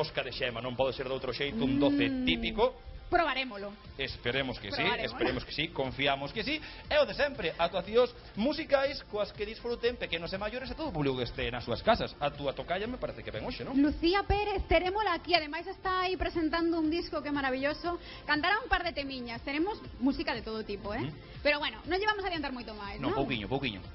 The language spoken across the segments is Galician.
cosca de xema, non pode ser de outro xeito, un doce típico. Probarémolo. Esperemos que sí, confiamos que sí. E o de sempre, actuacións musicais coas que disfruten pequenos e maiores e todo o público que este nas súas casas. A túa tocalla me parece que ven hoxe, non? Lucía Pérez, terémola aquí, ademais está aí presentando un disco que é maravilloso. Cantará un par de temiñas, tenemos música de todo tipo, Pero bueno, non llevamos a adiantar moito máis, non? Pouquiño.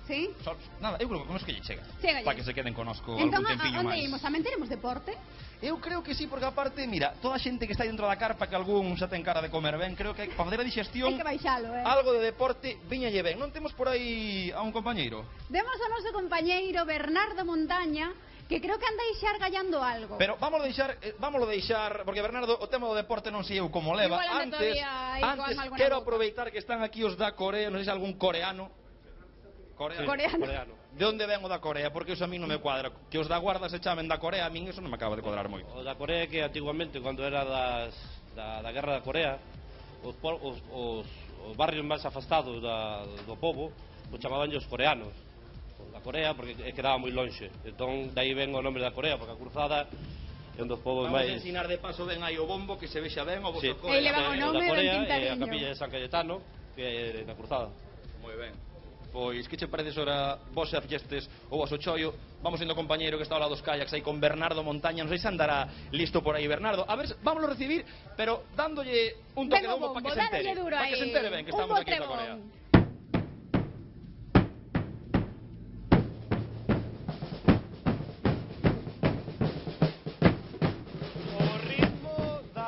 Sí? Nada, eu creo que que lle chega. Para que se queden conosco entón, algún tempiño máis. Entón, a onde imos? Tamén teremos deporte? Eu creo que sí, porque aparte, mira, toda a xente que está dentro da carpa, que algún xa ten cara de comer ben, creo que para fazer a digestión hai que baixalo, algo de deporte viñalle ben. Non temos por aí a un compañeiro? Demos ao noso compañeiro Bernardo Montaña, que creo que anda aí xa argallando algo. Pero vámoslo deixar, porque Bernardo, o tema do deporte non sei eu como leva. Antes quero aproveitar que están aquí os da Corea, non sei se algún coreano. Coreano. De onde ven o da Corea? Porque eso a mí non me cuadra. Que os da Guarda se chamen da Corea, a min eso non me acaba de cuadrar moito. O da Corea que antiguamente, cando era da guerra da Corea, os barrios máis afastados do povo o chamaban os coreanos. Da Corea, porque quedaba moi lonxe. Entón, dai ven o nome da Corea, porque a cruzada é un dos povos máis... Vamos a ensinar de paso ben aí o bombo, que se vexa ben o vosso Corea. E leva o nome da Corea, ben pintadiño. a capilla de San Cayetano, que é na cruzada. Moi ben. Pois, que che parece ora vos se fixestes o vosso chollo? Vamos sendo compañeiro que está ao lado dos kayaks aí con Bernardo Montaña. Non sei se andará listo por aí Bernardo. A ver, vámoslo recibir, pero dándolle un toque de bombo para que se entere. Para que se entere ben que estamos aquí en Corea.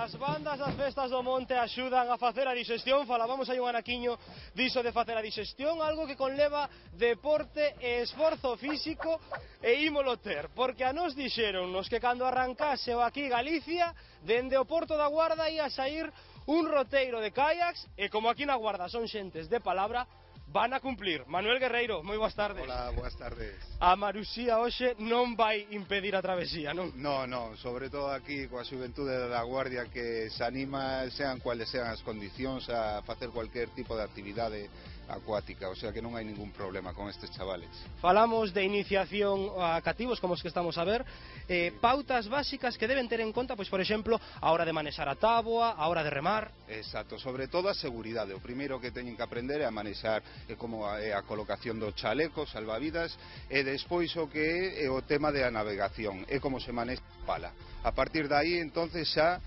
As bandas das festas do monte axudan a facer a digestión. Falábamos aí un anaquiño diso de facer a digestión, algo que conleva deporte e esforzo físico, e ímolo ter, porque a nos dixeronnos que cando arrancase o aquí Galicia, dende o Porto da Guarda ia sair un roteiro de kayaks, e como aquí na Guarda son xentes de palabra, van a cumplir. Manuel Guerreiro, moi boas tardes. Hola, boas tardes. A Marusía hoxe non vai impedir a travesía, non? Non, sobre todo aquí coa xuventude da Guardia, que se anima, sean cuales sean as condicións, a facer cualquier tipo de actividade acuática, o sea que non hai ningún problema con estes chavales. Falamos de iniciación a cativos como os que estamos a ver, pautas básicas que deben ter en conta, pois por exemplo, a hora de manexar a táboa, a hora de remar. Exacto, sobre todo a seguridade. O primeiro que teñen que aprender é a manexar como a colocación do chaleco, salvavidas, e despois o que é o tema de a navegación, é como se manexa a pala. A partir de aí, entonces xa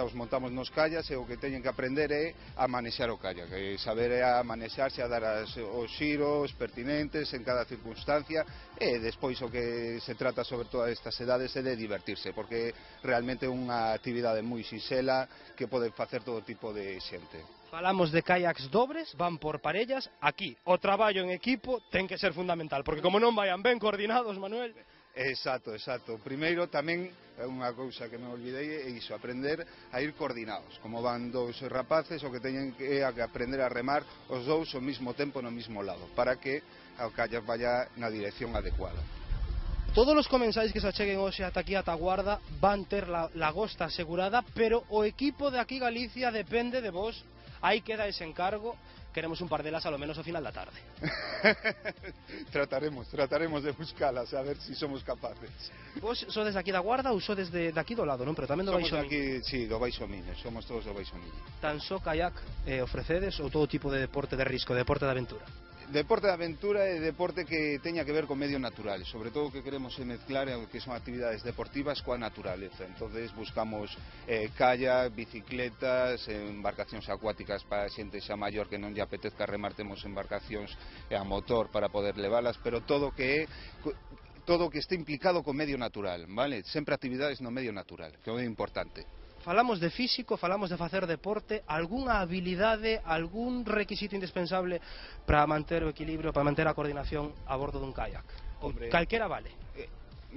os montamos nos callas, e o que teñen que aprender é a manexar o kayak, saber a manexarse, a dar os xiros pertinentes en cada circunstancia, e despois o que se trata sobre todas estas edades é de divertirse, porque realmente é unha actividade moi sinxela que pode facer todo tipo de xente. Falamos de kayaks dobres, van por parellas. Aquí o traballo en equipo ten que ser fundamental, porque como non vayan ben coordinados, Manuel. Exacto. Primeiro tamén é unha cousa que me olvidei, é iso, aprender a ir coordinados. Como van dous rapaces, o que teñen que aprender a remar os dous ao mesmo tempo no mesmo lado, para que o kayak vaya na dirección adecuada. Todos os comensais que se acheguen hoxe ata aquí ata Guarda van ter la lagosta asegurada, pero o equipo de aquí Galicia depende de vos. Aí queda ese encargo. Queremos un par delas a lo menos ao final da tarde. Trataremos de buscalas, a ver si somos capaces. Vos sodes aquí da Guarda ou sodes de aquí do lado, non? Pero tamén do Baixo Miño. Aquí, sí, do Baixo Miño, somos todos do Baixo Miño. Tan só kayak ofrecedes ou todo tipo de deporte de risco, deporte de aventura? Deporte de aventura é deporte que teña que ver con medio natural, sobre todo que queremos mezclar que son actividades deportivas coa naturaleza. Entonces buscamos kayak, bicicletas, embarcacións acuáticas para xente xa maior que non lle apetezca remar, temos embarcacións a motor para poder levalas, pero todo que este implicado con medio natural, vale? Sempre actividades no medio natural, que é moi importante. Falamos de físico, falamos de facer deporte, algunha habilidade, algún requisito indispensable para manter o equilibrio, para manter a coordinación a bordo dun kayak? Hombre, calquera vale?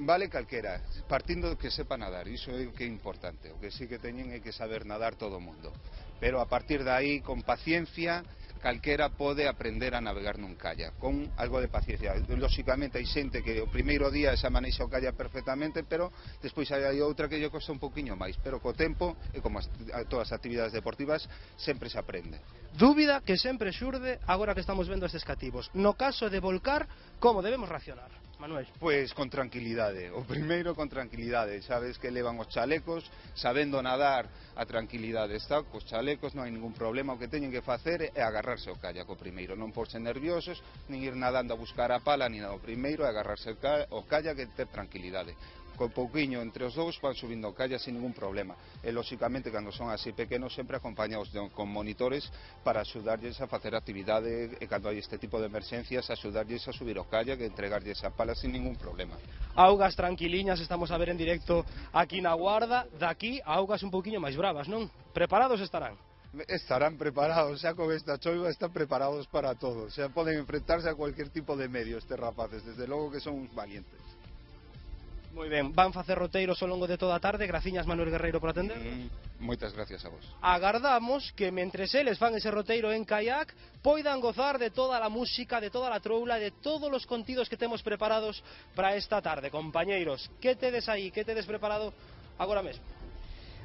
Vale calquera, partindo de que sepa nadar, iso é o que é importante. O que sí que teñen é que saber nadar todo o mundo, pero a partir de aí, con paciencia, calquera pode aprender a navegar nun kayak, con algo de paciencia. Lóxicamente hai xente que o primeiro día xa manexa o kayak perfectamente, pero despois hai outra que lle costa un poquinho máis, pero co tempo, e como todas as actividades deportivas, sempre se aprende. Dúbida que sempre xurde agora que estamos vendo estes cativos. No caso de volcar, como debemos reaccionar? Manuel? Pois con tranquilidade, o primeiro con tranquilidade, sabes que levan os chalecos, sabendo nadar a tranquilidade está, cos chalecos non hai ningún problema, o que teñen que facer é agarrarse ao kayak o primeiro, non porse nerviosos, nin ir nadando a buscar a pala, nin nada, o primeiro é agarrarse ao kayak e ter tranquilidade. Con pouquiño entre os dous van subindo o kayak sin ningún problema e lóxicamente cando son así pequenos sempre acompañados con monitores para axudarlles a facer actividade e cando hai este tipo de emerxencias axudarlles a subir o kayak e entregarlles a pala sin ningún problema. Augas tranquiliñas estamos a ver en directo aquí na Guarda, daqui augas un pouquiño máis bravas, non? Preparados estarán? Estarán preparados, xa con esta choiva están preparados para todo, xa poden enfrentarse a cualquier tipo de medio estes rapaces, desde logo que son uns valientes. Moi ben, van facer roteiros ao longo de toda a tarde. Graciñas, Manuel Guerreiro, por atender. Moitas gracias a vos. Agardamos que mentres eles fan ese roteiro en kayak poidan gozar de toda a música, de toda a troula, de todos os contidos que temos preparados para esta tarde. Compañeiros, que tedes aí, que tedes preparado agora mesmo?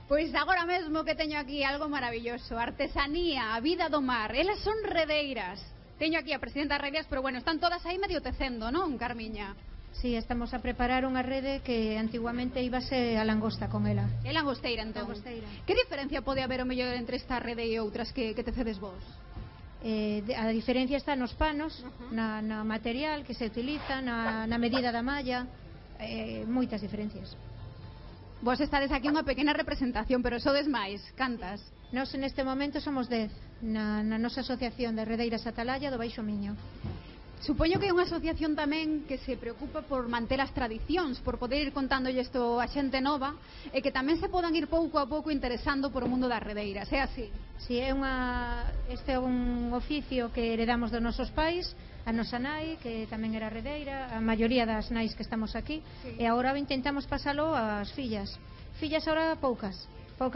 Pois agora mesmo que teño aquí algo maravilloso, artesanía, a vida do mar. Elas son redeiras. Teño aquí a presidenta Redeiras, pero bueno, están todas aí medio tecendo, non, Carmiña? Sí, estamos a preparar unha rede que antiguamente íbase a langosta con ela. É langosteira, entón. Langosteira. Que diferencia pode haber o mellor entre esta rede e outras que tecedes vos? A diferencia está nos panos, na material que se utiliza, na medida da malla, moitas diferencias. Vos estades aquí unha pequena representación, pero sodes máis, cantas? Nós neste momento somos 10 na nosa asociación de Redeiras Atalaya do Baixo Miño. Supoño que é unha asociación tamén que se preocupa por manter as tradicións, por poder ir contándolle isto a xente nova e que tamén se podan ir pouco a pouco interesando por o mundo das redeiras, é así? Si, este é un oficio que heredamos dos nosos pais, a nosa nai, que tamén era redeira, a maioría das nais que estamos aquí, sí. E agora intentamos pasalo ás fillas. Fillas agora poucas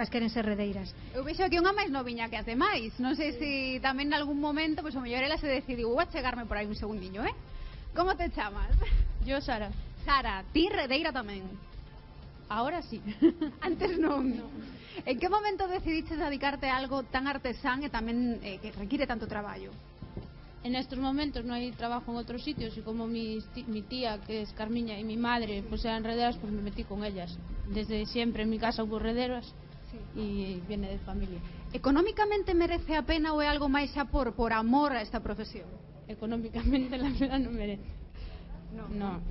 queren ser redeiras. Eu vexo aquí unha máis noviña que as demais. Non sei se tamén nalgún momento, pois o mellor ela se decidiu a chegarme por aí un segundiño, eh? Como te chamas? Yo, Sara. Sara, ti redeira tamén? Ahora sí. Antes non. En que momento decidiste dedicarte a algo tan artesán e tamén que require tanto traballo? En estos momentos no hay trabajo en otros sitios y como mi tía, que es Carmiña, y mi madre pues eran rederas, pues me metí con ellas. Desde siempre en mi casa hubo rederas. Sí. Y viene de familia. Económicamente merece a pena ou é algo máis xa por amor a esta profesión? Económicamente la verdad no merece. No.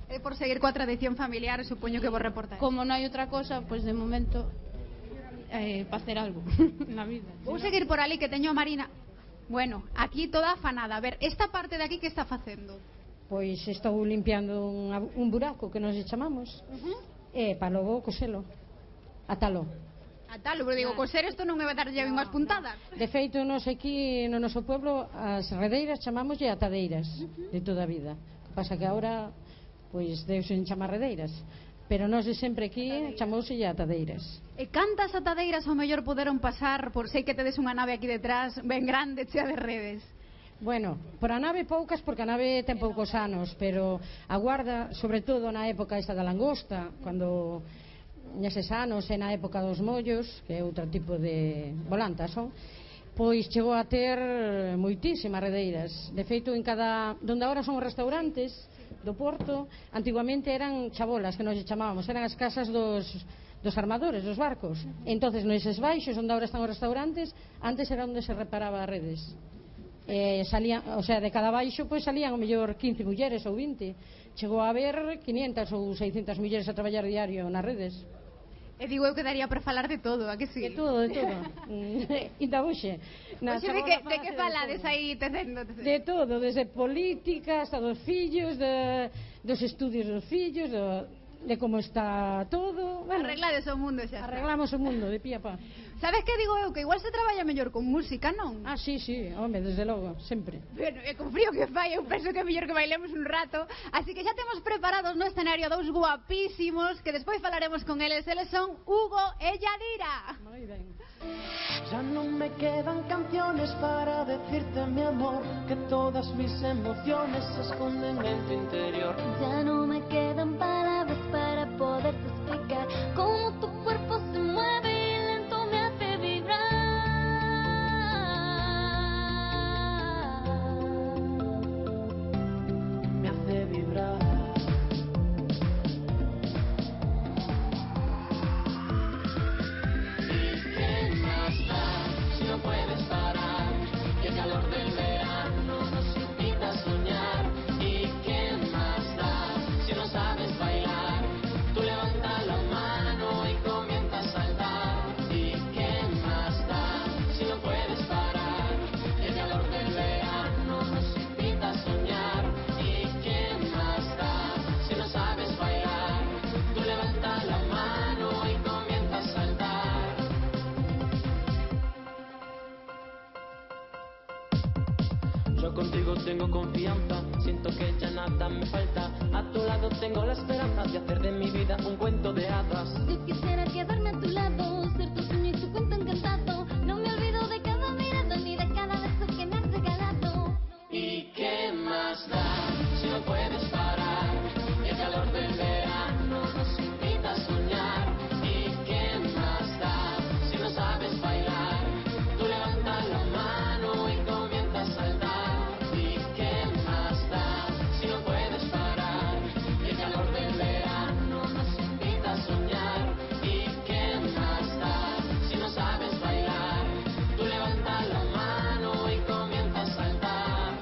É por seguir coa tradición familiar, supoño que vos reportáis. Como no hay otra cosa, pues de momento para hacer algo en la vida. Vou seguir por ali que teño a Marina. Bueno, aquí toda afanada. A ver, esta parte de aquí que está facendo? Pois estou limpiando un buraco que nos chamamos e para logo coselo. Atalo. Atalo, pero digo, coser isto non me vai dar unhas puntadas. De feito, nos aquí no noso pueblo as redeiras chamámoslle atadeiras de toda a vida. O que pasa que agora pois deuse en chamar redeiras, pero nós de sempre aquí chamouselle atadeiras. E cantas atadeiras ao mellor poderon pasar por sei que tedes unha nave aquí detrás ben grande, chea de redes? Bueno, por a nave poucas porque a nave ten poucos anos, pero a Guarda, sobre todo na época esta da langosta, cando neses anos e na época dos mollos, que é outro tipo de volantas son, pois chegou a ter moitísimas redeiras. De feito, en cada donde agora son os restaurantes do Porto, antiguamente eran chabolas, que nos chamábamos, eran as casas dos armadores, dos barcos. Entonces, neses baixos onde agora están os restaurantes, antes era onde se reparaba as redes. Salían, o sea, de cada baixo pois salían o mellor 15 mulleres ou 20. Chegou a haber 500 ou 600 mulleres a traballar diario nas redes. E digo eu que daría para falar de todo, a que sí? De todo. Inda hoxe. Oxe, de que falades aí tecendo? De todo, desde política hasta dos fillos, dos estudios dos fillos, de como está todo. Bueno, arreglades o mundo xa. Arreglamos o mundo de pía pa. Sabes que digo eu? Que igual se traballa mellor con música, non? Ah, sí, home, desde logo, sempre. Bueno, e con frío que fai, eu penso que é mellor que bailemos un rato. Así que xa temos preparados no escenario dous guapísimos, que despois falaremos con eles. Eles son Hugo e Yadira. Moi ben. Ya no me quedan canciones para decirte mi amor, que todas mis emociones se esconden en tu interior. Ya no me quedan palabras para poderte explicar cómo tu cuerpo se mueve y lento me hace vibrar. Me hace vibrar. contigo tengo confianza, siento que ya nada me falta. A tu lado tengo la esperanza de hacer de mi vida un cuento de hadas. Yo quisiera quedarme a tu lado, ser tu sueño y tu cuento encantado. No me olvido de cada mirada ni de cada beso que me has regalado. ¿Y qué más da si no puedes parar? El calor del verano nos invita a soñar. ¿Y qué más da si no sabes bailar? Tú levantas la mano y comienzas a saltar. ¿Y qué más da si no puedes parar? El calor del verano nos invita a soñar. ¿Y qué más da si no sabes bailar? Tú levantas la mano y comienzas a saltar.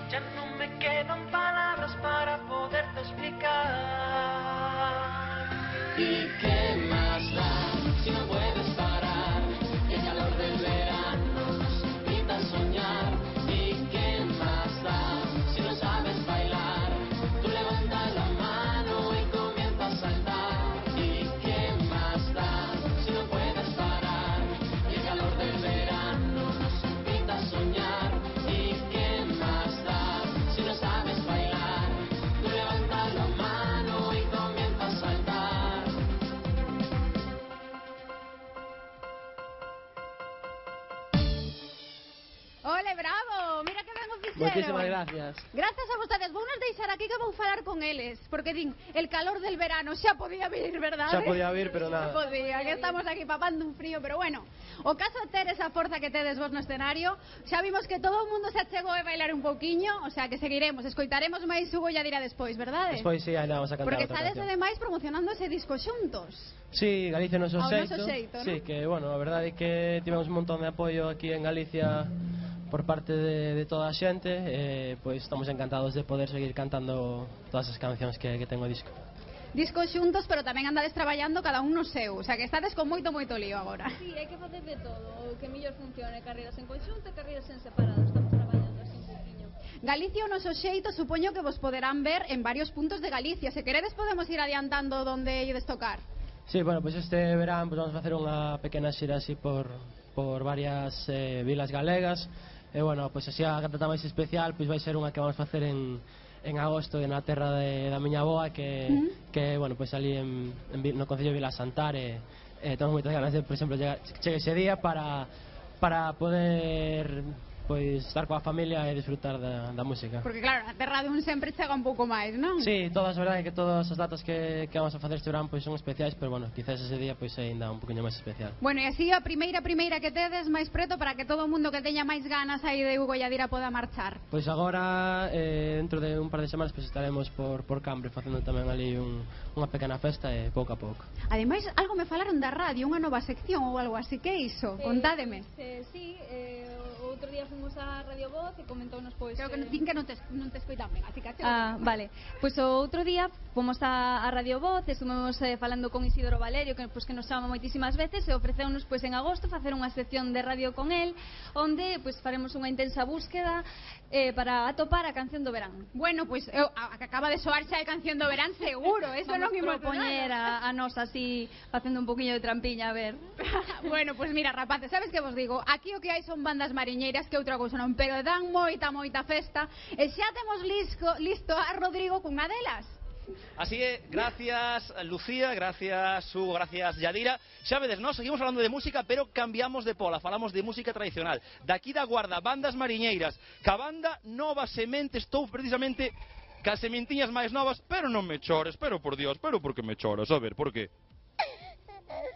Ya no me quedan palabras para poderte explicar. ¿Y qué más da si no puedes parar? El calor del verano nos invita a soñar. ¿Y qué más da si no sabes bailar? Tú levantas la mano y comienzas a saltar. ¿Y qué más da si no puedes parar? El calor del verano nos invita a soñar. ¿Y qué más da si no sabes bailar? Tú levantas la mano y comienzas a saltar. Ole, bravo! Mira que ben o fixeron. Moitísimas gracias. Gracias a vostedes. Vou nos deixar aquí que vou falar con eles, porque din, el calor del verano xa podía vir, verdade? Xa podía vir, pero nada. Xa podía, que estamos aquí papando un frío, pero bueno. O caso de ter esa forza que tedes vos no escenario, xa vimos que todo o mundo se achegou a bailar un pouquiño, o sea que seguiremos, escoitaremos máis Hugo Lladira despois, verdade? Despois sí, ainda vamos a cantar Porque outra estades canción. ademais promocionando ese disco xuntos. Sí, Galicia no Ao noso xeito. xeito, ¿no? Sí, que bueno, a verdade é que tivemos un montón de apoio aquí en Galicia por parte de toda a xente, pois estamos encantados de poder seguir cantando todas as cancións que tengo o disco. Discos xuntos, pero tamén andades traballando cada un no seu, o sea que estades con moito lío agora. Sí, hai que facer de todo, o que mellor funcione, carreiras en conxunto e carreiras en separado, estamos traballando así un poquinho. Galicia o noso xeito, supoño que vos poderán ver en varios puntos de Galicia. Se queredes podemos ir adiantando donde ides tocar. Sí, bueno, pois este verán pois vamos a facer unha pequena xira así por varias vilas galegas. E bueno, pois así a cantata máis especial pois vai ser unha que vamos facer en agosto na terra da miña avoa que bueno, pois ali no concello de Vila Santar temos moitas ganas de, por exemplo, chegue ese día para poder pois estar coa familia e disfrutar da música. Porque claro, a terra de un sempre chega un pouco máis, non? Sí, todas, a verdade que todas as datas que vamos a facer este verán pois son especiais, pero bueno, quizás ese día pois ainda un poquinho máis especial. Bueno, e así a primeira que tedes máis preto para que todo o mundo que teña máis ganas aí de Hugo Lladira poda marchar. Pois agora, dentro de un par de semanas, pois estaremos por Cambre facendo tamén ali unha pequena festa e pouco a pouco. Ademais, algo me falaron da radio, unha nova sección ou algo así, que é iso? Contádeme. Sí, outro día fomos a Radio Voz e comentounos pois... Creo que din que non te escoitan ben, así que... vale. Pois o outro día fomos a Radio Voz e estuvemos falando con Isidoro Valerio, que nos chama moitísimas veces, e ofreceunos pois en agosto facer unha sección de radio con el, onde pois faremos unha intensa búsqueda para atopar a canción do verán. Bueno, pois a que acaba de soar xa a canción do verán seguro, eso non imos propoñer a nos así facendo un poquinho de trampiña, a ver. Bueno, pois mira, rapaces, sabes que vos digo? Aquí o que hai son bandas mariñeiras que outra cousa non, pero dan moita festa e xa temos listo a Rodrigo cunha delas. Así é, gracias Lucía, gracias Hugo, gracias Lladira. Xa vedes, nós seguimos falando de música, pero cambiamos de pola, falamos de música tradicional. Daqui da Guarda, bandas mariñeiras, ca banda Nova Semente, estou precisamente ca sementiñas máis novas, pero non me chores, pero por Dios, pero por que me choras, a ver, por que?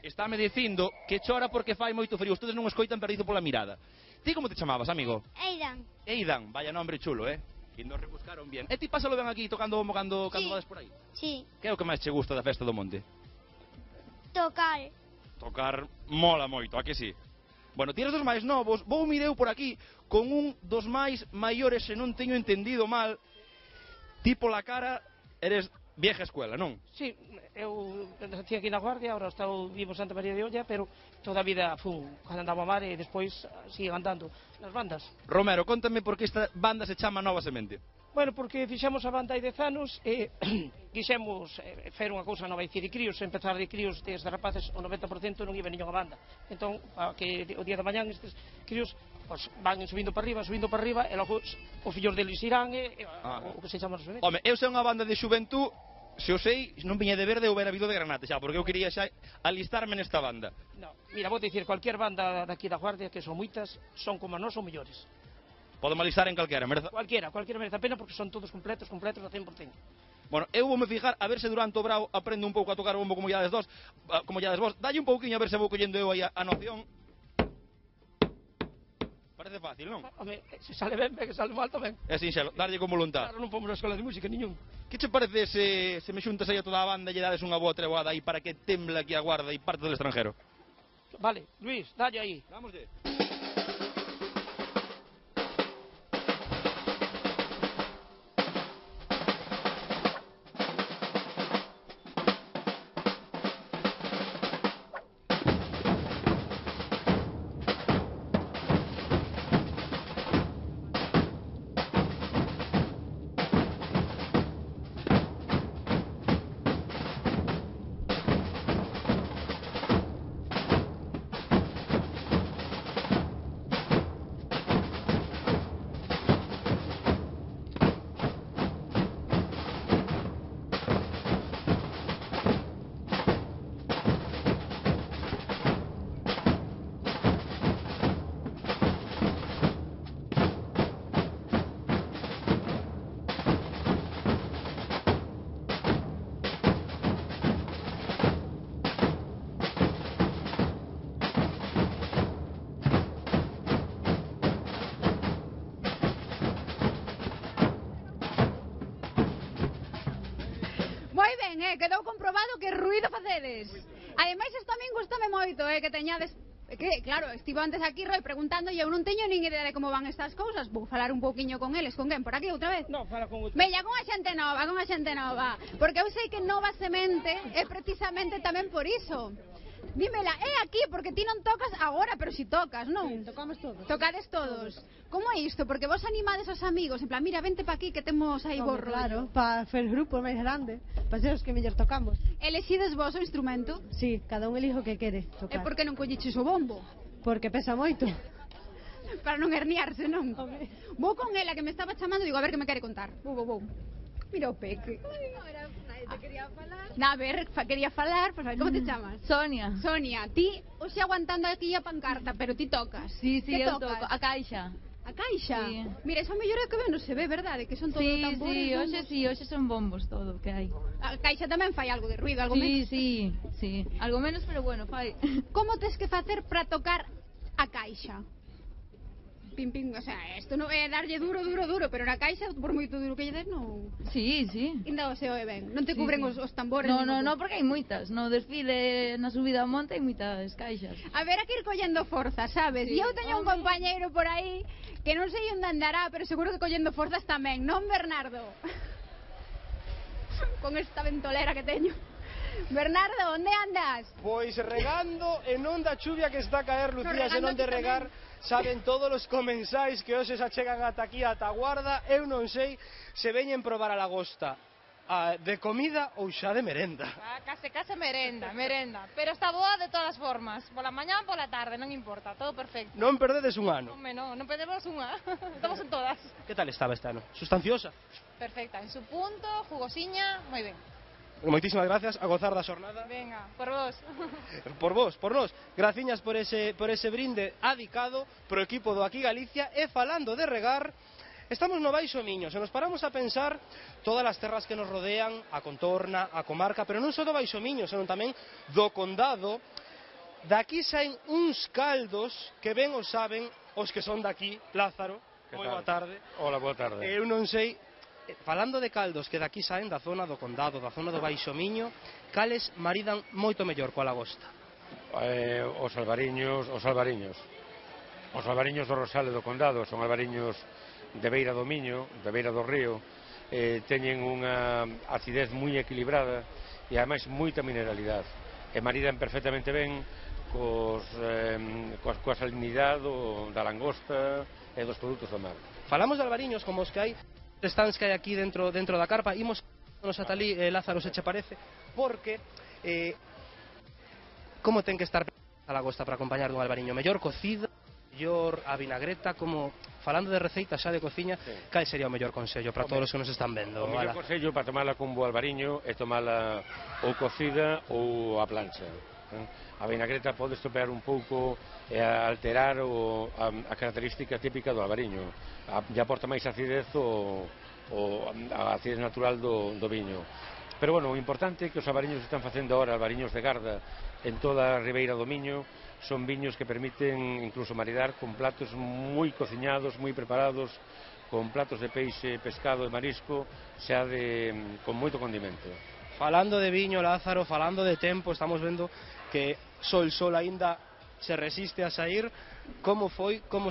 Estáme dicindo que chora porque fai moito frío, ustedes non escoitan perdido pola mirada. Ti como te chamabas, amigo? Eidan, vaya nombre chulo, que nos rebuscaron bien. E ti pásalo ben aquí tocando bombo cando vades por aí? Sí. Que é o que máis che gusta da festa do monte? Tocar. Tocar mola moito, a que sí? Bueno, ti eres dos máis novos, vou mireu por aquí con un dos máis maiores, se non teño entendido mal. Ti pola cara eres vieja escuela, non? Sí, eu nací aquí na Guardia, ahora vivo en Santa María de Olla, pero toda a vida fun cando andaba a mar e despois siguen andando nas bandas. Romero, contame por que esta banda se chama Nova Semente. Bueno, porque fixemos a banda hai 10 anos e quixemos fer unha cousa nova, dicir, de críos, empezar de críos desde rapaces, o 90% non iba ninguén a banda. Entón, que o día da mañán estes críos pues, van subindo para arriba, e logo os fillos deles irán o que se chama Nova Semente. Home, eu sei unha banda de xuventud. Se o sei, non viña de verde ou era habido de granate xa, porque eu quería xa alistarme nesta banda. No, mira, vou dicir, cualquier banda daqui da Guardia, que son moitas, son como nós ou mellores. Podemos alistar en calquera, merda? Cualquiera merece a pena porque son todos completos a 100%. Bueno, eu vou me fijar a ver se durante o brao aprendo un pouco a tocar o bombo como llades vos. Dalle un pouquiño a ver se vou collendo eu aí a noción. Parece fácil, non? Home, se sale ben, que sale mal tamén. É sinxelo, darlle con voluntad. Claro, non fomos na escola de música, niñón. Que che parece se me xuntas aí a toda a banda e lle dades unha boa treboada aí para que temble aquí a Guarda e parte del extranjero? Vale, Luis, dalle aí. Vámoslle. Quedou comprobado que ruido facedes. Ademais, isto a min gustame moito, que teñades... Que, claro, estivo antes aquí Roy preguntando e eu non teño nin idea de como van estas cousas. Vou falar un pouquiño con eles. Con quen? Por aquí outra vez? Non, fala con outra. Bella, con a xente nova. Porque eu sei que Nova Semente é precisamente tamén por iso. Dímela, é aquí, porque ti non tocas agora, pero si tocas, non? Sí, tocamos todos. Tocades todos. Como é isto? Porque vos animades aos amigos, en plan, mira, vente pa aquí que temos aí vos rollo. Claro, para fer grupo máis grande, para ser os que mellor tocamos. Elexides vos o instrumento? Sí, cada un elijo o que quere E tocar. por que non colliches o bombo? Porque pesa moito. Para non herniarse, non? Vou con ela que me estaba chamando e digo, a ver que me quere contar. Vou. Mira o peque. Te quería falar. A ver, quería falar, pues, como te chamas? Sonia. Sonia, ti hoxe aguantando aquí a pancarta, pero ti tocas. Sí, que eu tocas? toco a caixa. A caixa? Sí. Mira, eso mellor é que non se ve, verdade? Que son todo tambores. Sí, hoxe son bombos todo que hai. A caixa tamén fai algo de ruido, algo menos. Sí. Algo menos, pero bueno, fai. Como tes que facer para tocar a caixa? Pim, o sea, isto non é darlle duro, pero na caixa, por moito duro que lle des, non... Sí. Ainda se oe ben, non te cubren os tambores? No, porque hai moitas, no desfile, na subida ao monte hai moitas caixas. A ver, hai que ir collendo forza, sabes? E eu teño un compañeiro por aí que non sei onde andará, pero seguro que collendo forzas tamén, non, Bernardo? Con esta ventolera que teño. Bernardo, onde andas? Pois regando e non da chuvia que está a caer, Lucía, se non de regar. Saben todos os comensais que hoxe se achegan ata aquí, ata a Guarda. Eu non sei se veñen probar a lagosta de comida ou xa de merenda. Case merenda. Pero está boa de todas formas. Pola mañá, pola tarde, non importa, todo perfecto. Non perdedes un ano. Home, non perdemos unha. Estamos en todas. Que tal estaba este ano? Sustanciosa? Perfecta, en su punto, jugosiña, moi ben. Moitísimas gracias, a gozar da xornada. Venga, por vos. Por nós. Graciñas por ese brinde adicado pro equipo do Aquí Galicia. E falando de regar, estamos no Baixo Miño. Se nos paramos a pensar todas as terras que nos rodean, a contorna, a comarca, pero non só do Baixo Miño, senón tamén do condado. Daqui saen uns caldos que ben os saben os que son daqui. Lázaro, moi boa tarde. Hola, boa tarde. Eu non sei... Falando de caldos que daqui saen da zona do condado, da zona do Baixo Miño, cales maridan moito mellor coa lagosta? Os albariños do Rosal e do Condado son albariños de beira do Miño, de beira do río, teñen unha acidez moi equilibrada e ademais moita mineralidade e maridan perfectamente ben coa salinidade da langosta e dos produtos do mar. Falamos de albariños como os que hai, stands que hai aquí dentro da carpa, imos ata ali, Lázaro, se che parece, porque como ten que estar a lagosta para acompañar dun albariño? Mellor cocida, mellor a vinagreta, como falando de receitas xa de cociña, cal sería o mellor consello para todos os que nos están vendo? O mellor consello para tomala con bo albariño é tomala ou cocida ou a plancha. A vinagreta pode estropear un pouco e alterar a característica típica do albariño. Lle aporta máis acidez a acidez natural do viño. Pero, bueno, o importante é que os albariños que están facendo agora, albariños de Garda, en toda a Ribeira do Miño, son viños que permiten incluso maridar con platos moi cociñados, moi preparados, con platos de peixe, pescado e marisco, xa con moito condimento. Falando de viño, Lázaro, falando de tempo, estamos vendo que o sol aínda se resiste a sair. Como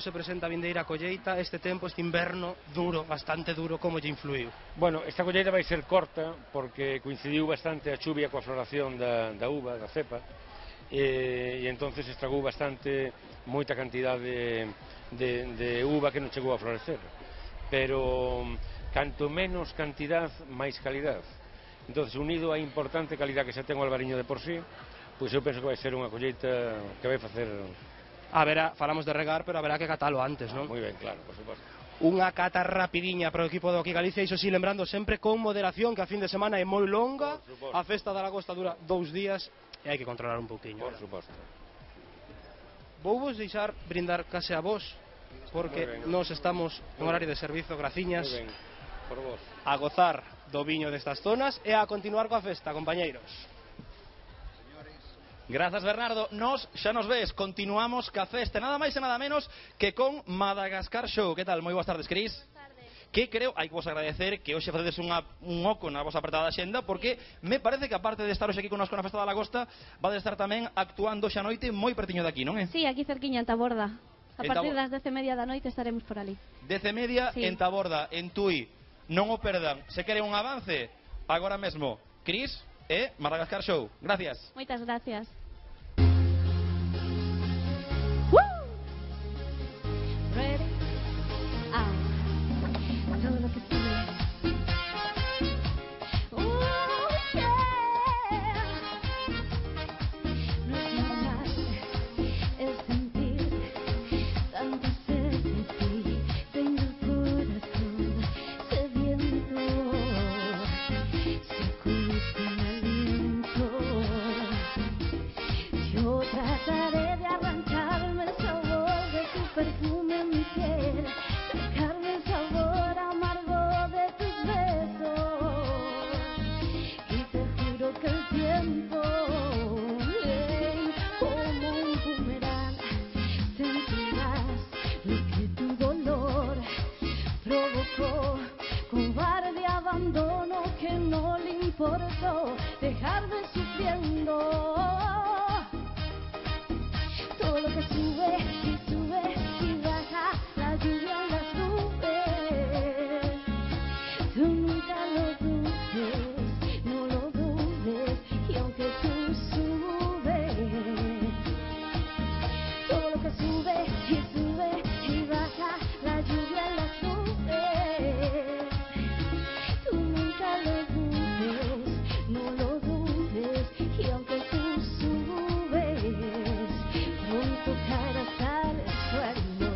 se presenta a vindeira colleita, este tempo, este inverno duro, bastante duro, como lle influiu? Bueno, esta colleita vai ser corta, porque coincidiu bastante a chuvia coa floración da uva, da cepa, e entonces estragou bastante moita cantidade de uva que non chegou a florecer. Pero canto menos cantidad, máis calidad. Entonces, unido á importante calidad que xa ten o albariño de por sí, pois eu penso que vai ser unha colleita que vai facer... Falamos de regar, pero haberá que catalo antes, non? Moi ben, claro, por suposto. Unha cata rapidiña para o equipo do Aquí Galicia, iso sí, lembrando sempre con moderación, que a fin de semana é moi longa, a festa da lagosta dura 2 días e hai que controlar un pouquiño. Por suposto. Vou vos deixar brindar case a vos, porque nos estamos en horario de servizo, graciñas. Moi ben, por vos. A gozar do viño destas zonas e a continuar coa festa, compañeiros. Grazas, Bernardo. Nos xa nos ves, continuamos ca festa, nada máis e nada menos que con Madagascar Show. Que tal? Moi boas tardes, Cris. Que creo, hai que vos agradecer que hoxe facedes un oco na vosa apertada xenda, porque me parece que aparte de estar hoxe aquí connosco na festa da lagosta, vade estar tamén actuando xa noite moi pertiño de aquí, non é? Sí, aquí cerquiña en Taborda. A partir das 10:30 da noite estaremos por ali. 10:30 Sí. en Taborda, en Tui. Non o perdan. Se quere un avance, agora mesmo. Cris e Madagascar Show. Gracias. Moitas gracias. Ready? Todo lo que sube. No es más el sentir tanta sed de ti. Tengo el corazón sediento. Sacudiste el aliento. Yo trataré de arrancarme el sabor de tu perfume en mi piel, sacarme el sabor amargo de tus besos, y te juro que el tiempo, como un boomerang, sentirás lo que tu dolor provocó, cobarde abandono que no le importó, dejarme sufriendo. Todo lo que sube y baja, la lluvia en las nubes. Tú nunca lo dudes, no lo dudes, y aunque tú subes, todo lo que sube y baja, la lluvia en las nubes. Tú nunca lo dudes, no lo dudes, y aunque tú subes, pronto caerás al suelo,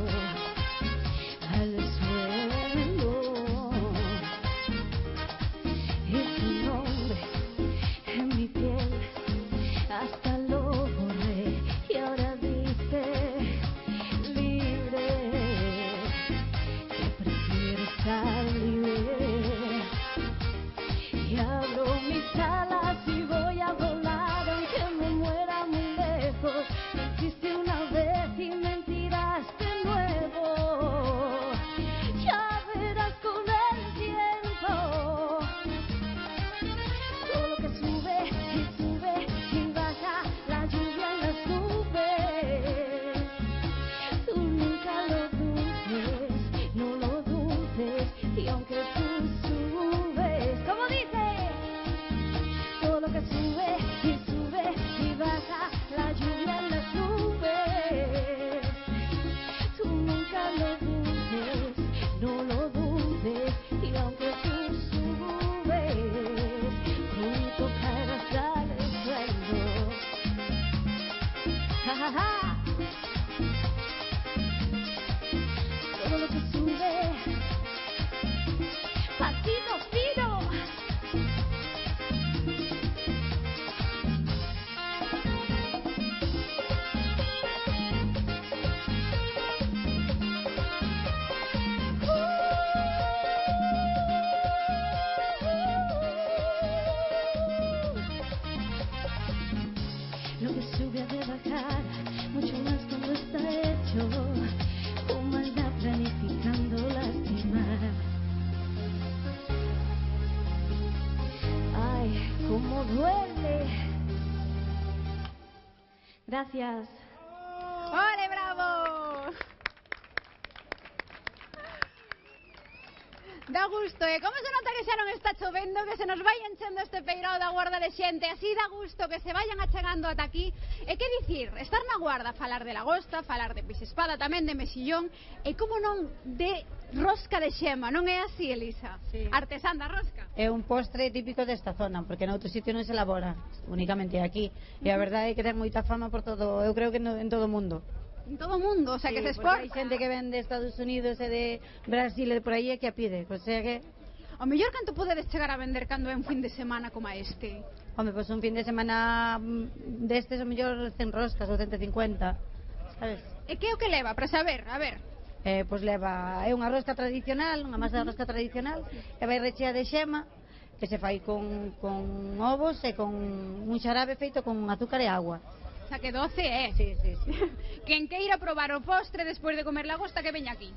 y tu nombre en mi piel, hasta lo borré, y ahora dice libre, que prefiero estar libre, y abro mis alas y voy a volar, aunque me muera muy lejos. Mentiste una vez y mentirás de nuevo, ya verás con el tiempo. Todo lo que sube y baja, la lluvia en las nubes. Tú nunca lo dudes, no lo dudes, Gracias. ¡Ole, bravo! Da gusto, como se nota que xa non está chovendo, que se nos vai enchendo este peirao da Guarda de xente, así da gusto que se vayan achegando ata aquí. E que dicir, estar na Guarda, falar de lagosta, falar de peixespada tamén, de mexillón, e como non de rosca de xema, non é así, Elisa? Sí. Artesán da rosca. É un postre típico desta zona, porque noutro sitio non se elabora, únicamente aquí. E a verdade é que ten moita fama por todo, eu creo que en todo o mundo. En todo o mundo, o sea, Sí, que se porque exporta. hai xente que ven de Estados Unidos e de Brasil e por aí e que a pide, o sea que... O mellor canto podedes chegar a vender cando é un fin de semana como este? Home, pois un fin de semana destes o mellor 100 roscas ou 150, sabes? E que é o que leva, para saber, a ver? Pois leva, é unha rosca tradicional, unha masa de rosca tradicional, que vai rechea de xema, que se fai con ovos e con un xarabe feito con azúcar e agua. O sea, que 12 é. Sí, sí, sí. Quen queira probar o postre despois de comer lagosta que veña aquí.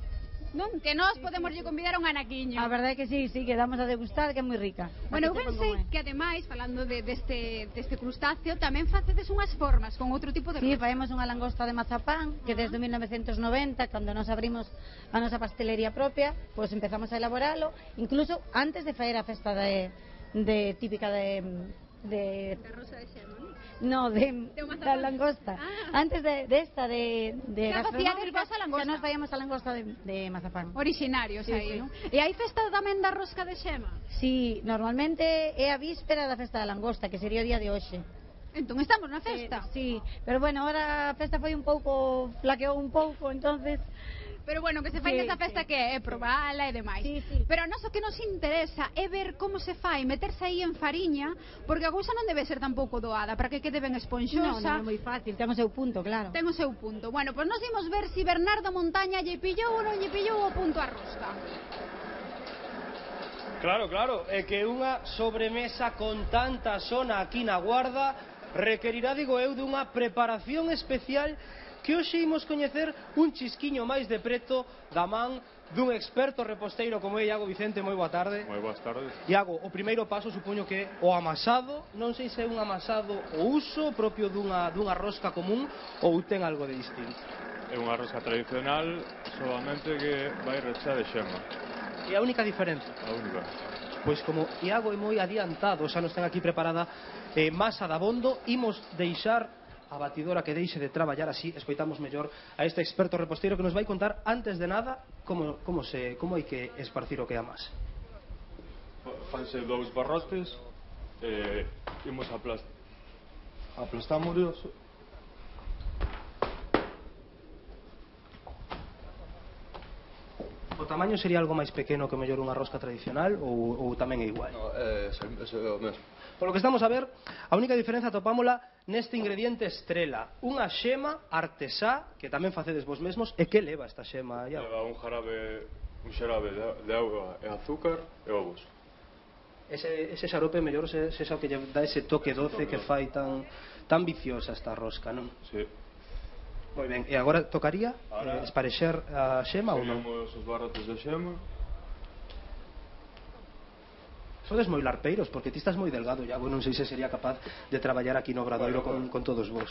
Non? Que nós podemos lle convidar a un anaquiño. A verdade é que sí, que damos a degustar, que é moi rica. Bueno, eu pensei que ademais, falando deste crustáceo, tamén facedes unhas formas con outro tipo de Sí, rosca. faemos unha langosta de mazapán, que desde 1990, cando nos abrimos a nosa pastelería propia, pois empezamos a elaboralo, incluso antes de faer a festa típica de rosa de xema, non? No, da langosta. Antes desta de Xa facíades gastronómica, vos a langosta. xa nos faíamos a langosta de mazapán. Originarios Sí, aí, sí. non? E hai festa tamén da rosca de xema? Sí, normalmente é a víspera da festa da langosta, que sería o día de hoxe. Entón estamos na festa. Sí, pero bueno, ahora a festa foi un pouco, flaqueou un pouco, entonces... Pero bueno, que se fai esa festa que é probala e demais. Pero a nós o que nos interesa é ver como se fai, meterse aí en fariña, porque a cousa non debe ser tampouco doada, para que quede ben esponxosa. Non, é moi fácil, ten o seu punto, claro. Ten o seu punto. Bueno, pois nos imos ver si Bernardo Montaña lle pillou ou non lle pillou o punto a rosca. Claro, é que unha sobremesa con tanta zona aquí na Guarda requerirá, digo eu, dunha preparación especial que hoxe imos coñecer un chisquiño máis de preto da man dun experto reposteiro como é Iago Vicente. Moi boa tarde. Moi boas tardes. Iago, o primeiro paso supoño que é o amasado. Non sei se é un amasado o uso propio dunha rosca común ou ten algo de distinto. É unha rosca tradicional, solamente que vai rechea de xema. E a única diferencia? A única. Pois como Iago é moi adiantado, xa nos ten aquí preparada masa de abondo, imos deixar a batidora que deixe de traballar, así escoitamos mellor a este experto reposteiro que nos vai contar antes de nada como hai que esparcir o que é a masa. Fanse dous barrotes, imos aplastámoslos. O tamaño sería algo máis pequeno que mellor unha rosca tradicional ou tamén é igual? No, é o mesmo. Polo que estamos a ver, a única diferenza topámola neste ingrediente estrela, unha xema artesá que tamén facedes vos mesmos. E que leva esta xema? Leva un xarabe de auga e azúcar e ovos. Ese xarope mellor se xa o que lle dá ese toque doce que fai tan viciosa esta rosca, non? Sí. Moi ben, e agora tocaría esparexer a xema ou non? Poñemos os barrotes de xema. Sodes moi larpeiros, porque ti estás moi delgado, Iago, non sei se sería capaz de traballar aquí no Obradoiro con todos vos.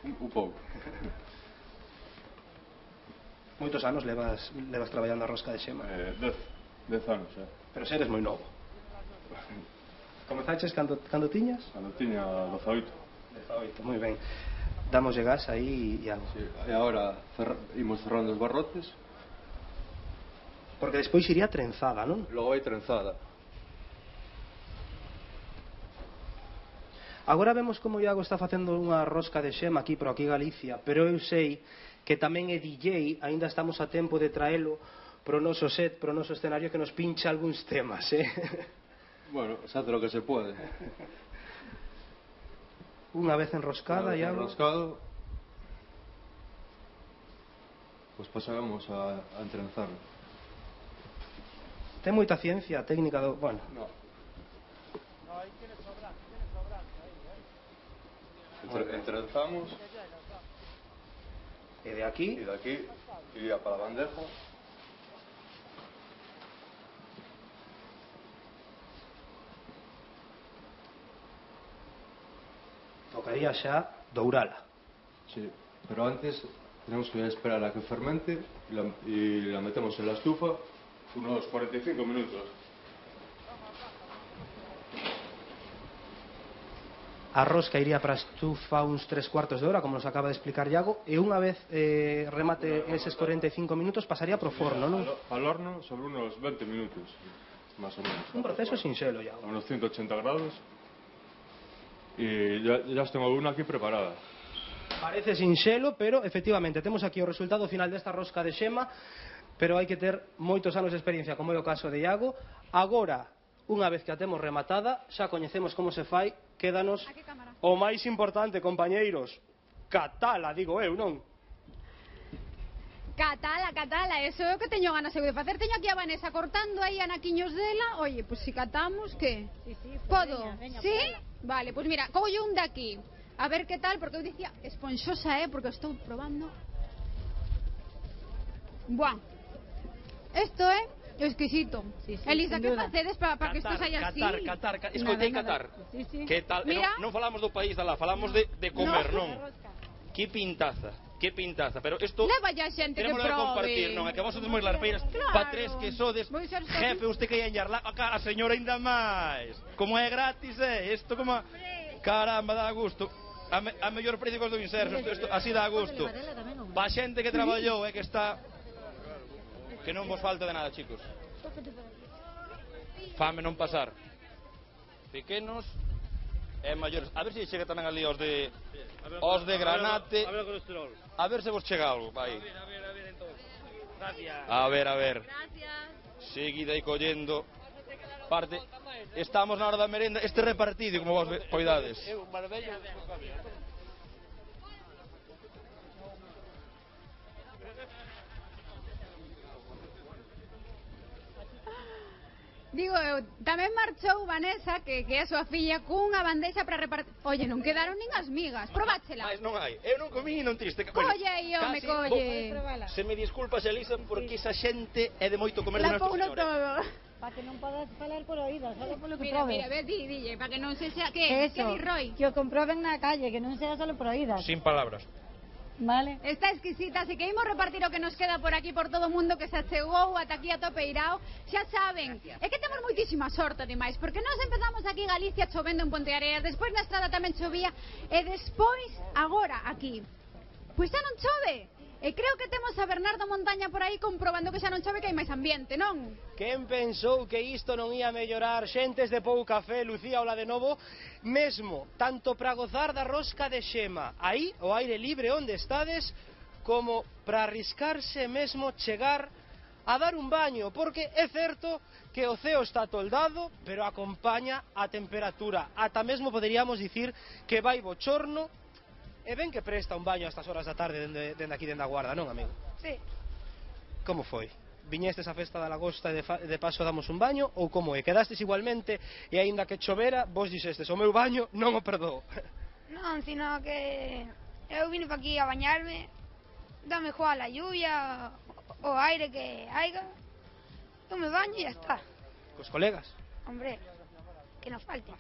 Un pouco. Moitos anos levas traballando a rosca de xema? 10 anos, Pero se eres moi novo. Comezaches cando tiñas? Cando tiña 18. 18, moi ben. Damoslle gas aí, Iago. Sí, e agora imos cerrando os barrotes. Porque despois iría trenzada, non? Logo vai trenzada. Agora vemos como Iago está facendo unha rosca de xema aquí, por aquí Galicia, pero eu sei que tamén é DJ, aínda estamos a tempo de traelo pro noso set, pro noso escenario, que nos pincha algúns temas, Bueno, se hace lo que se puede. Unha vez enroscada, Iago. Enroscado, pues pasamos a entrenzarlo. Ten moita ciencia técnica do... Bueno. No. Entrenzamos. E de aquí? E de aquí iría para a bandeja. Tocaría xa dourala. Sí, pero antes tenemos que esperar a que fermente y la metemos en la estufa unos 45 minutos. A rosca iría para a estufa uns 3/4 de hora, como nos acaba de explicar Iago, e unha vez remate eses 45 minutos pasaría pro forno, non? Al horno sobre unos 20 minutos, más o menos. Un proceso sinxelo, Iago. A unos 180 grados. Y ya tengo una aquí preparada. Parece sinxelo, pero efectivamente temos aquí o resultado final desta rosca de xema, pero hai que ter moitos anos de experiencia, como é o caso de Iago. Agora, unha vez que a temos rematada, xa coñecemos como se fai, quédanos o máis importante, compañeiros, catala, digo eu, non? Catala, eso é o que teño ganas eu de facer. Teño aquí a Vanessa cortando aí anaquiños dela. Oye, pues si catamos, que? Sí, Podo? Veña, ¿Sí? pruébala. Vale, pues mira, collo un de aquí. A ver que tal, porque eu dicía esponxosa, porque estou probando. Buah. Esto é exquisito. Elisa, que facedes para que isto saia así? Catar. Escoitei Catar. Sí. Que tal? Mira. Non falamos do país da lá, falamos de comer, non? Que pintaza. Pero isto Leva ya xente que tenemos que prove. compartir, non? É que vosotros moi larpeiras, Claro. pa tres que sodes, Vou ser só- jefe, usted que ia enllar lá, a señora ainda máis. Como é gratis, isto como... Caramba, dá gusto. A mellor precio que os do Inserso, isto así dá gusto. Pa xente que traballou, que está... Que non vos falta de nada, chicos. Fame non pasar. Pequenos e maiores. A ver se chega tamén ali os de Granate. A ver se vos chega algo, vai. A ver. Seguida aí collendo parte. Estamos na hora da merenda. Este repartido, como vos coidades. Digo eu, tamén marchou Vanessa, que é a súa filla, cunha bandexa para repartir. Oye, non quedaron nin as migas. Probáchela. Mais non hai. Eu non comí non triste. Colle aí, home, colle. Se me disculpas, Elisa, porque esa xente é de moito comer de La Nuestra pouno Señora. todo. Para que non podas falar por oído, solo polo que Mira, probes. ve, dille, para que non se xa... Que Eso, di Roy? que o comproben na calle, que non sea solo por oídas. Sin palabras. Vale. Está exquisita, así que imos repartir o que nos queda por aquí por todo o mundo que se achegou ata aquí a Topeirao. Xa saben, é que temos moitísima sorte ademais, porque nós empezamos aquí en Galicia chovendo en Ponteareas, despois na estrada tamén chovía, e despois, agora, aquí, pois xa non chove. E creo que temos a Bernardo Montaña por aí comprobando que xa non chove, que hai máis ambiente, non? Quen pensou que isto non ia mellorar? Xentes de pouca fe, Lucía, hola de novo. Mesmo, tanto para gozar da rosca de xema aí, ao aire libre onde estades, como para arriscarse mesmo chegar a dar un baño, porque é certo que o ceo está toldado, pero acompaña a temperatura. Ata mesmo poderíamos dicir que vai bochorno. E ben que presta un baño a estas horas da tarde dende aquí, dende a Guarda, non, amigo? Sí. Como foi? Viñestes a festa da Lagosta e de paso damos un baño, ou como é? Quedastes igualmente e aínda que chovera, vos dixestes, o meu baño non o perdoo. Non, sino que eu vine para aquí a bañarme, dame igual a lluvia, o aire que haiga, eu me baño e ya está. Cos colegas? Hombre, que nos falte.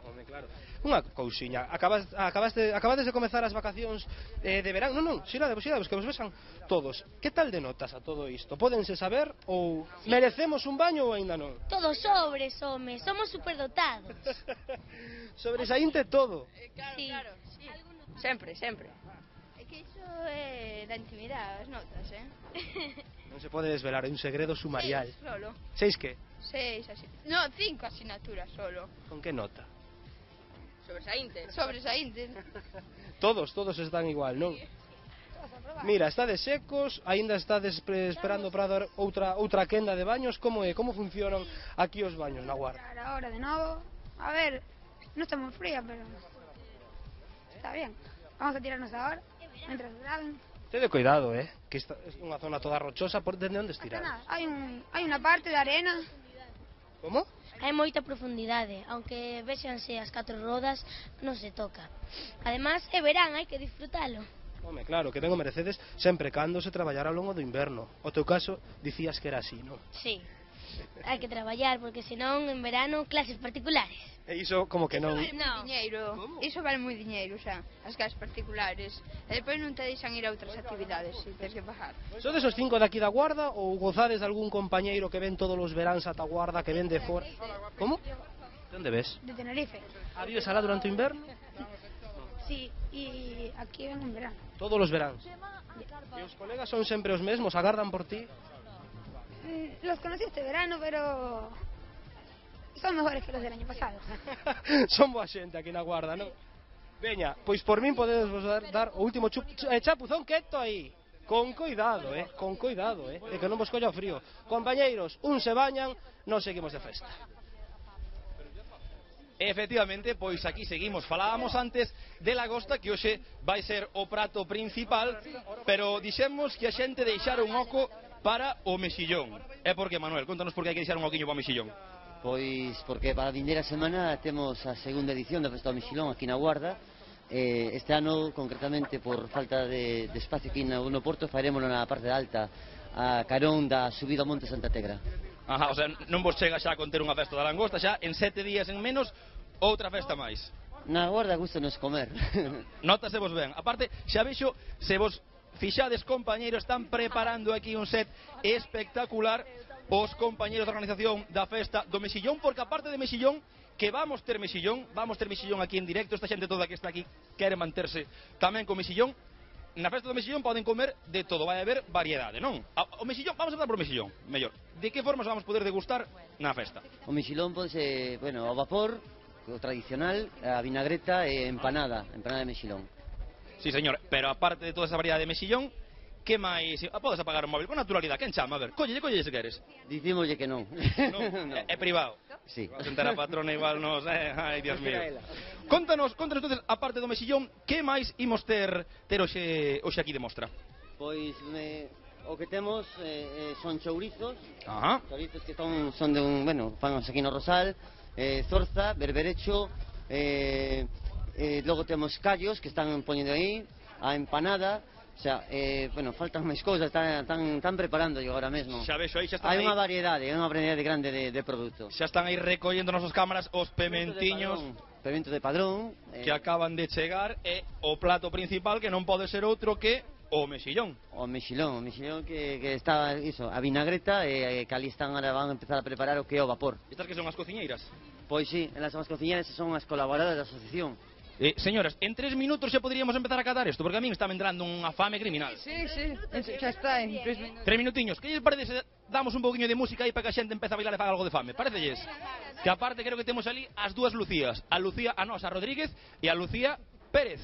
Home, claro. Unha cousiña, acabades de comezar as vacacións de verán. Non, xirades, que vos besan todos. Que tal de notas a todo isto? Pódense saber ou merecemos un baño ou aínda non? Todos sobres, home, somos superdotados. Sobresaínte todo. Sí. Claro. Sempre. É que iso é da intimidade, as notas, Non se pode desvelar, é un segredo sumarial. Solo. 6 que? 6 asignaturas. No, 5 asignaturas solo. Con que nota? Sobresaínte. Todos están igual, non? Mira, estades secos, aínda estades esperando para dar outra quenda de baños. Como é? Como funcionan aquí os baños na Guarda? Ahora de nuevo, a ver, no está muy fría, pero está bien. Vamos a tirarnos ahora, mientras graben. Tede cuidado, que esta é unha zona toda rochosa. Dende onde estirar? Hay una parte de arena. Como? Hai moita profundidade, aunque véxanse as 4 rodas, non se toca. Ademais, é verán, hai que disfrutalo. Home, claro, que ten o merecedes sempre cando se traballara ao longo do inverno. O teu caso, dicías que era así, non? Sí. Hai que traballar, porque senón en verano clases particulares. E iso como que non... No. Diñeiro. Iso vale moi diñeiro, xa, as clases particulares. E depois non te deixan ir a outras actividades, se tens que pagar. Sodes os 5 daqui da Guarda ou gozades de algún compañeiro que ven todos os veráns ata a Guarda, que ven de fora? Como? De onde ves? De Tenerife. Ah, vives alá durante o inverno? Sí, e aquí ven en verano. Todos os veráns. E os colegas son sempre os mesmos, agardan por ti? Los conocí este verano, pero son mejores que los del año pasado. Son boa xente aquí na Guarda, non? Veña, pois por min podedes vos dar o último chapuzón quieto aí. Con cuidado, con cuidado, de que non vos colla o frío. Compañeiros, un se bañan, nos seguimos de festa. Efectivamente, pois aquí seguimos. Falábamos antes de lagosta, que hoxe vai ser o prato principal, pero dixemos que a xente deixara un oco para o mexillón. É porque, Manuel, contanos por que hai que deixar un oquiño para o mexillón. Pois porque para a vindeira semana temos a segunda edición da Festa do Mexilón aquí na Guarda. Este ano, concretamente, por falta de espacio aquí no Porto, farémoslo na parte alta, a carón da subida ao Monte Santa Tegra. Ajá, o sea, non vos chega xa a conter unha festa da langosta, xa en 7 días en menos, outra festa máis. Na Guarda gusta-nos comer. Notase vos ben. Aparte, xa vexo, se vos fixades, compañeros, están preparando aquí un set espectacular os compañeros da organización da festa do mexillón, porque aparte de mexillón, que vamos ter mexillón aquí en directo, esta xente toda que está aquí quere manterse tamén con mexillón. Na festa do mexillón poden comer de todo, vai haber variedade, non? O mexillón, vamos a empezar por mexillón, mellor. De que formas vamos poder degustar na festa? O mexillón pode ser, bueno, ao vapor, o tradicional, a vinagreta e empanada de mexillón. Sí, señor, pero aparte de toda esa variedade de mexillón, que máis? Podes apagar o móvil con naturalidade, quen chama? A ver, collelle se queres. Dicímoslle que non. Non, é privado. Sí. Vas sentar a patrona igual nos... Ai, Dios mío. Contanos entonces, aparte do mexillón, que máis imos ter hoxe aquí de mostra? Pois o que temos son chourizos. Ajá. Chourizos que son de un, bueno, famos aquí no Rosal, zorza, berberecho, logo temos callos que están poñendo aí, a empanada. O sea, bueno, faltan máis cousas, están preparando yo agora mesmo. Xa vexo aí, xa están hai aí. Unha variedade grande de produtos. Xa están aí recollendo nosas cámaras os pementiños. Pemento de padrón. Que acaban de chegar, e o plato principal que non pode ser outro que o mexillón. O mexillón que está, iso, a vinagreta, e que ali están, ahora van a empezar a preparar o que é o vapor. Estas que son as cociñeiras? Pois sí, elas son as cociñeiras e son as colaboradoras da asociación. Señoras, en 3 minutos xa poderíamos empezar a catar isto, porque a min está me entrando unha fame criminal. Sí, xa está en 3 minutos. 3 minutiños, que lles parece se damos un poquinho de música aí para que a xente empece a bailar e faga algo de fame? Parecelles? Que aparte creo que temos ali as dúas Lucías, a Lucía Anosa Rodríguez e a Lucía Pérez.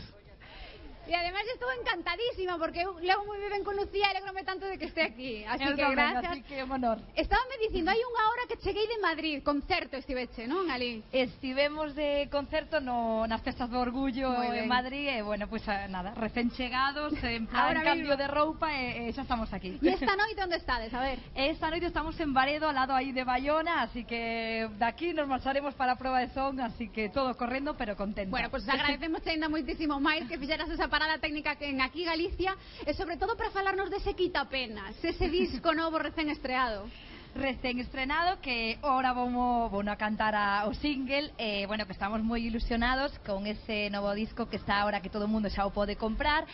E ademais estou encantadísima porque eu levo moi ben con Lucía e alegrome tanto de que este aquí. Así Eu que tamén, gracias. así que honor. Estábame dicindo, hai unha hora que cheguei de Madrid, concerto estiveche, non, ali? Estivemos de concerto nas festas do Orgullo en Moi ben. Madrid e, bueno, pues nada, recén chegados, en plan Ahora cambio mismo. de roupa e xa estamos aquí. E esta noite onde estades? A ver. Esta noite estamos en Baredo, ao lado aí de Bayona, así que daqui nos marcharemos para a proba de son, así que todo correndo, pero contenta. Bueno, pues agradecemos ainda moitísimo máis que fixeras esa parada técnica que en aquí Galicia e sobre todo para falarnos dese Quitapenas, ese disco novo recén estreado. Recén estrenado, que ahora vamos a cantar o single, bueno, que estamos moi ilusionados con ese novo disco que está ahora que todo o mundo xa o pode comprar,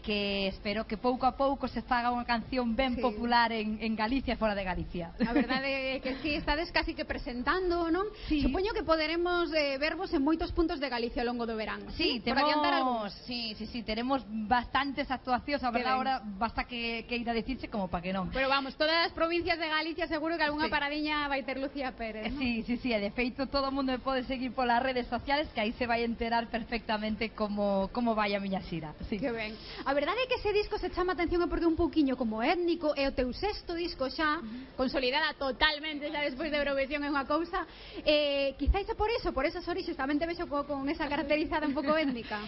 que espero que pouco a pouco se faga unha canción ben popular en Galicia e fora de Galicia. A verdade é que sí, estades casi que presentando, non? Sí. Supoño que poderemos vervos en moitos puntos de Galicia ao longo do verán. Sí, Por adiantar algúns. sí, tenemos bastantes actuacións, a verdade ahora basta que ir a decirse como para que non. Pero vamos, todas as provincias de Galicia seguro que algunha paradiña vai ter Lucía Pérez, ¿no? Sí, e de feito todo o mundo me pode seguir polas redes sociales, que aí se vai enterar perfectamente como vai a miña xira. Sí. Que ben. A verdade é que ese disco se chama atención é porque é un pouquiño como étnico, é o teu sexto disco xa, consolidada totalmente xa despois de Eurovisión, é unha cousa, quizáis é por eso, por esas orixes, tamén te vexo con esa caracterizada un pouco étnica.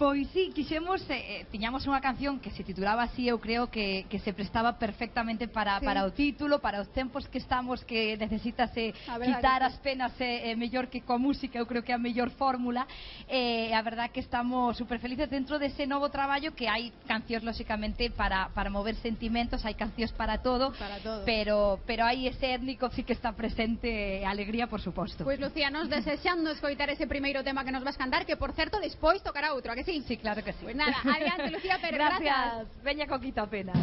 Pois sí, quixemos, tiñamos unha canción que se titulaba así, eu creo que se prestaba perfectamente para o título, para os tempos que estamos, que necesitase quitar as penas mellor que coa música, eu creo que é a mellor fórmula. A verdad que estamos super felices dentro dese novo traballo, que hai cancións lóxicamente para mover sentimentos, hai cancións para todo, pero hai ese étnico sí que está presente, alegría por suposto. Pois Lucía, nos desexando escoitar ese primeiro tema que nos vas cantar, que por certo despois tocará outro, a que sí? Sí, claro que sí. Pues nada, adiante Lucía Pérez, gracias. Veña Coquita apenas.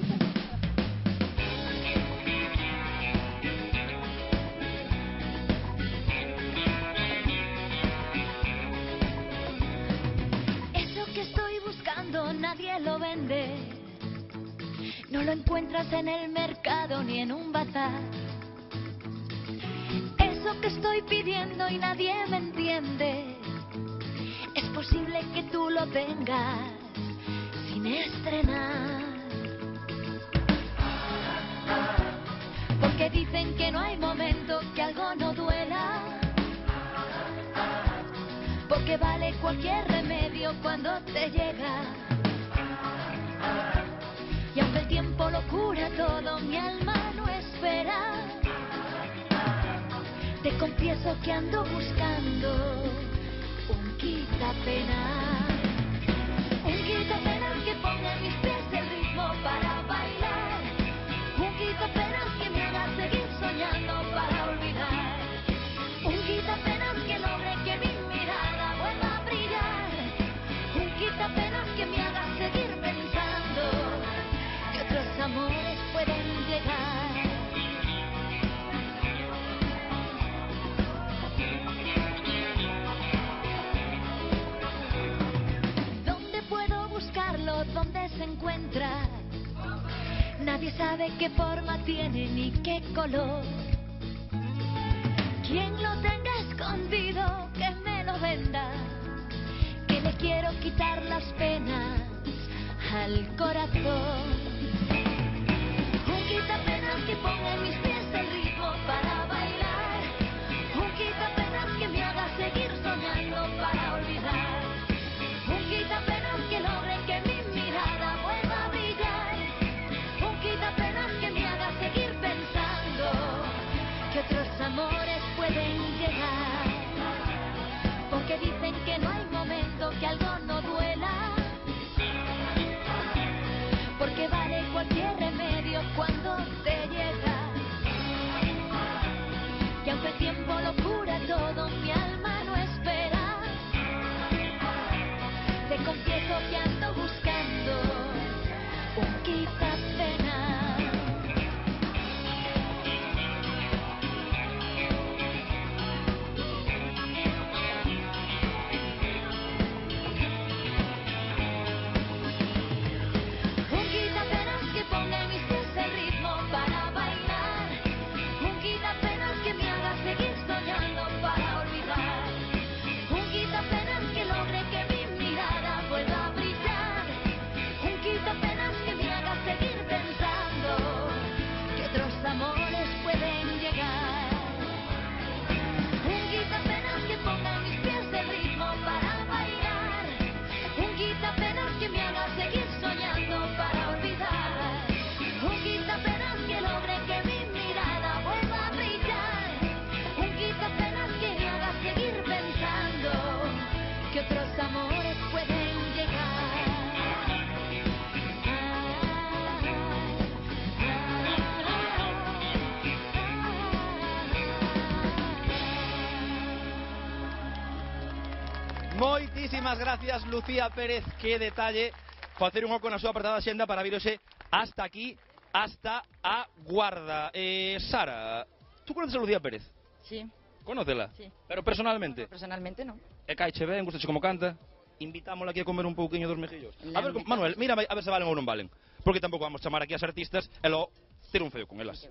Eso que estoy buscando nadie lo vende. No lo encuentras en el mercado ni en un bazar. Eso que estoy pidiendo y nadie me entiende. Es posible que tú lo tengas sin estrenar. Porque dicen que no hay momento que algo no duela. Porque vale cualquier remedio cuando te llega. Y aunque el tiempo lo cura todo, mi alma no espera. Te confieso que ando buscando un quitapena, que ponga en mis pies el ritmo para bailar, un quitapenas que me haga seguir soñando para olvidar, un quitapenas que logre que mi mirada vuelva a brillar, un quitapenas que me haga seguir pensando que otros amores pueden llegar. ¿Dónde se encuentra? Nadie sabe qué forma tiene ni qué color. Quien lo tenga escondido, que me lo venda. Que le quiero quitar las penas al corazón. Un quitapenas que ponga en mis pies el ritmo para bailar. Un quitapenas que me haga seguir soñando para olvidar. Un quitapenas que logre que mi mirada vuelva a brillar. Un quitapenas que me haga seguir pensando que otros amores pueden llegar. Porque dicen que no hay momento que algo no duela. Porque vale cualquier remedio cuando te llega. Que aunque el tiempo lo cura todo, mi alma no espera. Te confieso que ando buscando un quitapena. Un quitapenas que ponga en mis pies el ritmo para bailar. Un quitapenas que me haga seguir soñando para olvidar. Un quitapenas que logre que mi mirada vuelva a brillar. Un quitapenas que me haga seguir pensando que otros amores pueden llegar. Un quitapenas que ponga en mis pies el ritmo para bailar. Un quitapenas que me haga seguir soñando para olvidar. Un quitapenas que logre que mi mirada vuelva a brillar. Un quitapenas que me haga seguir pensando que otros amores pueden llegar. Moitísimas gracias, Lucía Pérez. Que detalle facer un oco na súa apertada xenda para virose hasta aquí, hasta a Guarda. Sara, tú conoces a Lucía Pérez? Sí. Conócela? Sí. Pero personalmente? Personalmente no. E caiche ben, gustache como canta? Invitámola aquí a comer un pouquiño dos mejillos. A ver, Manuel, mira a ver se valen ou non valen. Porque tampouco vamos chamar aquí as artistas e logo ter un feo con elas.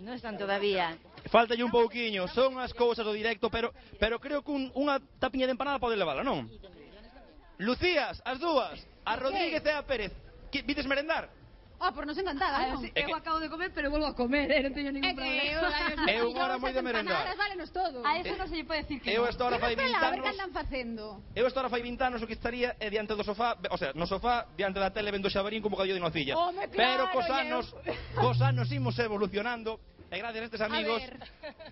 No están todavía. Faltalle un pouquiño, son as cousas do directo, pero creo que unha tapiña de empanada pode levala, non? Lucías, as dúas, a Rodríguez e a Pérez. Vides merendar? Por nos encantada, non? Eu acabo de comer, pero volvo a comer, non teño ningún problema. É unha hora moi de merendar. Válenos todo. A eso non se lle pode decir que Eu esta hora fai 20 A ver que anos. andan facendo. Eu esta hora fai 20 anos o que estaría é diante do sofá, o sea, no sofá, diante da tele vendo Xabarín con bocadillo de nocilla. Home, Pero claro, cos anos imos evolucionando. E gracias a estes amigos,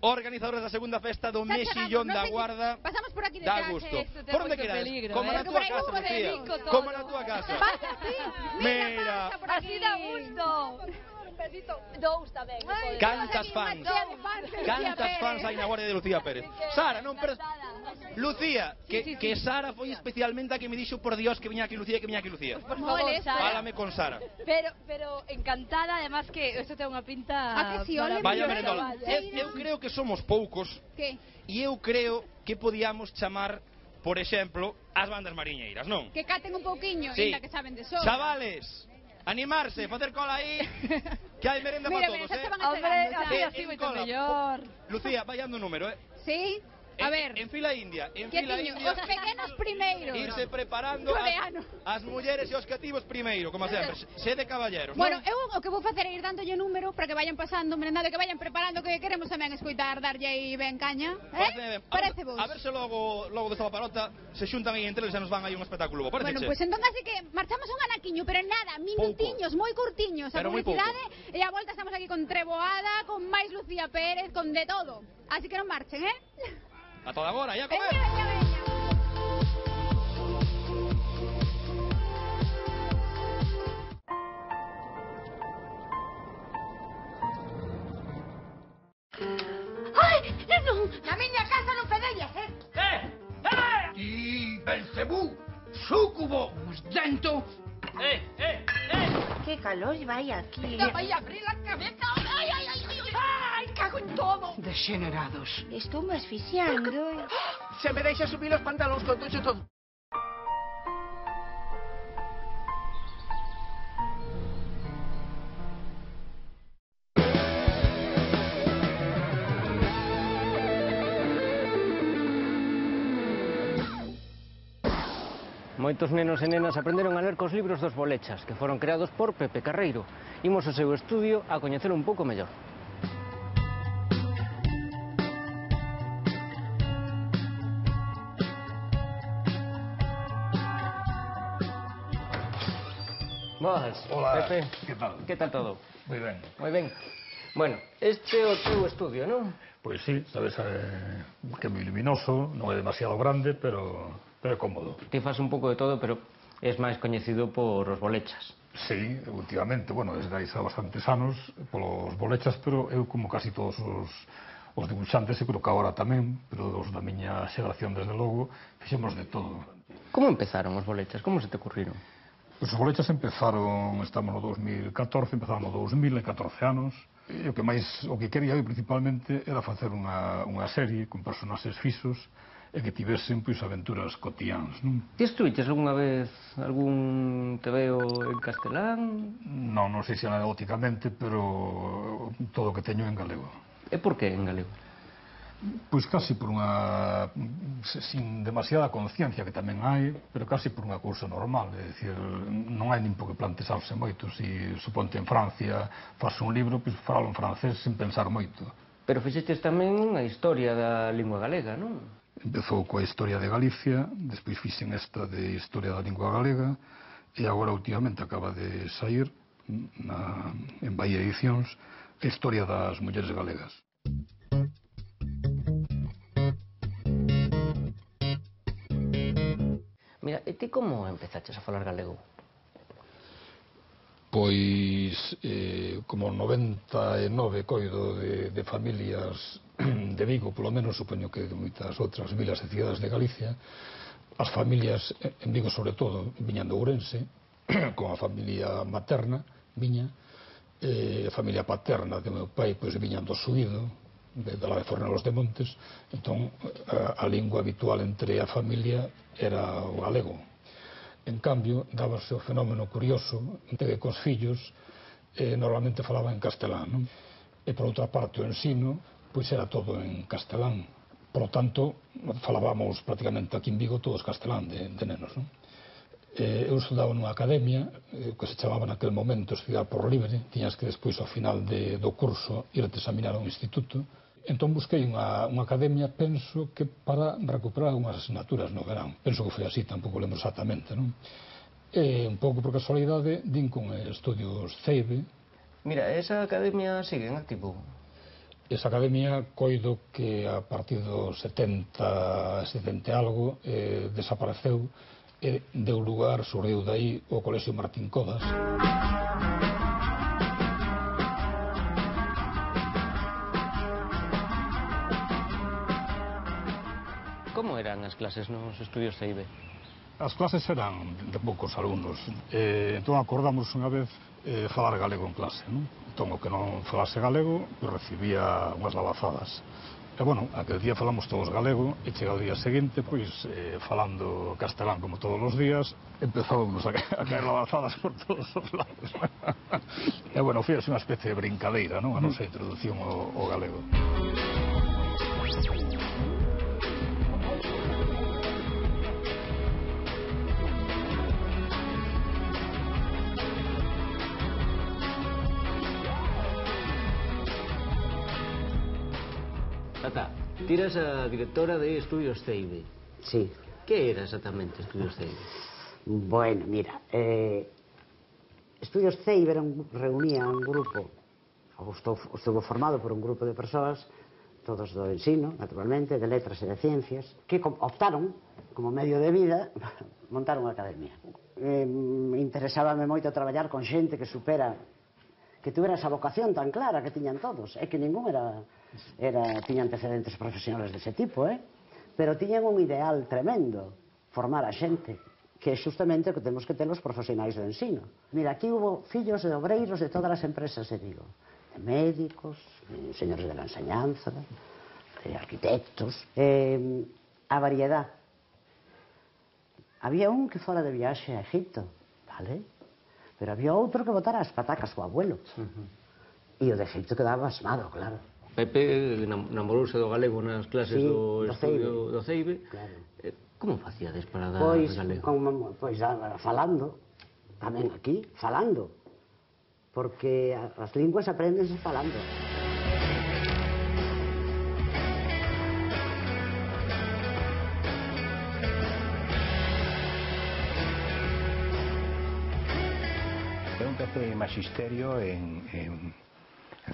organizadores da segunda festa do Mexillón da Guarda, pasamos por aquí dá detrás, gusto. te Por onde moito queráis, peligro, como na túa Porque casa, por aí Lucía, hubo de como na túa casa. Pasa así, Mira, Así dá gusto. Dous tamén. cantas fans hai na Guardia de Lucía Pérez. Sara, non perdes... Lucía, que Sara foi especialmente a que me dixo por Dios que viña aquí Lucía, que viña aquí Lucía. Por favor, Sara. Fálame con Sara. Pero encantada, además que eso ten unha pinta... Vaya merendola. Eu creo que somos poucos Que? e eu creo que podíamos chamar, por exemplo, as bandas mariñeiras, non? Que caten un pouquiño, Sí. ainda que saben de sobra. Chavales, animarse, facer cola aí, que hai merenda para todos, xa te van Hombre, achegando, así moito mellor. Lucía, vai dando un número, Sí? A ver. En fila india, en Que fila tiño, india. os pequenos primeiro. Irse preparando Coreano. as mulleres e os cativos primeiro, como sempre. Sede caballeros, Bueno, non? eu o que vou facer é ir dándolle número para que vayan pasando, merendado, que vayan preparando, que queremos tamén escoitar, darlle aí ben caña. Parece vos. A ver se logo desta paparota se xuntan aí entre eles e nos van aí un espectáculo. Parece Bueno, pues entón así que marchamos un anaquiño, pero nada, minutiños, moi curtiños, a Pero moi publicidade, e a volta estamos aquí con Treboada, con máis Lucía Pérez, con de todo. Así que non marchen, A toda agora, ya comer. Ai, non! Na miña casa non pedellas, Belcebú, súcubo, dentro. Que calor vai aquí. No, vai a abrir la cabeza. Ai, ai, ai, ai, ai, cago en todo. Degenerados. Estou me asfixiando. Se me deixa subir os pantalóns con tucho todo. Moitos nenos e nenas aprenderon a ler cos libros dos Bolechas, que foron creados por Pepe Carreiro. Imos ao seu estudio a coñecelo un pouco mellor. Boas. Hola, Pepe. que tal? Que tal todo? Moi ben. Moi ben. Bueno, este é o teu estudio, non? Pois sí, sabes, que é moi luminoso, non é demasiado grande, pero é cómodo. Ti fas un pouco de todo, pero és máis coñecido por os Bolechas. Sí, últimamente, bueno, desde aí xa bastantes anos polos Bolechas, pero eu como casi todos os dibuixantes, e creo que agora tamén, pero os da miña xeración desde logo, fixemos de todo. Como empezaron os Bolechas? Como se te ocurriron? Os Bolechas empezaron, estamos no 2014, empezaron no 2000, en 14 anos, e o que quería eu principalmente era facer unha serie con personaxes fixos e que tivesen pois aventuras cotiáns, non? Ti estuviches algunha vez algún tebeo en castelán? Non sei se anecdóticamente, pero todo o que teño en galego. E por que en galego? Pois casi por unha... sin demasiada conciencia que tamén hai, pero casi por unha cousa normal, é dicir, non hai nin por que plantexarse moito. Si suponte en Francia faz un libro, pois faralo en francés sen pensar moito. Pero fixeches tamén a historia da lingua galega, non? Empezou coa historia de Galicia, despois fixen esta de historia da lingua galega, e agora últimamente acaba de sair en Bahía Edicións a historia das mulleres galegas. Mira, e ti como empezaches a falar galego? Pois, como 99 coido de familias de Vigo, polo menos, supoño que de moitas outras vilas e cidades de Galicia, as familias, en Vigo sobre todo, viñan de Ourense, con a familia materna, viña, a familia paterna de meu pai, pois viñan do Suído, de la de Fornelos de Montes, entón a lingua habitual entre a familia era o galego. En cambio, dábase o fenómeno curioso de que cos fillos normalmente falaban en castelán, non? E por outra parte o ensino pois era todo en castelán. Por lo tanto, falábamos prácticamente aquí en Vigo todos castelán de nenos, non? Eu estudaba nunha academia que se chamaba naquele momento estudiar por libre, tiñas que despois ao final do curso irte examinar a un instituto. Entón busquei unha academia, penso que para recuperar algunhas asignaturas no verán. Penso que foi así, tampouco lembro exactamente, non? E un pouco por casualidade din con estudios CEIBE. Mira, esa academia sigue en activo? Esa academia coido que a partir dos 70 algo desapareceu e deu lugar, surgiu dai o Colexio Martín Codas. Como eran as clases nos estudios CEIBE? As clases eran de poucos alumnos, entón acordamos unha vez falar galego en clase, non? Entón o que non falase galego recibía unhas labazadas. E, bueno, aquel día falamos todos galego e chega o día seguinte, pois, falando castelán como todos os días, empezábamos a caer labazadas por todos os lados. E, bueno, foi así unha especie de brincadeira, non? A nosa introducción ao galego. Tata, ti eras a directora de Estudios CEIBE. Sí. Que era exactamente Estudios CEIBE? Bueno, mira, Estudios CEIBE reunía un grupo, estuvo formado por un grupo de persoas, todos do ensino, naturalmente, de letras e de ciencias, que optaron, como medio de vida, montar unha academia. Interesábame moito traballar con xente que tuvera esa vocación tan clara que tiñan todos, e que ningún tiña antecedentes profesionales dese tipo, pero tiñan un ideal tremendo, formar a xente, que é justamente o que temos que ter os profesionais do ensino. Mira, aquí hubo fillos de obreiros de todas as empresas, de médicos, de señores de la enseñanza, de arquitectos, a variedad. Había un que fora de viaxe a Egipto, vale? Pero había outro que botara as patacas co abuelo. E o de Egipto quedaba asmado, claro. Pepe namorouse do galego nas clases do estudio do CEIBE. Como facíades para dar galego? Pois falando, tamén aquí, falando. Porque as linguas aprendense falando. Eu empecé magisterio en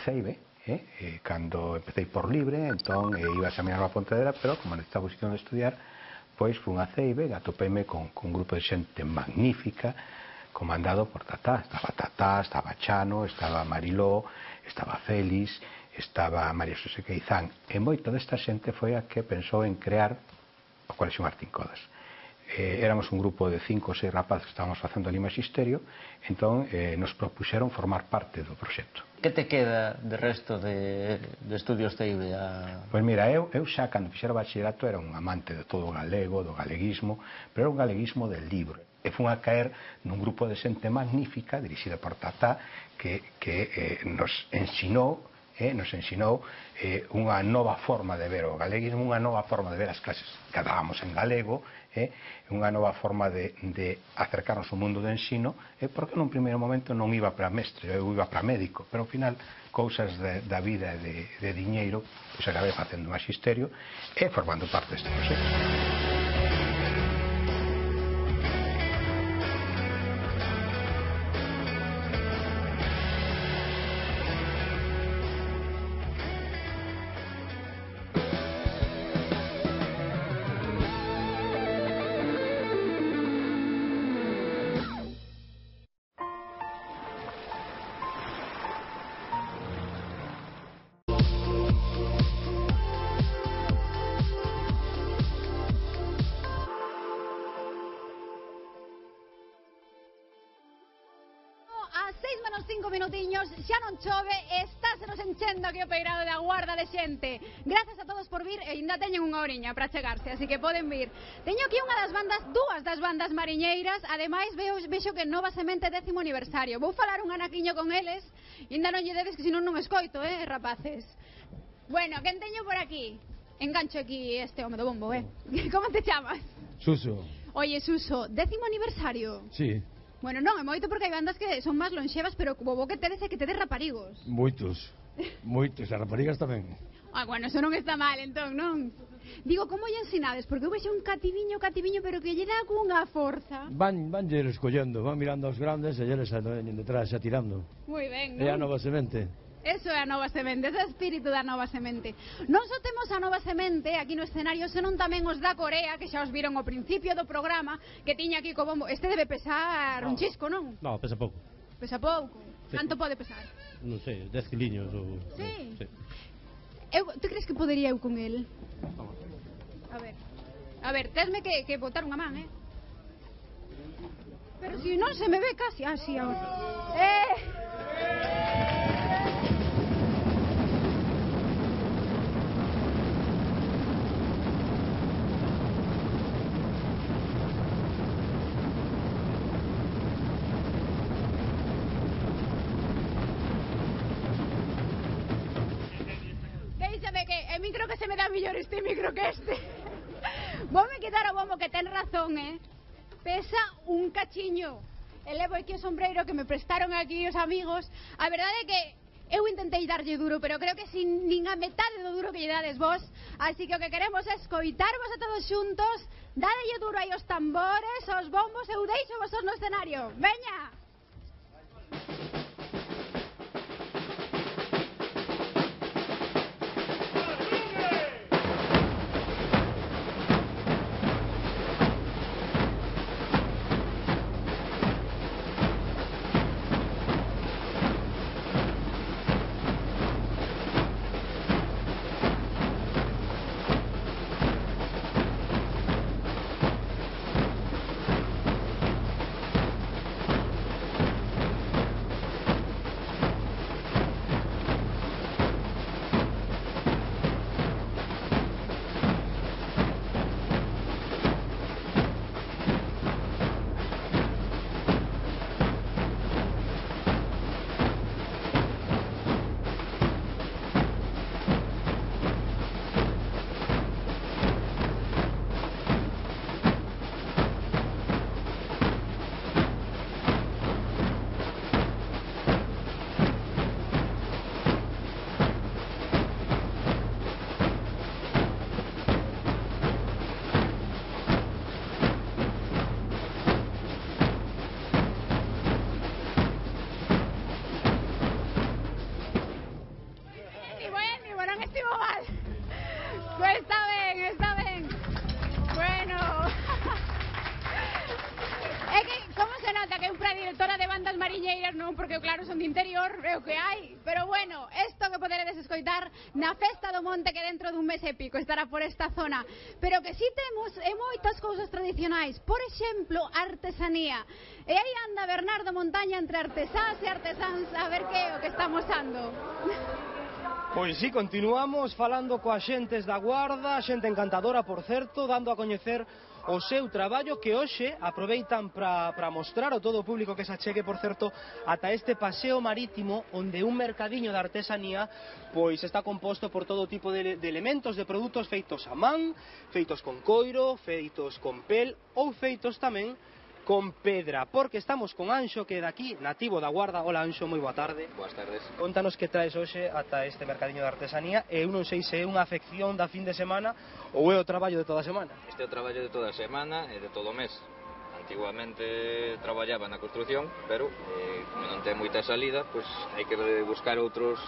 CEIBE, cando empecé por libre, entón iba a examinar a Pontevedra, pero como necesitaba posición de estudiar, pois fui a CEIBE e atopeime con un grupo de xente magnífica, comandado por Tatá. Estaba Chano, estaba Mariló, estaba Félix, estaba María Xosé Queizán, e moita desta xente foi a que pensou en crear o Colexio Martín Codas. Éramos un grupo de 5 ou 6 rapaces que estábamos facendo ali magisterio, entón nos propuxeron formar parte do proxecto. Que te queda de resto de estudios CEIBE? Pois mira, eu xa cando fixera o bachillerato era un amante de todo o galego, do galeguismo, pero era un galeguismo del libro. E fun a caer nun grupo de xente magnífica, dirixida por Tatá, que nos ensinou unha nova forma de ver o galeguismo, unha nova forma de ver as clases que dábamos en galego, unha nova forma de acercarnos ao mundo do ensino, porque nun primeiro momento non iba para mestre, eu iba para médico, pero ao final cousas da vida e de diñeiro, pois acabei facendo magisterio e formando parte deste proxecto. A 6 menos 5 minutiños, xa non chove, estásenos enchendo aquí o peirado da Guarda de xente. Gracias a todos por vir, e ainda teñen unha oriña para chegarse, así que poden vir. Teño aquí dúas das bandas mariñeiras, ademais vexo que Nova Semente 10º aniversario. Vou falar un anaquiño con eles, e ainda non lle dedes que senón non escoito, rapaces. Bueno, quen teño por aquí? Engancho aquí este home do bombo, Como te chamas? Suso. Oye, Suso, 10º aniversario? Sí. Bueno, non, é moito porque hai bandas que son máis lonxevas, pero como bo que tedes é que tedes raparigos. Moitos, moitos, as raparigas tamén. Ah, bueno, eso non está mal, entón, non? Digo, como lle ensinades? Porque eu vexo un cativiño, pero que lle dá cunha forza. Van escollendo, van mirando aos grandes e eles veñen detrás xa tirando. Moi ben, non? É a non? nova semente. Eso é a nova semente, ese espírito da nova semente. Non só temos a nova semente aquí no escenario, senón tamén os da Corea, que xa os viron ao principio do programa, que tiña aquí co bombo. Este debe pesar un chisco, non? No, pesa pouco. Pesa pouco. Sí. Canto pode pesar? Non sei, 10 kiliños ou... Sí. Sí. Tu crees que podería eu con el? A ver, tesme que botar unha man, Pero si non se me ve casi. Ah, si, ahora. Déixame que o micro que se me dá mellor este micro que este. Voume quitar o bombo que ten razón, Pesa un cachiño. E levo aquí o sombreiro que me prestaron aquí os amigos. A verdade é que eu intentei darlle duro, pero creo que sin nin a metade do duro que lle dades vos. Así que o que queremos é escoitarvos a todos xuntos. Dadelle duro aí os tambores, aos bombos. Eu deixo vos no escenario. Veña! Porque claro, son de interior, é o que hai. Pero bueno, isto que poderedes escoitar na Festa do Monte, que dentro dun mes e pico estará por esta zona. Pero que si temos moitas cousas tradicionais. Por exemplo, artesanía. E aí anda Bernardo Montaña entre artesáns e artesáns a ver que é o que está mosando. Pois si, continuamos falando coa xentes da Guarda, xente encantadora, por certo, dando a coñecer o seu traballo que hoxe aproveitan para mostrar ao todo o público que se achegue, por certo, ata este paseo marítimo onde un mercadiño de artesanía pois está composto por todo tipo de elementos, de produtos feitos a man, feitos con coiro, feitos con pel ou feitos tamén con pedra, porque estamos con Anxo, que é daqui, nativo da Guarda. Hola Anxo, moi boa tarde. Boas tardes. Contanos que traes hoxe ata este mercadiño de artesanía, e eu non sei se é unha afección da fin de semana ou é o traballo de toda a semana. Este é o traballo de toda a semana e de todo o mes. Antiguamente traballaba na construción, pero como non ten moita salida, pois hai que buscar outros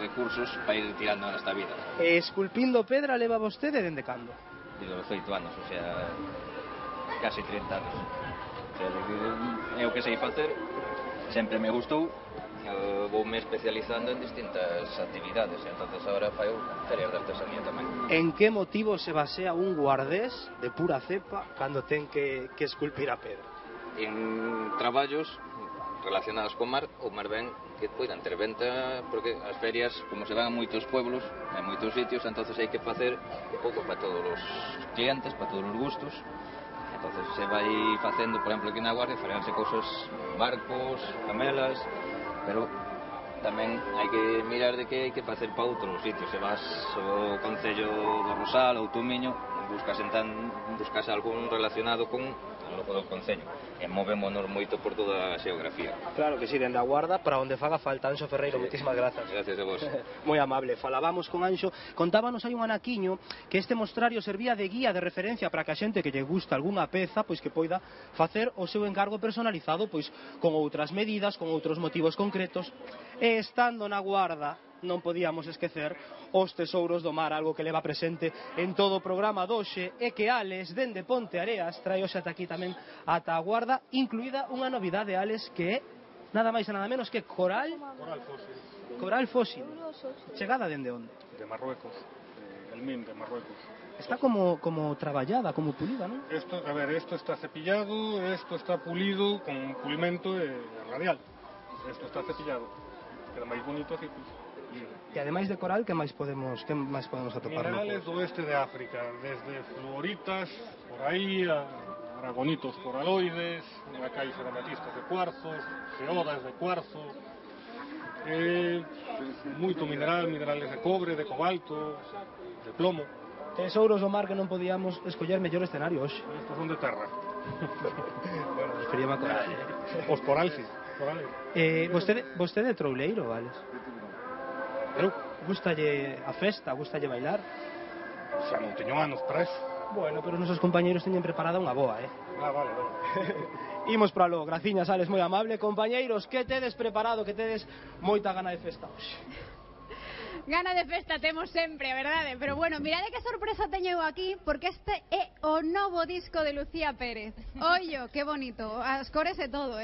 recursos para ir tirando nesta vida. Esculpindo pedra leva vostede dende cando? De 18 anos, o sea, casi 30 anos. O sea, é o que sei facer, sempre me gustou, voume especializando en distintas actividades, entonces agora faio ferias de artesanía tamén. En que motivo se basea un guardés de pura cepa cando ten que esculpir a pedra? En traballos relacionados co mar, ou máis ben que poidan ter venta, porque as ferias, como se van a moitos pueblos, en moitos sitios, entonces hai que facer un pouco para todos os clientes, para todos os gustos. Entonces se vai facendo, por exemplo, aquí na Guardia, faránse cousas, barcos, camelas, pero tamén hai que mirar de que hai que facer para outros sitios. Se vas ao Concello do Rosal ou Tumiño, buscase algún relacionado con o logo do Concello, e movémonos moito por toda a xeografía. Claro que sí, dende a Guarda para onde faga falta. Anxo Ferreiro, moitísimas grazas. Gracias a vos. Moi amable. Falábamos con Anxo, contábanos hai un anaquiño que este mostrario servía de guía de referencia para que a xente que lle gusta algunha peza, pois que poida facer o seu encargo personalizado, pois con outras medidas, con outros motivos concretos. E estando na Guarda, non podíamos esquecer os tesouros do mar, algo que leva presente en todo o programa doxe, e que Ales, dende Ponte Areas, trae hoxe ata aquí tamén ata a Guarda, incluída unha novidade, Ales, que é nada máis e nada menos que coral fósil. Coral fósil. Chegada dende onde? De Marruecos, el MIM de Marruecos. Está como traballada, como pulida, non? Esto está cepillado, esto está pulido con pulimento radial. Esto está cepillado. Queda máis bonito así, pues. E ademais de coral, que máis podemos atopar? Minerales do oeste de África, desde fluoritas, por aí, a aragonitos coraloides, unha caixa de amatistas de cuarzos, geodas de cuarzo, moito minerales de cobre, de cobalto, de plomo. Tesouros do mar que non podíamos escoller mellor escenario hoxe. Estos son de terra. Bueno, preferíamos a coral. Os coral, sí. Vostede é trouleiro, Ales? Eu? Gustalle a festa, gustalle bailar? Xa non teño anos para eso. Bueno, pero os nosos compañeiros teñen preparada unha boa, Vale. Imos para lo, graciñas, Ales, moi amable. Compañeiros, que tedes preparado, que tedes moita gana de festa hoxe? Gana de festa temos sempre, a verdade? Pero bueno, mirade que sorpresa teño eu aquí, porque este é o novo disco de Lucía Pérez. Ollo, que bonito, as cores e todo,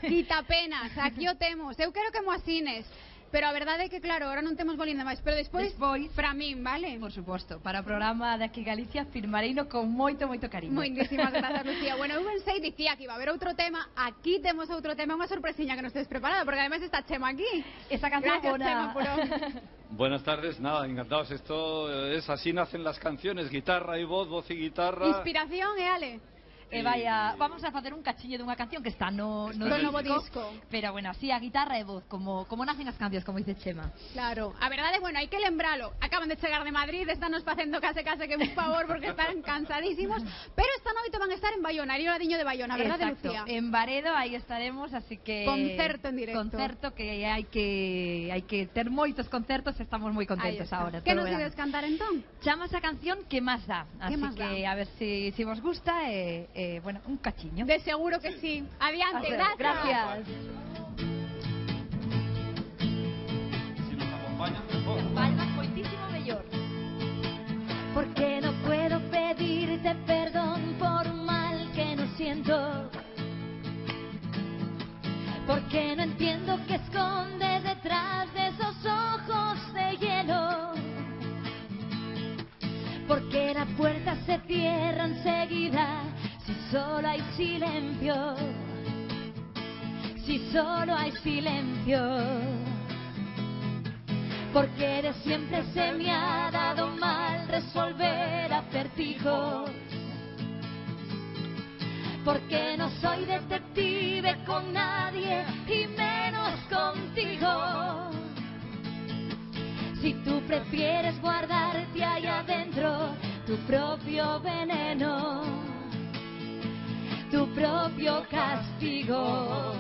Quita penas, aquí o temos. Eu quero que mo asines. Pero a verdade é que, claro, ahora non temos bolín de máis. Pero despois, para min, vale? Por suposto, para o programa de aquí Galicia firmareino con moito cariño. Moitísimas grazas, Lucía. Bueno, eu pensei, dicía que iba a haber outro tema. Aquí temos outro tema, unha sorpresiña que non estés preparado, porque ademais está Chema aquí. Esa canción Gracias, buena. Chema, puro. Buenas tardes, nada, encantados. Esto es así nacen las canciones, guitarra y voz y guitarra. Inspiración, Ale. Vaya, vamos a facer un cachiño dunha canción que está no novo disco. Pero bueno, así a guitarra e voz, como nacen as cancións, como dice Chema. Claro, a verdade, bueno, hai que lembralo. Acaban de chegar de Madrid, estános facendo case que un favor porque están cansadísimos. Pero esta noite van a estar en Bayona, en Ladiño de Bayona, verdade, Lucía? En Baredo, aí estaremos, así que... Concerto en directo. Concerto que hai que ter moitos concertos, estamos moi contentos agora. Que nos ides cantar entón? Chama esa canción Que máis dá. Así que a ver si vos gusta bueno, un cachiño. De seguro que sí. Adiante, gracias. Si nos acompañan, mejor. Palmas moitísimo mellor. Porque no puedo pedirte perdón por un mal que no siento. Porque no entiendo qué escondes detrás de esos ojos de hielo. Porque la puerta se cierra enseguida si solo hay silencio, si solo hay silencio. Porque de siempre se me ha dado mal resolver acertijos. Porque no soy detective con nadie y menos contigo. Si tú prefieres guardarte ahí adentro tu propio veneno, tu propio castigo.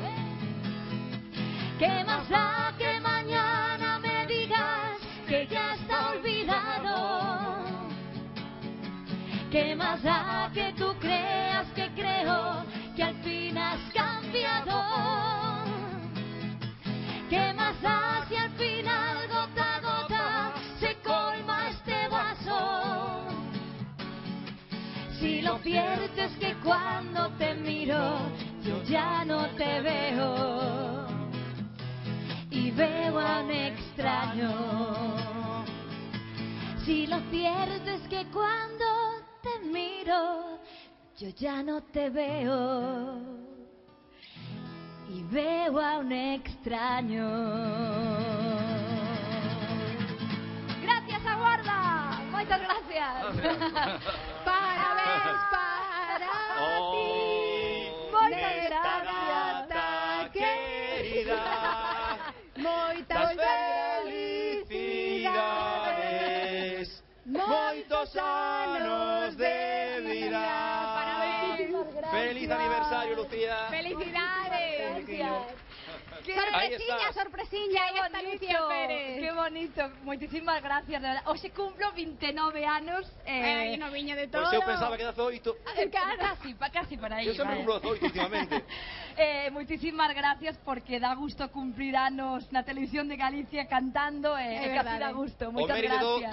¿Qué más da que mañana me digas que ya está olvidado? ¿Qué más da que tú creas que creo que al fin has cambiado? ¿Qué más da si al final gota a gota se colma este vaso? Si lo cierto es que cuando te miro yo ya no te veo y veo a un extraño. Si lo cierto es que cuando te miro yo ya no te veo y veo a un extraño. Gracias, Aguarda. Moitas gracias. Parabéns para ti. Moitas gracias, querida. Moitas felicidades. Moitos anos concebirá. Feliz aniversario, Lucía. Felicidades. Sorpresiña, sorpresiña, aí está Lucía Pérez. Que bonito, moitísimas gracias, de verdad. Hoxe cumplo 29 anos. Ai, no viño de todo. Pois eu pensaba que 18. Casi por aí. Eu sempre cumplo 18 últimamente. Moitísimas gracias porque dá gusto cumplir anos na televisión de Galicia cantando e casi dá gusto. Moitas gracias.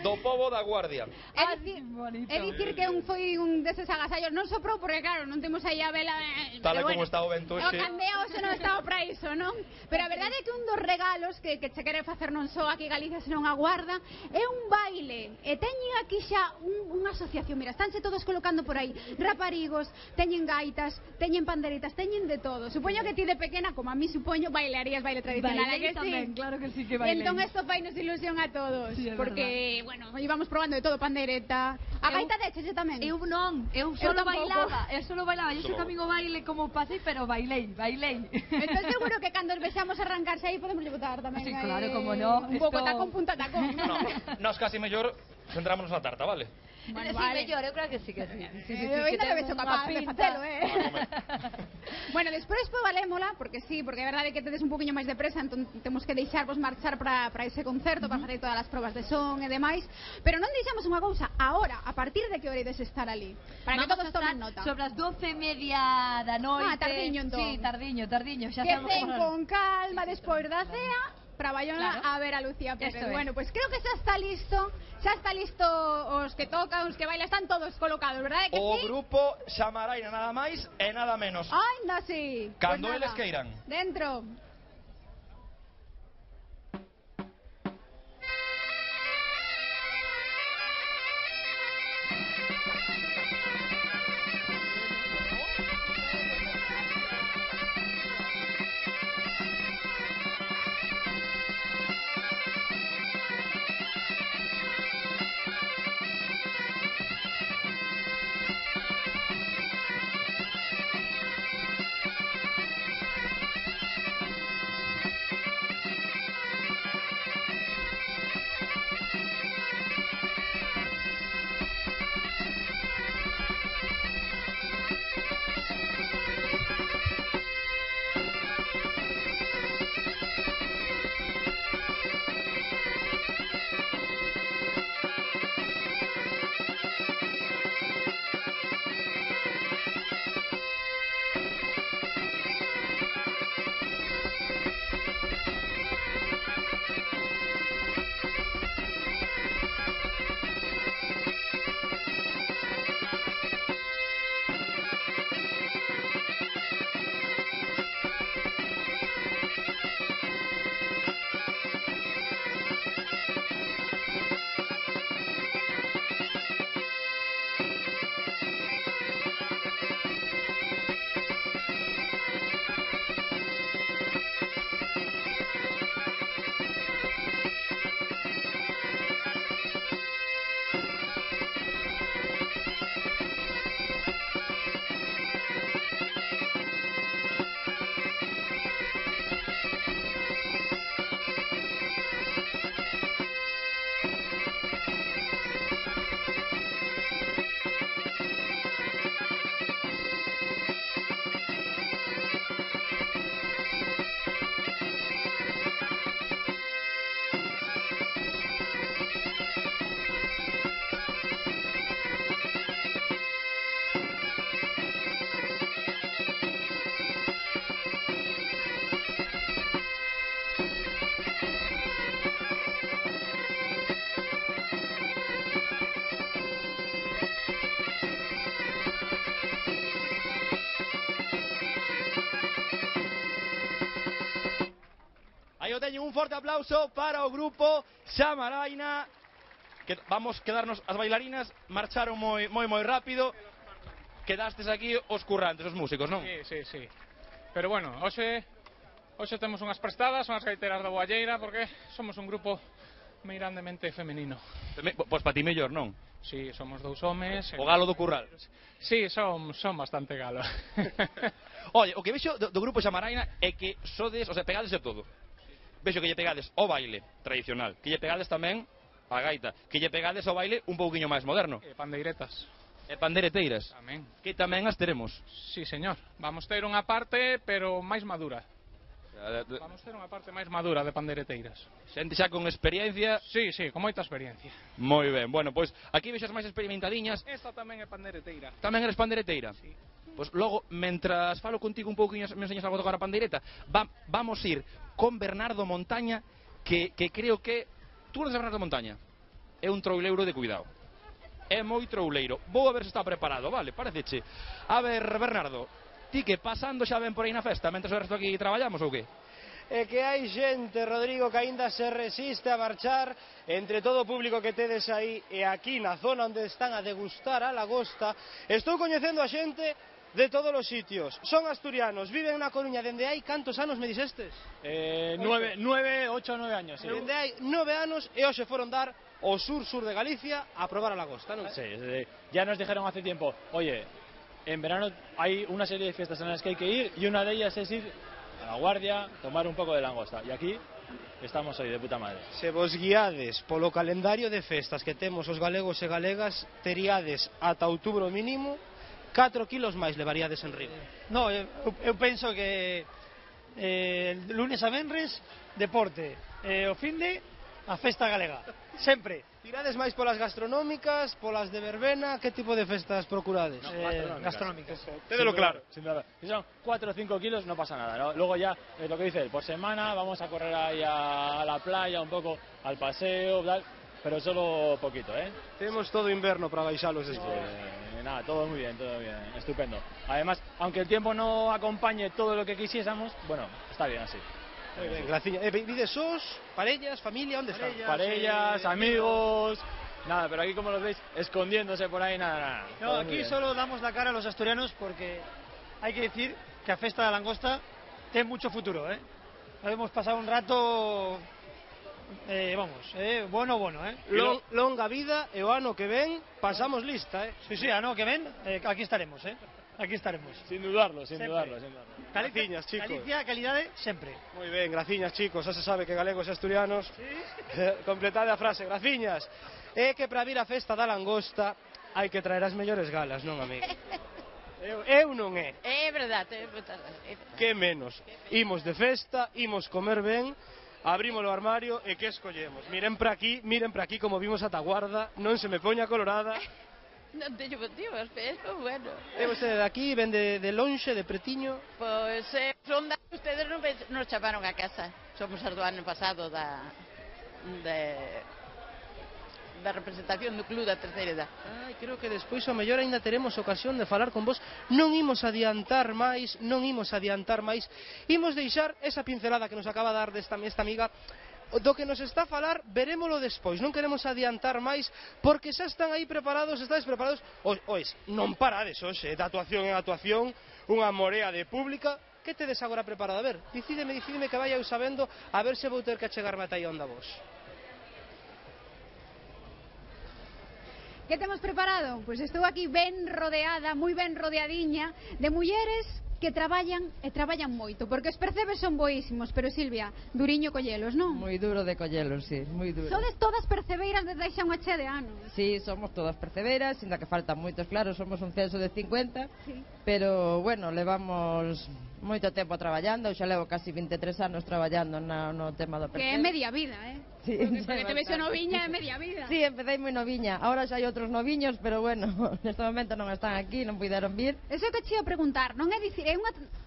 Do pobo da Guardia. É dicir que foi un deses agasallos, non soprou porque claro, non temos aí a vela. Tal como está o vento O candeo non estaba para iso, non? Pero a verdade é que un dos regalos que che quere facer non só aquí Galicia, senón a Guarda, é un baile. E teñen aquí xa unha asociación, mira, estánse todos colocando por aí raparigos, teñen gaitas, teñen panderitas, teñen de todo. Supoño que ti de pequena, como a mí supoño, bailarías baile tradicional, bailei que tamén, sí? claro que sí que bailei. Entón esto fainos ilusión a todos, sí, porque, bueno, íbamos probando de todo, pandereta. A gaita deche tamén? Eu non, eu solo bailaba, eu sei tamén o baile como pasei, pero bailei. Entón seguro que cando os vexamos arrancarse aí podemos botar tamén. Sí, claro, como no. Un pouco tacón, punta tacón. Nos casi mellor centrámonos na tarta, vale? Bueno, sí, mellor, eu creo que sí que sí. Eu ainda me vexo capaz de facelo, Bueno, despois probalémola, porque sí, porque é verdade que tedes un poquinho máis de presa, entón temos que deixarvos marchar para ese concerto, para facer todas as probas de son e demais, pero non deixamos unha cousa, agora, a partir de que hora ides estar ali? Para que todos tomen nota. Sobre as 12:30 da noite. Tardiño, entón. Sí, tardiño, xa que ten con calma despois da cea, para Bayona, claro. A ver a Lucía Pérez. Bueno, pues creo que xa está listo os que tocan, os que bailan, están todos colocados, verdade que o sí? grupo Xamaraina, nada máis e nada menos. Ai, no, sí. Cando pues eles queiran. Dentro. Eu teño un forte aplauso para o grupo Xamaraina, que vamos quedarnos as bailarinas, marcharon moi rápido. Quedastes aquí os currantes, os músicos, non? Sí. Pero bueno, hoxe temos unhas prestadas, unhas gaiteras da Boalleira, porque somos un grupo meirandemente femenino. Pois para ti mellor, non? Sí, somos dous homes. O galo do curral. Sí, son bastante galo. Oye, o que vexo do grupo Xamaraina é que sodes, o sea, pegades de todo. Vexo que lle pegades ao baile tradicional, que lle pegades tamén a gaita, que lle pegades ao baile un pouquiño máis moderno. E pandeiretas. E pandeireteiras. Tamén. Que tamén as teremos. Sí, señor. Vamos ter unha parte, pero máis madura. Vamos ter unha parte máis madura de pandeireteiras. Xente xa con experiencia. Sí, con moita experiencia. Moi ben, bueno, pois aquí vexas máis experimentadiñas. Esta tamén é pandeireteira. Tamén eres pandeireteira? Sí. Pois logo, mentras falo contigo un pouquinho, me enseñas algo a tocar a pandeireta, vamos ir con Bernardo Montaña, que creo que... Tú eres de Bernardo Montaña? É un trouleiro de cuidado. É moi trouleiro. Vou a ver se está preparado, vale? Pareceche. A ver, Bernardo, ti que pasando xa ven por aí na festa, mentre o resto aquí traballamos ou que? É que hai xente, Rodrigo, que aínda se resiste a marchar entre todo o público que tedes aí e aquí na zona onde están a degustar a lagosta. Estou coñecendo a xente de todos os sitios. Son asturianos, viven na Coruña dende hai cantos anos me dixestes? 8 o 9 años. Sí. Dende hai 9 anos e hoxe foron dar o sur de Galicia a probar a lagosta, non? Sí, ya nos dijeron hace tiempo, oye, en verano hay una serie de fiestas en las que hay que ir y una de ellas es ir a La Guardia, tomar un poco de langosta. Y aquí estamos hoy de puta madre. Se vos guiades polo calendario de festas que temos os galegos e galegas, teríades ata outubro mínimo 4 kilos máis levaríades en ritmo. No, eu penso que lunes a venres, deporte, o finde, a festa galega, sempre. Tirades máis polas gastronómicas, polas de verbena, que tipo de festas procurades? Gastronómicas. Tédelo claro. Sin duda. Si son 4 o 5 kilos no pasa nada, ¿no? Luego ya, lo que dice él, por semana vamos a correr ahí a la playa, un poco al paseo, tal, pero solo poquito, ¿eh? Tenemos todo invierno para baixalos después. Nada, todo muy bien, estupendo. Además, aunque el tiempo no acompañe todo lo que quisiésemos, bueno, está bien así. Muy bien, Graciña. ¿Vides sos? ¿Parellas? ¿Familia? ¿Dónde están? Parellas, amigos... Nada, pero aquí como los veis, escondiéndose por ahí, nada. No, aquí solo damos la cara a los asturianos porque hay que decir que a Festa da Langosta ten mucho futuro, ¿eh? Hemos pasado un rato... bueno, ¿eh? Longa vida e o ano que ven pasamos lista, ¿eh? Sí, ano que ven, aquí estaremos, ¿eh? Aquí estaremos. Sin dudarlo. Graciñas, chicos. Galicia, calidade, sempre. Moi ben, graciñas, chicos. Xa se sabe que galegos e asturianos. Sí. Completade a frase, graciñas. É que para vir a festa da langosta hai que traer as mellores galas, non, amigo? Eu non é. É verdade, Que menos. Imos de festa, imos comer ben, abrimos o armario e que escollemos. Miren para aquí como vimos a Taguarda, non se me poña colorada. Non teño motivos, pero bueno. E vostede de aquí, ven de lonxe, de pretiño? Pois son da... Ustedes nos chamaron a casa. Somos as do ano pasado da representación do Club da Terceira Edad. Creo que despois o mellor aínda teremos ocasión de falar con vos. Non imos adiantar máis. Imos deixar esa pincelada que nos acaba de dar esta amiga. Do que nos está a falar, verémolo despois. Non queremos adiantar máis, porque xa están aí preparados, estades preparados. Ois, non parades hoxe, de actuación en actuación, unha morea de pública. Que tedes agora preparado? A ver, decidime que vaya eu sabendo, a ver se vou ter que achegarme ata aí onda vos. Que temos preparado? Pois estou aquí ben rodeada, moi ben rodeadiña de mulleres que traballan moito, porque os percebes son boísimos, pero Silvia, duriño collelos, non? Moi duro de collelos, sí, moi duro. Sodes todas percebeiras desde xa unha chea de anos. Sí, somos todas percebeiras, ainda que faltan moitos, claro, somos un censo de 50, sí. Pero, bueno, levamos moito tempo traballando, eu xa levo casi 23 anos traballando no tema do percebe. Que é media vida, Sí, porque te vexo noviña é media vida. Sí, empecé moi noviña, ahora xa hai outros noviños, pero bueno, neste momento non están aquí, non puideron vir. Eso que che ia preguntar, non é dicir, é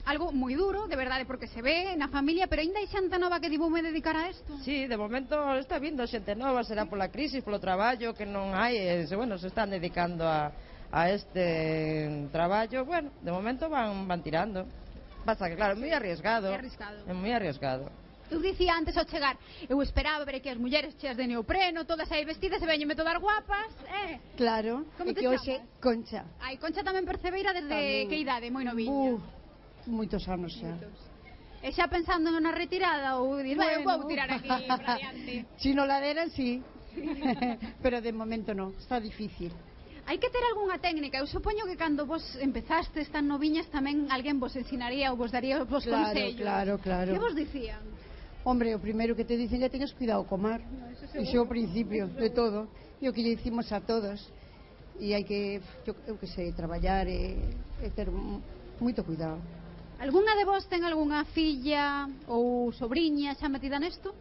algo moi duro, de verdade, porque se ve na familia, pero ainda hai xente nova que dibume dedicar a isto? Sí, de momento está vindo xente nova, será pola crisis, polo traballo que non hai, bueno, se están dedicando a este traballo, bueno, de momento van tirando. Pasa que, claro, é moi arriesgado. É moi arriesgado. Eu dicía antes ao chegar, eu esperaba ver que as mulleres cheas de neopreno, todas aí vestidas e veñenme todas guapas, Claro, como te que chamas? hoxe Concha. Ai, Concha tamén percebeira desde que idade, moi noviña? Moitos anos xa. E xa pensando na retirada ou dir, bueno, vou tirar aquí para diante. Chino ladera, sí. Pero de momento non, está difícil. Hai que ter algunha técnica. Eu supoño que cando vos empezastes tan noviñas tamén alguén vos ensinaría ou vos daría vos consellos. Claro. Que vos dicían? Hombre, o primeiro que te dicen é que tengas cuidado co mar. Iso é o principio de todo. E o que lle dicimos a todos. E hai que, eu que sei, traballar e ter moito cuidado. Algúna de vos ten algunha filla ou sobrinha xa metida nesto?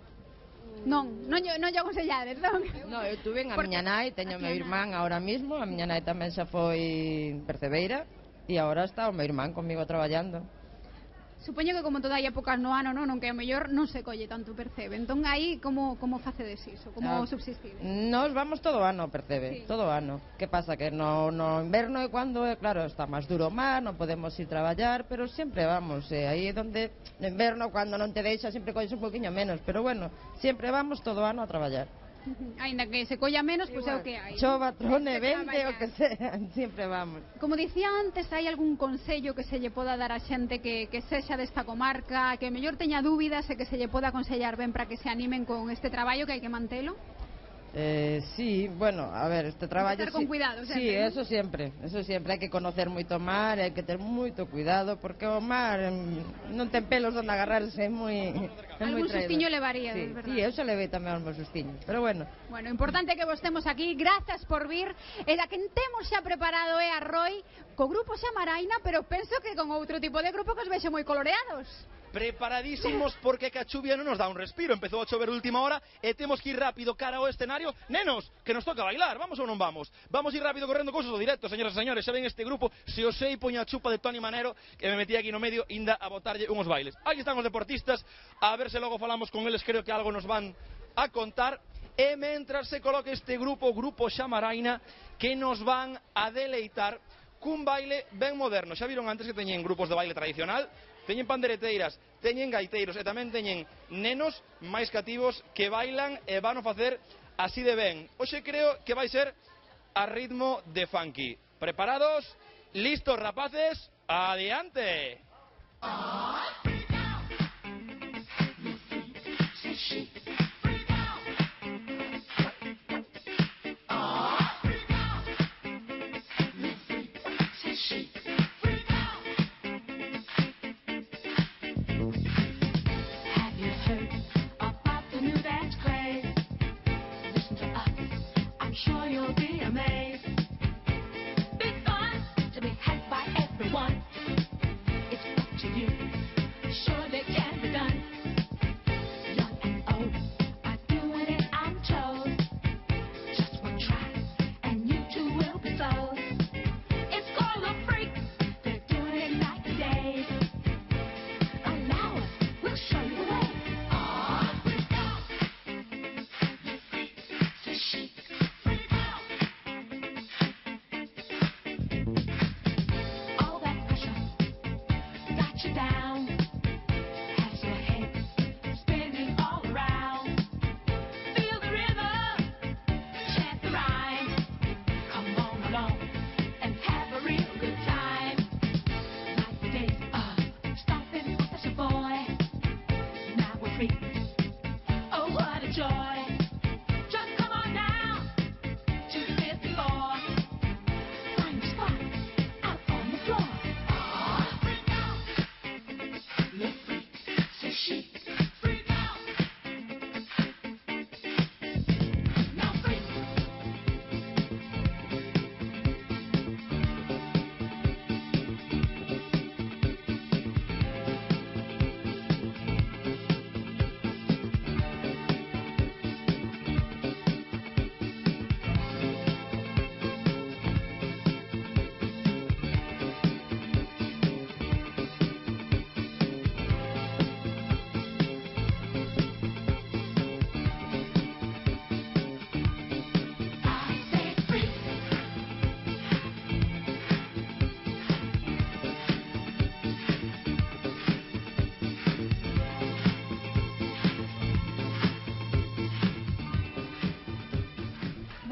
Non lle aconsellades, non? No, eu tuve a miña nai, teño o meu irmán ahora mismo, a miña nai tamén xa foi percebeira e agora está o meu irmán comigo traballando. Supoño que como toda hai épocas no ano, non que a mellor non se colle tanto percebe. Entón aí como facedes iso? Como subsistides? Nos vamos todo ano, percebe, todo ano. Que pasa? Que no inverno é cando, claro, está máis duro o mar, non podemos ir traballar, pero sempre vamos. Aí é donde, no inverno, cando non te deixa, sempre colles un poquinho menos. Pero bueno, sempre vamos todo ano a traballar. Ainda que se colla menos, pois é o que hai. Chova, trone, vente, o que sea, sempre vamos. Como dicía antes, hai algún consello que se lle poda dar a xente que sexa desta comarca, que mellor teña dúbidas e que se lle poda aconsellar ben para que se animen con este traballo que hai que mantelo? Sí, bueno, a ver, este traballo... Estar con cuidado sempre, sí, ¿no? eso sempre, hai que conocer moito o mar, hai que ter moito cuidado, porque o mar non ten pelos onde agarrarse, é moi algún sustiño levaría, sí, verdad? Sí, eu xa levei tamén algún sustiño, pero bueno. Bueno, importante que vos temos aquí, grazas por vir, e da que temos xa preparado é a Roy, co grupo Xamaraina, pero penso que con outro tipo de grupo que os vexo moi coloreados. Preparadísimos porque que a chuvia non nos dá un respiro. Empezou a chover última hora e temos que ir rápido cara ao escenario. Nenos, que nos toca bailar, vamos ou non vamos? Vamos ir rápido correndo cousas do directo, señoras e señores. Xa ven este grupo, se os sei, poño a chupa de Toni Manero, que me metí aquí no medio, inda a botarlle unhos bailes. Aquí están os deportistas, a ver se logo falamos con eles, creo que algo nos van a contar. E mentras se coloca este grupo, Grupo Xamaraina, que nos van a deleitar cun baile ben moderno. Xa viron antes que teñen grupos de baile tradicional? Teñen pandereteiras, teñen gaiteiros e tamén teñen nenos máis cativos que bailan e van a facer así de ben. Hoxe creo que vai ser a ritmo de funky. Preparados? Listos, rapaces? Adiante! Sure you'll be amazed. Big fun to be had by everyone. It's up to you. Sure they can be done. Young and old are doing it, I'm told. Just one try and you too will be sold. It's called a freak. They're doing it night and day. Allow us, we'll show you the way. Ah, freak out. You freak, so chic.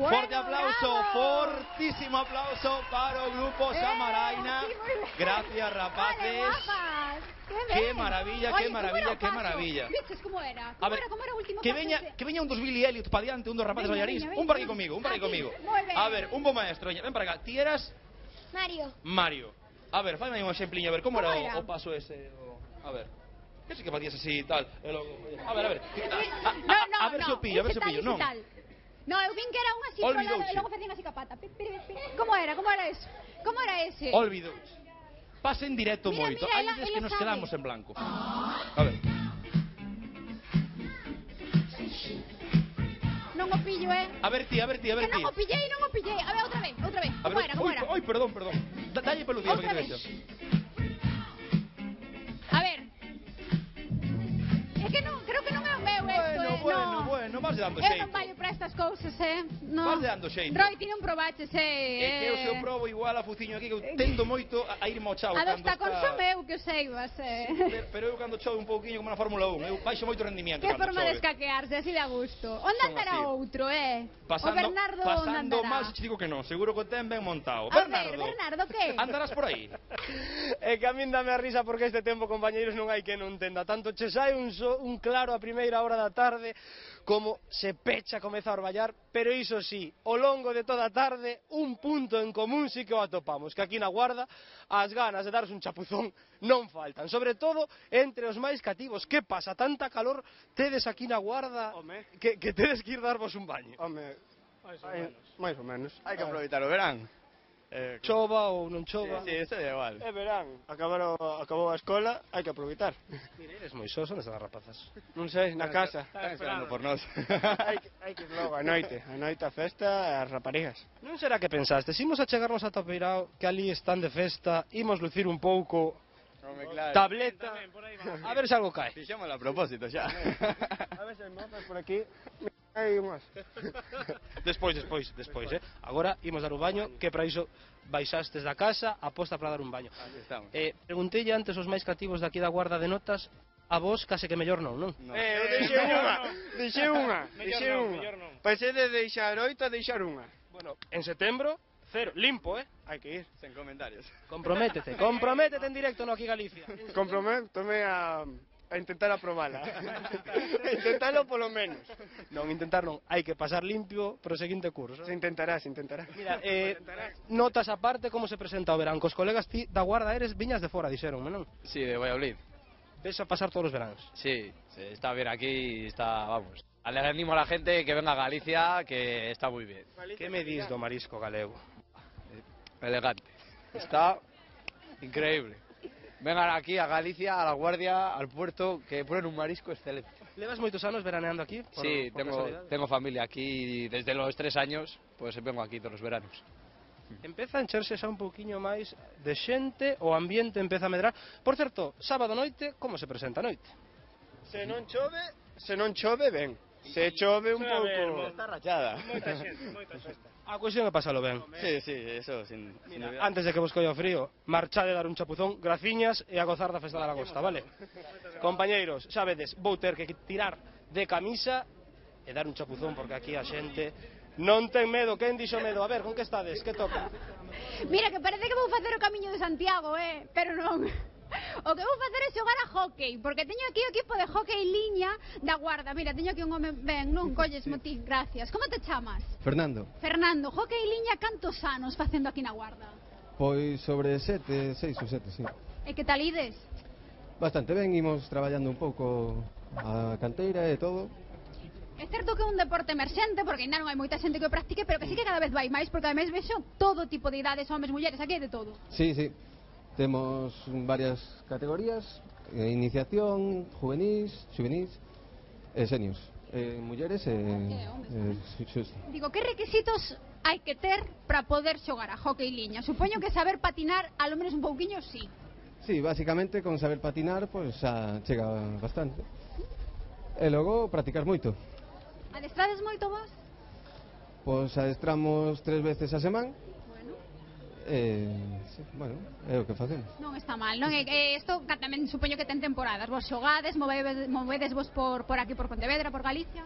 Forte aplauso, fortísimo aplauso para o Grupo Xamaraina. Gracias, rapaces. Qué maravilla, qué maravilla, qué maravilla. ¿Viches cómo era? A ver, ¿Cómo era o último que paso? veña un dos Billy Elliot para diante, un dos rapaces ballarins. Un para aquí comigo, un para aquí comigo. A ver, un bo maestro. Ven para acá. Ti eras? Mario. Mario. A ver, fai un exempliño, a ver, como era o paso ese? A ver. Que si que facías así e tal. A ver. A ver se o pillo, non. No, eu vin que era un así pro lado e logo facían así capata. Como era eso? Como era ese? Olvidouche. Pasa en directo moito. Hai veces que nos quedamos en blanco. A ver. Non o pillo, A ver ti. Que non o pillei. A ver, outra vez. Como era? Ai, perdón. Dalle peludía para que te vexas. A ver. É que non, creo que non é o meu esto, Bueno, vas dando eu xeito. non vallo para estas cousas, no. Vas dando xeito. Roy, ti non probaches, É que eu se o probo igual a fuciño aquí, que eu tendo moito a irme ao chao. A dos tacóns son eu, que o seibas, Pero eu cando chove un pouquiño como na Fórmula 1, eu baixo moito rendimiento. Que cando forma de chove. escaquearse, así de a gusto. Onde Son andará así. outro, Pasando, o Bernardo onde pasando andará? mal, te digo que non, seguro que o ten ben montado. A ver, Bernardo, que? Andarás por aí. É que a min dame a risa porque este tempo, compañeiros, non hai que non entenda. Tanto che sai un claro a primeira hora da tarde como se pecha, comeza a orballar, pero iso sí, ao longo de toda a tarde, un punto en común sí que o atopamos, que aquí na Guarda as ganas de darse un chapuzón non faltan, sobre todo entre os máis cativos. Que pasa? Tanta calor tedes aquí na Guarda que tedes que ir darvos un baño. máis ou menos. Hai que aproveitar o verán. Chova ou non chova. Sí, eso é igual. É verán, acabou a escola, hai que aproveitar. Mira, eres moi soso, onde están as rapazas? Non sei, na casa. Están esperando por nós. hai que ir logo, a noite a festa e as raparigas. Non será que pensastes, imos a chegarnos a Topeirao, que ali están de festa, imos lucir un pouco tableta, a ver se algo cae. Fixémolo a propósito xa. A ver se mapas por aquí. Hai unhas. Despois, Agora imos dar un baño, que para iso baixastes da casa, aposta para dar un baño. Preguntei antes aos máis cativos de aquí da Guarda de Notas, a vos case que mellor non? Eu deixei unha. Pasei de deixar 8 a deixar unha. Bueno, en setembro, 0, limpo, hai que ir. Sen comentarios. Comprométete en directo no aquí Galicia. Comprométome a intentar aprobala. Intentalo polo menos. Non, intentar non, hai que pasar limpio pro seguinte curso. Se intentará. Mira, notas aparte como se presenta o verán. Cos colegas ti da Guarda viñas de fora, dixeronme, non? Sí, de Valladolid. Ves a pasar todos os veranos. Sí, está bien aquí, vamos. Le animo a la gente que venga a Galicia, que está muy bien. Que me dis do marisco galego? Elegante. Está increíble. Vengan aquí a Galicia, a La Guardia, al puerto, que ponen un marisco excelente. Levas moitos anos veraneando aquí? Sí, tengo familia aquí desde los 3 años, pues vengo aquí todos los veranos. Empeza a encherse xa un pouquiño máis de xente, o ambiente empeza a medrar. Por certo, sábado noite, como se presenta a noite? Se non chove, ben. Se chove un pouco... Está rachada. Moita xente. A cuestión é pasalo ben. Sí, eso, sin dúbida. Antes de que vos colla o frío, marchade a dar un chapuzón, graciñas e a gozar da festa da Lagosta, vale? Compañeiros, xa vedes, vou ter que tirar de camisa e dar un chapuzón, porque aquí a xente non ten medo. Quen dixo medo? A ver, con que estades? Que toca? Mira, que parece que vou facer o camiño de Santiago, pero non. O que vou facer é xogar a hockey, porque teño aquí o equipo de hockey liña da Guarda. Mira, teño aquí un home ben, non colles moti, gracias. Como te chamas? Fernando. Fernando, hockey liña cantos anos facendo aquí na Guarda? Pois sobre 6 ou 7, sí. E que tal ides? Bastante ben, imos traballando un pouco a canteira e todo. É certo que é un deporte emerxente, porque ainda non hai moita xente que o practique, pero que sí que cada vez vai máis, porque ademais vexo todo tipo de idades, homes, mulleres, aquí hai de todo. Sí. Temos varias categorías, iniciación, juvenis e seniors, mulleres e homes. Digo, que requisitos hai que ter para poder xogar a hockey liña? Supoño que saber patinar, a lo menos un pouquiño, sí. Sí, básicamente con saber patinar, pois xa chega bastante. E logo practicar moito. Adestrades moito vos? Pois adestramos 3 veces a semana. Sí, bueno, é o que facemos. Non está mal, non? Isto tamén supoño que ten temporadas. Vos xogades, movedes vos por aquí, por Pontevedra, por Galicia?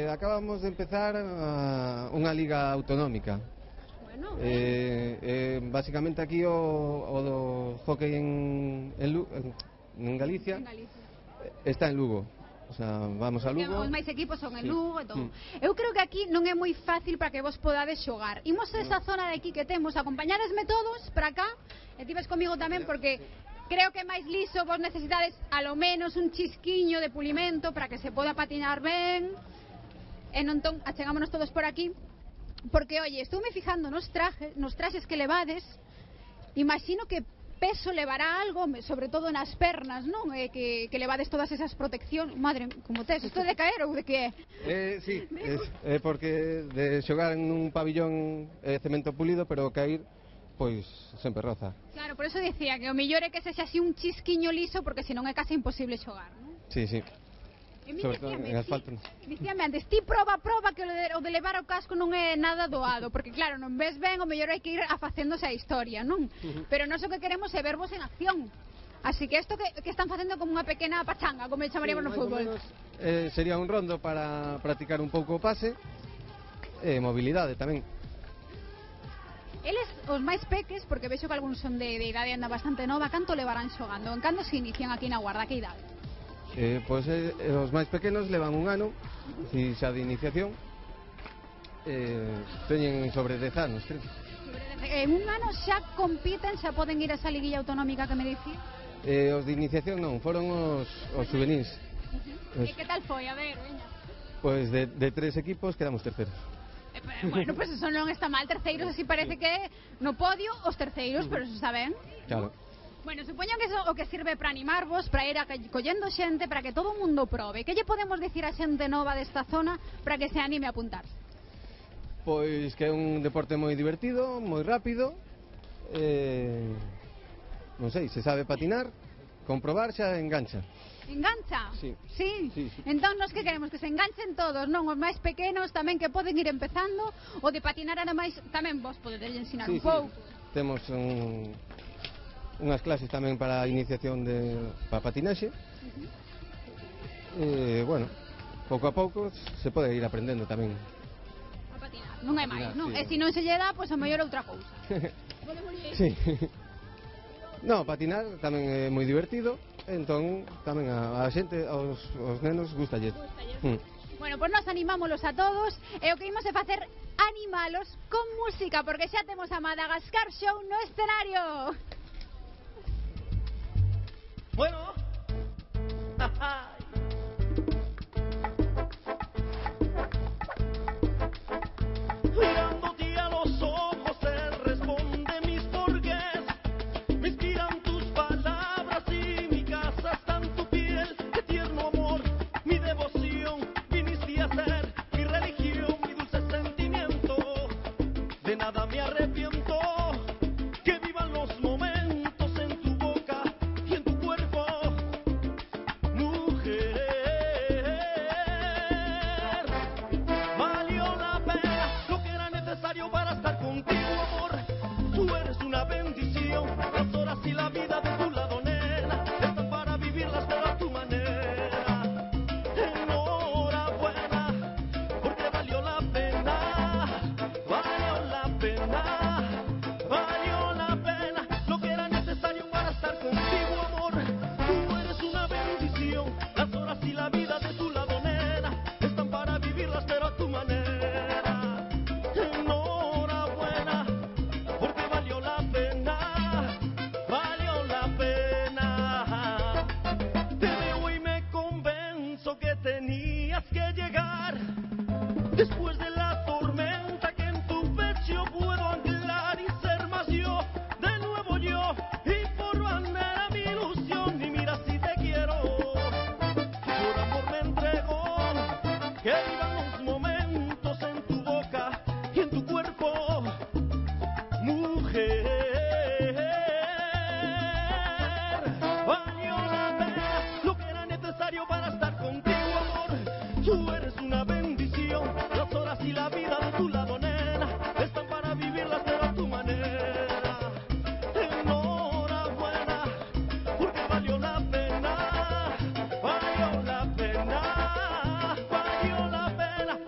Acabamos de empezar unha liga autonómica. Bueno, básicamente aquí o do hockey en Galicia está en Lugo. O sea, vamos a Lugo. Os máis equipos son en Lugo e todo. Eu creo que aquí non é moi fácil para que vos podades xogar. Imos a esa zona de aquí que temos, acompañadesme todos para acá, e ti ves comigo tamén, porque Creo que máis liso vos necesitades a lo menos un chisquiño de pulimento para que se poda patinar ben. E non ton, achegámonos todos por aquí, porque, oye, estuve fijando nos traxes que levades, imagino que peso levará algo, sobre todo nas pernas, non? Que levades todas esas proteccións. Madre, como tes, isto de caer ou de que é? Sí, é porque de xogar en un pabillón cemento pulido, pero cair, pois sempre roza. Claro, por eso dicía que o mellor é que sexa así un chisquiño liso, porque senón é case imposible xogar, non? Sí. Sobre todo en asfalto. Dicíame antes, ti proba que o de levar o casco non é nada doado, porque claro, non ves ben, o mellor hai que ir afacéndose a historia, non? Pero nós o que queremos é vervos en acción. Así que isto que están facendo como unha pequena pachanga, como chamaríamos no fútbol. Sería un rondo para practicar un pouco o pase e mobilidade tamén. Eles, os máis peques, porque vexo que algúns son de idade anda bastante nova, canto levarán xogando? En cando se inician aquí na Guarda, que idade? Pois os máis pequenos levan un ano, si xa de iniciación, teñen sobre 10 anos, creo. En un ano xa compiten, xa poden ir a esa liguilla autonómica que me dicía? Os de iniciación non, foron os juvenís. E que tal foi? A ver, veña. Pois de 3 equipos quedamos terceros. Bueno, pues eso non está mal, terceiros, así parece que no podio os terceiros, pero eso está ben. Claro. Bueno, supoño que eso o que sirve para animarvos, para ir collendo xente, para que todo o mundo probe. Que lle podemos dicir a xente nova desta zona para que se anime a apuntarse? Pois que é un deporte moi divertido, moi rápido, non sei, se sabe patinar, comprobar xa engancha. Engancha? Sí. Entón, nos que queremos que se enganchen todos, non? Os máis pequenos tamén que poden ir empezando, o de patinar ademais tamén vos podedes ensinar un pouco. Temos unhas clases tamén para a iniciación para patinaxe. Bueno, pouco a pouco se pode ir aprendendo tamén. A patinar, non é máis, non? E se non se lle dá, pois a mellor outra cousa. Sí. No, patinar tamén é moi divertido. Entón, tamén a xente, aos nenos, gustalle. Bueno, pois nos animámolos a todos. E o que imos é facer animalos con música, porque xa temos a Madagascar Show no escenario. Bueno. Mirándote a los ojos, él responde mis porqués. Me inspiran tus palabras y mi casa está en tu piel. Qué tierno amor, mi devoción. Viniste a ser mi religión, mi dulce sentimiento. De nada me arrepiento. Que vivan los momentos en tu boca y en tu cuerpo. Mujer, valió la pena lo que era necesario para estar contigo, amor. Tú eres una bendición. Las horas y la vida de tu lado, nena, están para vivirlas pero a tu manera. Enhorabuena, porque valió la pena. Valió la pena. Valió la pena lo que era necesario para estar contigo, amor. Tú eres una bendición. Las horas y la vida de tu lado, nena, están para vivirlas pero a tu manera. Enhorabuena, porque valió la pena. Valió la pena. Te veo y me convenzo que tenías que llegar. Después de la tormenta que en tu pecho puedo anclar y ser más yo, de nuevo yo, y por manera mi ilusión. Y mira si te quiero, por amor me entrego. Que vivan los momentos en tu boca y en tu cuerpo. Mujer, valió la pena lo que era necesario para estar contigo, amor. Tú eres una bendición. Las horas y la vida de tu lado, nena, están para vivirlas pero a tu manera. Enhorabuena, porque valió la pena. Valió la pena. Valió la pena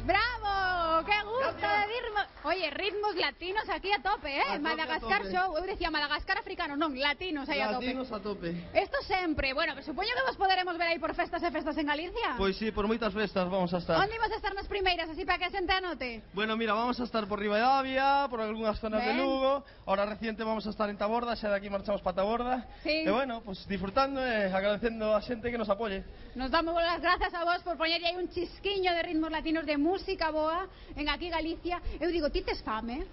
¡Bravo! ¡Qué gusto de ritmos! Oye, ritmos latinos aquí a tope, A tope, Madagascar a tope. Show. Eu decía Madagascar africano, non, latinos aí a tope. Latinos a tope. Esto sempre. Bueno, supoño que vos poderemos ver aí por festas e festas en Galicia. Pois sí, por moitas festas vamos a estar. Onde imos a estar nas primeiras, así para que a xente anote? Bueno, mira, vamos a estar por Ribadavia, por algunhas zonas de Ben. Lugo. Ahora reciente vamos a estar en Taborda, xa de aquí marchamos para Taborda. Sí. E bueno, pues disfrutando e agradecendo a xente que nos apoye. Nos damos as grazas a vos por poñer aí un chisquiño de ritmos latinos de música boa en aquí Galicia. Eu digo, ti tes fame?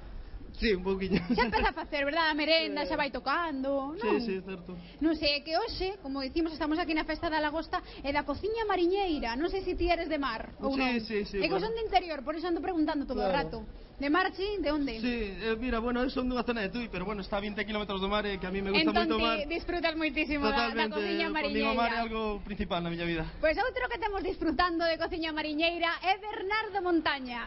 Sí, un pouquiño. Xa empeza a facer, verdad? A merenda xa vai tocando, non? Sí, sí, certo. Non sei, é que hoxe, como dicimos, estamos aquí na festa da Lagosta e da cociña mariñeira. Non sei se ti eres de mar ou Sí, non. sí, sí, É que bueno. son de interior, por iso ando preguntando todo o rato. Claro. De marchi, de onde? Sí, mira, bueno, eu son dunha zona de Tui, pero bueno, está a 20 km do mar e que a mí me gusta Entón moito o mar. ti disfrutas moitísimo da Totalmente, cociña por mí o mar é mariñeira. algo principal na miña vida. Pois outro que temos disfrutando de cociña mariñeira é Bernardo Montaña.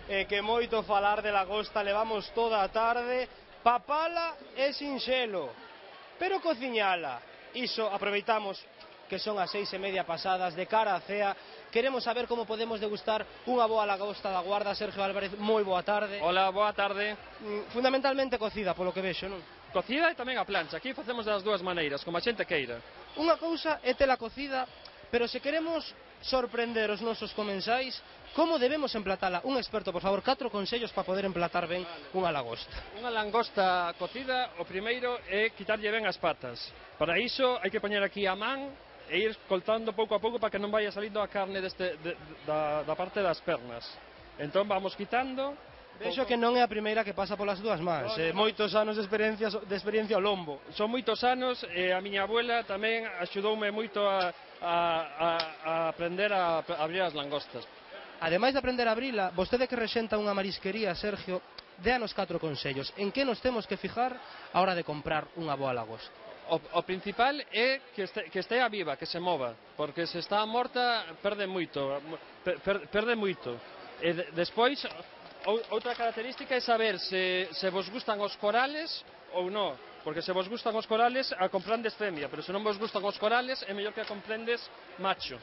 Que moito falar de lagosta, levamos toda a tarde, papala e sinxelo, pero cociñala, iso aproveitamos que son as 6:30 pasadas de cara a cea, queremos saber como podemos degustar unha boa lagosta da Guarda. Sergio Álvarez, moi boa tarde. Hola, boa tarde. Fundamentalmente cocida, polo que vexo, non? Cocida e tamén a plancha. Aquí facemos das dúas maneiras, como a xente queira. Unha cousa é tela cocida, pero se queremos sorprender os nosos comensais, como debemos emplatala? Un experto, por favor, 4 consellos para poder emplatar ben unha lagosta. Unha langosta cocida, o primeiro é quitarlle ben as patas. Para iso hai que poñer aquí a man e ir cortando pouco a pouco para que non vaya salindo a carne da parte das pernas. Entón vamos quitando. Vexo que non é a primeira que pasa polas dúas mans, moitos anos de experiencia ao lombo. Son moitos anos e a miña abuela tamén axudoume moito a aprender a abrir as langostas. Ademais de aprender a abrila, vostede que rexenta unha marisquería, Sergio, déanos 4 consellos. En que nos temos que fijar a hora de comprar unha boa lagosta? O principal é que estea viva, que se mova, porque se está morta perde moito, perde moito. E despois, outra característica é saber se vos gustan os corales ou non, porque se vos gustan os corales a comprendes femia, pero se non vos gustan os corales é mellor que a comprendes macho.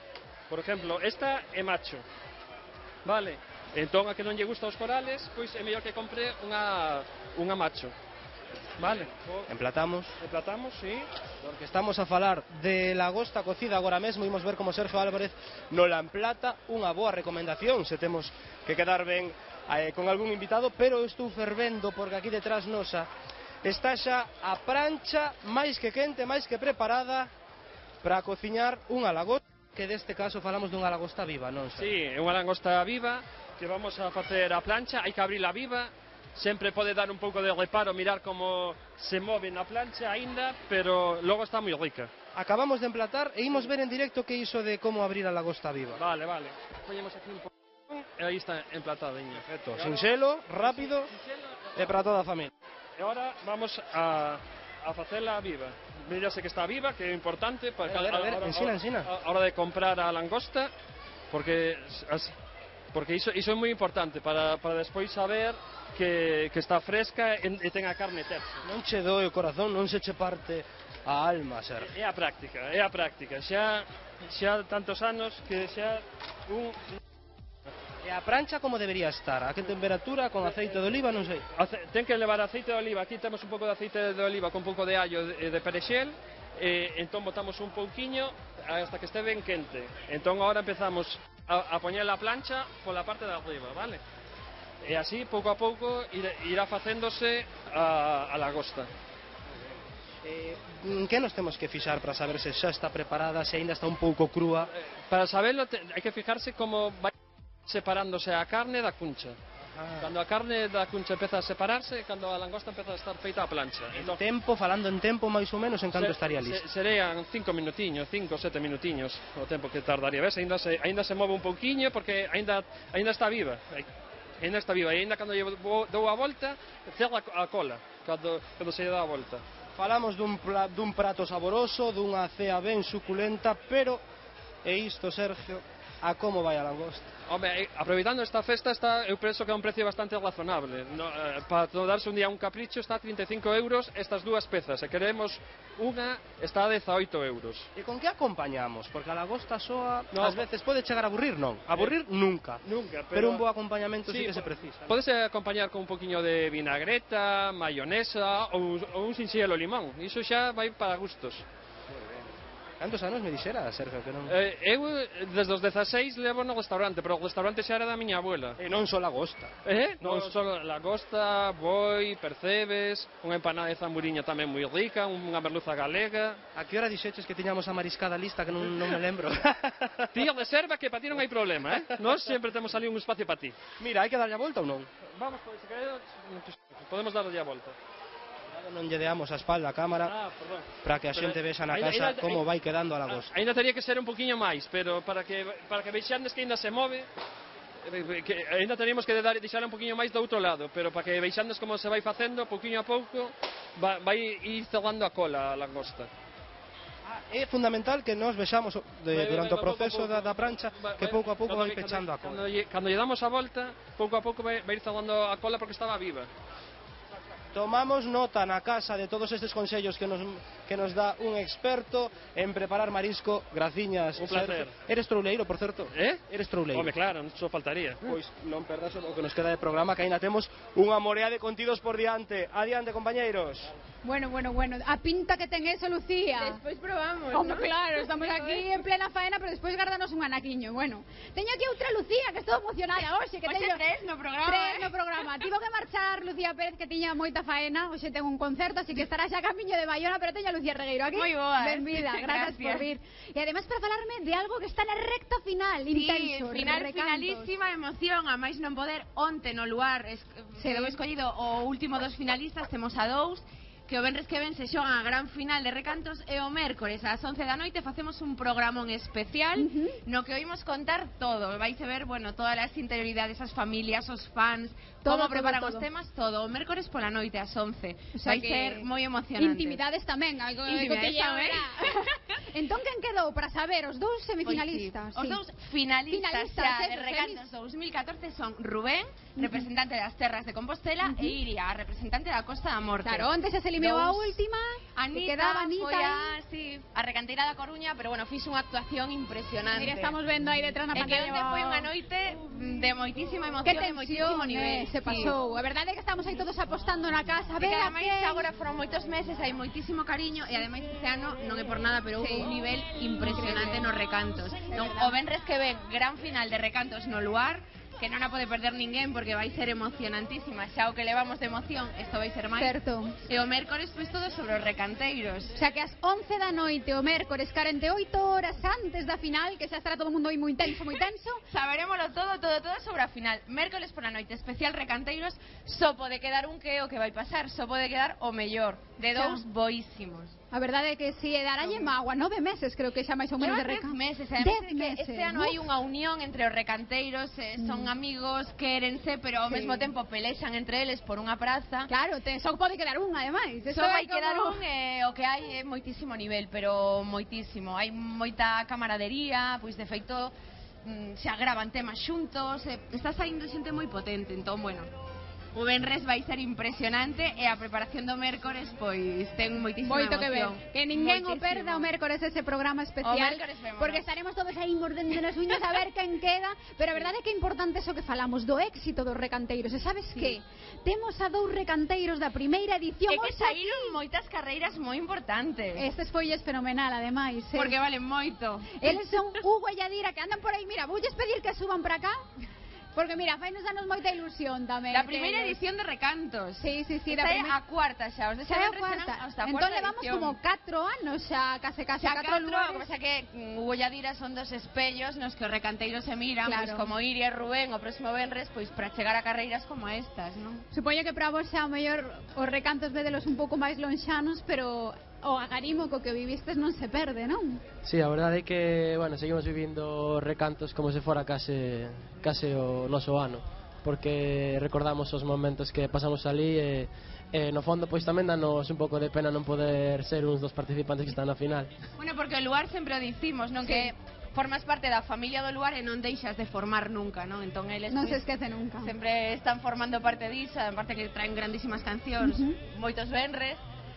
Por exemplo, esta é macho, vale? Entón a que non lle gustan os corales, pois é mellor que compre unha macho. Vale. Emplatamos, sí. Porque estamos a falar de lagosta cocida agora mesmo. Imos ver como Sergio Álvarez nola emplata. Unha boa recomendación se temos que quedar ben con algún invitado. Pero eu estou fervendo porque aquí detrás nosa está xa a prancha máis que quente, máis que preparada para cociñar unha lagosta, que deste caso falamos dunha lagosta viva, non? Sí, é unha lagosta viva que vamos a facer a plancha. Hai que abrila viva. Sempre pode dar un pouco de reparo mirar como se move na plancha aínda, pero logo está moi rica. Acabamos de emplatar e imos ver en directo que iso de como abrir a lagosta viva. Vale. Poñemos aquí un pouco e aí está emplatadiña. Perfecto. Sinxelo, rápido e para toda a familia. E agora vamos a facela viva. Mírase que está viva, que é importante para a ver, ensina. A hora de comprar a langosta, porque iso é moi importante para despois saber que está fresca e ten a carne tersa. Non che doe o corazón, non se che parte a alma, Sergio. É a práctica. Xa tantos anos que xa E a prancha como debería estar? A que temperatura? Con aceite de oliva? Non sei. Ten que levar aceite de oliva. Aquí temos un pouco de aceite de oliva con un pouco de allo e de perexel. Entón botamos un pouquiño hasta que este ben quente. Entón agora empezamos a poñer a plancha pola parte de arriba, vale? E así, pouco a pouco, irá facéndose a lagosta. Que nos temos que fixar para saber se xa está preparada, se aínda está un pouco crúa? Para saberlo, hai que fijarse como vai separándose a carne da cuncha. Cando a carne da cuncha empeza a separarse, cando a langosta empeza a estar feita a plancha. Falando en tempo, máis ou menos, en canto estaría listo? Serían 5 minutiños, 5 ou 7 minutiños o tempo que tardaría. Ves, aínda se move un pouquiño porque aínda está viva. Ainda está viva, e ainda cando dou a volta cerra a cola cando se lle dá a volta. Falamos dun prato saboroso, dunha cea ben suculenta, pero e isto, Sergio, a como vai a langosta. Home, aproveitando esta festa, eu penso que é un precio bastante razonable. Para darse un día un capricho está a 35 euros estas dúas pezas. Se queremos unha, está a 18 euros. E con que acompañamos? Porque a lagosta soa, ás veces pode chegar a aburrir, non? Aburrir nunca. Nunca, pero un bo acompañamento sí que se precisa. Podes acompañar con un poquinho de vinagreta, mayonesa ou un sinxelo limón. Iso xa vai para gustos. Cantos anos me dixera, Sergio, que non... Eu desde os 16 levo no restaurante, pero o restaurante xa era da miña abuela. E non só lagosta. Non só lagosta, boi, percebes, unha empanada de zamburiña tamén moi rica, unha merluza galega. A que hora dixeches que tiñamos a mariscada lista que non me lembro? Ti reserva que para ti non hai problema, Nós sempre temos ali un espacio para ti. Mira, hai que darlle a volta ou non? Vamos, pois, podemos darlle a volta. Non lle deamos a espalda a cámara para que a xente vexa na casa como vai quedando a lagosta. Ainda teria que ser un poquinho máis, pero para que vexandes que ainda se move, que ainda teríamos que deixala un poquinho máis do outro lado, pero para que vexandes como se vai facendo, pouquinho a pouco, vai ir cerrando a cola a langosta. É fundamental que nos vexamos durante o proceso da prancha que pouco a pouco vai pechando a cola. Cando lle damos a volta, pouco a pouco vai ir cerrando a cola porque estaba viva. Tomamos nota na casa de todos estes consellos que nos dá un experto en preparar marisco. Graciñas. Un placer. Eres trouleiro, por certo? Eres trouleiro. Home, claro, non só faltaría. Pois non perdas o que nos queda de programa, que aínda temos unha morea de contidos por diante. Adiante, compañeiros. Bueno, a pinta que ten eso, Lucía. Despois probamos, Como ¿no? claro, estamos aquí en plena faena, pero despois gardanos un anaquiño. Bueno, teño aquí outra Lucía, que estou emocionada hoxe, que teño tres no programa. Tres no programa. Tivo que marchar Lucía Pérez, que tiña moita faena. Hoxe ten un concerto, así que estará xa camiño de Bayona, pero teño a Lucía Regueiro aquí. Moi boa. Benvida, gracias por vir. E ademais para falarme de algo que está na recta final, intenso, finalísima emoción, a máis non poder. Onte no lugar quedou escollido o último dos finalistas, temos a dous, que o venres que ven se xoga a gran final de recantos, e o mércores ás 11 da noite facemos un programón especial no que oímos contar todo. Vais a ver, bueno, todas as interioridades, as familias, os fans, como preparan os temas, todo. O mércores pola noite ás 11. O sea, vai ser moi emocionante. Intimidades tamén, algo Intimidades que tamén. Entón, quen quedou para saber os dous semifinalistas? Os dous finalistas xa de Recantos 2014 son Rubén, representante das Terras de Compostela, e Iria, representante da Costa da Morte. Claro, onte xa se eliminou a última, Anita, quedaba Anita foi a recanteira da Coruña, pero bueno, fixo unha actuación impresionante. Mira, estamos vendo aí detrás na pantalla. E que onte foi unha noite de moitísima emoción, que de moitísimo nivel. Se pasou. A verdade é que estamos aí todos apostando na casa. A ver, que ademais agora foron moitos meses, hai moitísimo cariño, e ademais este ano non é por nada, pero houve un nivel impresionante nos recantos. Non, o venres que ven gran final de recantos no lugar, que non a pode perder ninguén porque vai ser emocionantísima. Xa o que levamos de emoción, isto vai ser máis. Certo. E o mércores pois todo sobre os recanteiros. O sea que ás 11 da noite o mércores 48 horas antes da final, que xa estará todo o mundo aí moi tenso, saberémolo todo sobre a final. Mércores pola noite, especial recanteiros. Só pode quedar un que é o que vai pasar, só pode quedar o mellor de dous boísimos. A verdade é que si daralle mágoa, 9 meses creo que xa máis ou menos de recantos. 10 meses, este ano hai unha unión entre os recanteiros, son amigos, quérense, pero ao mesmo tempo pelexan entre eles por unha praza. Claro, só pode quedar un, ademais. Só vai quedar un, o que hai é moitísimo nivel, pero moitísimo. Hai moita camaradería, pois de feito se agravan temas xuntos, está saindo xente moi potente, entón, bueno, o venres vai ser impresionante, e a preparación do mércores pois ten moitísima emoción. Que ver, que ninguén o perda o mércores ese programa especial, porque estaremos todos aí mordendo nas uñas a ver quen queda, pero a verdade é que é importante eso que falamos do éxito dos recanteiros. E sabes que temos a dous recanteiros da primeira edición, e que saíron moitas carreiras moi importantes. Estes folles fenomenal, ademais, porque valen moito. Eles son Hugo e Yadira, que andan por aí. Mira, voulles pedir que suban para acá, porque mira, fainos anos moita ilusión tamén. La primeira edición de Recantos. Sí, da a cuarta xa, os de xa entón levamos como 4 anos xa, case 4 lugares. O que pasa que Hugo e Yadira son dos espellos nos que os recanteiros se miran, pois como Iria e Rubén o próximo venres, pois para chegar a carreiras como estas, non? Supoño que para vos xa o mellor os recantos vedelos un pouco máis lonxanos, pero o agarimo co que vivistes non se perde, non? Sí, a verdade é que, bueno, seguimos vivindo recantos como se fora case o noso ano, porque recordamos os momentos que pasamos ali e no fondo pois tamén danos un pouco de pena non poder ser uns dos participantes que están na final. Bueno, porque o lugar sempre o dicimos, non? Que formas parte da familia do lugar e non deixas de formar nunca, non? Entón eles Non se esquece nunca. sempre están formando parte disso, aparte que traen grandísimas cancións, moitos venres,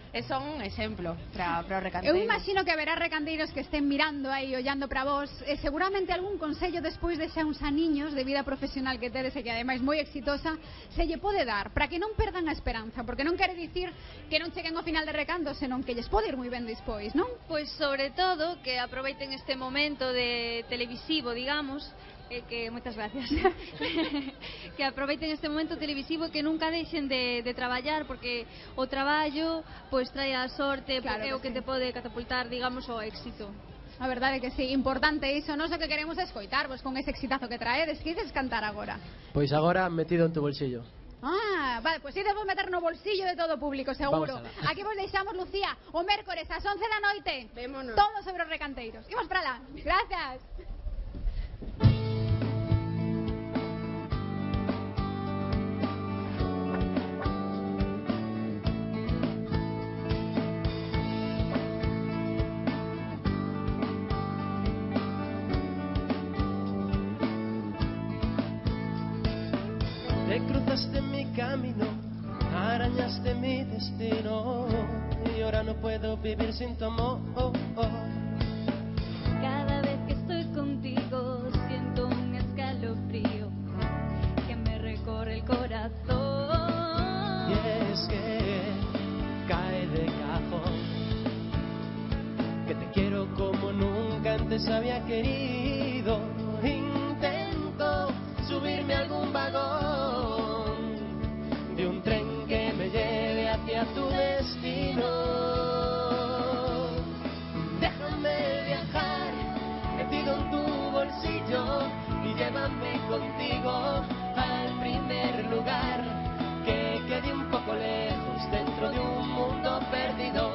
e son un exemplo para o recanteiro. Eu imagino que haberá recanteiros que estén mirando aí, ollando para vos, e seguramente algún consello despois de xa uns aniños de vida profesional que tedes e que ademais moi exitosa se lle pode dar para que non perdan a esperanza, porque non quere dicir que non cheguen ao final de recanto, senón que lles pode ir moi ben despois, non? Pois sobre todo que aproveiten este momento de televisivo, digamos, que moitas gracias que aproveiten este momento televisivo e que nunca deixen de traballar, porque o traballo pois trae a sorte, Claro porque é o que que te pode catapultar, digamos, ao éxito. A verdade é que sí, importante iso. Nós o que queremos é escoitarvos con ese exitazo que traedes. Que ides cantar agora? Pois agora metido en tu bolsillo. Ah, vale, pois ides vos meter no bolsillo de todo o público, seguro. Vamos alá. Aquí vos deixamos, Lucía, o mércores ás 11 da noite. Vémonos. Todo sobre os recanteiros. Imos para lá. Gracias. Te cruzaste mi camino, arañaste mi destino y ahora no puedo vivir sin tu amor. Cada vez que estoy contigo siento un escalofrío que me recorre el corazón. Y es que cae de cajón que te quiero como nunca antes había querido. Intento subirme a algún vagón de un tren que me lleve hacia tu destino. Déjame viajar metido en tu bolsillo y llévame contigo al primer lugar que quede un poco lejos dentro de un mundo perdido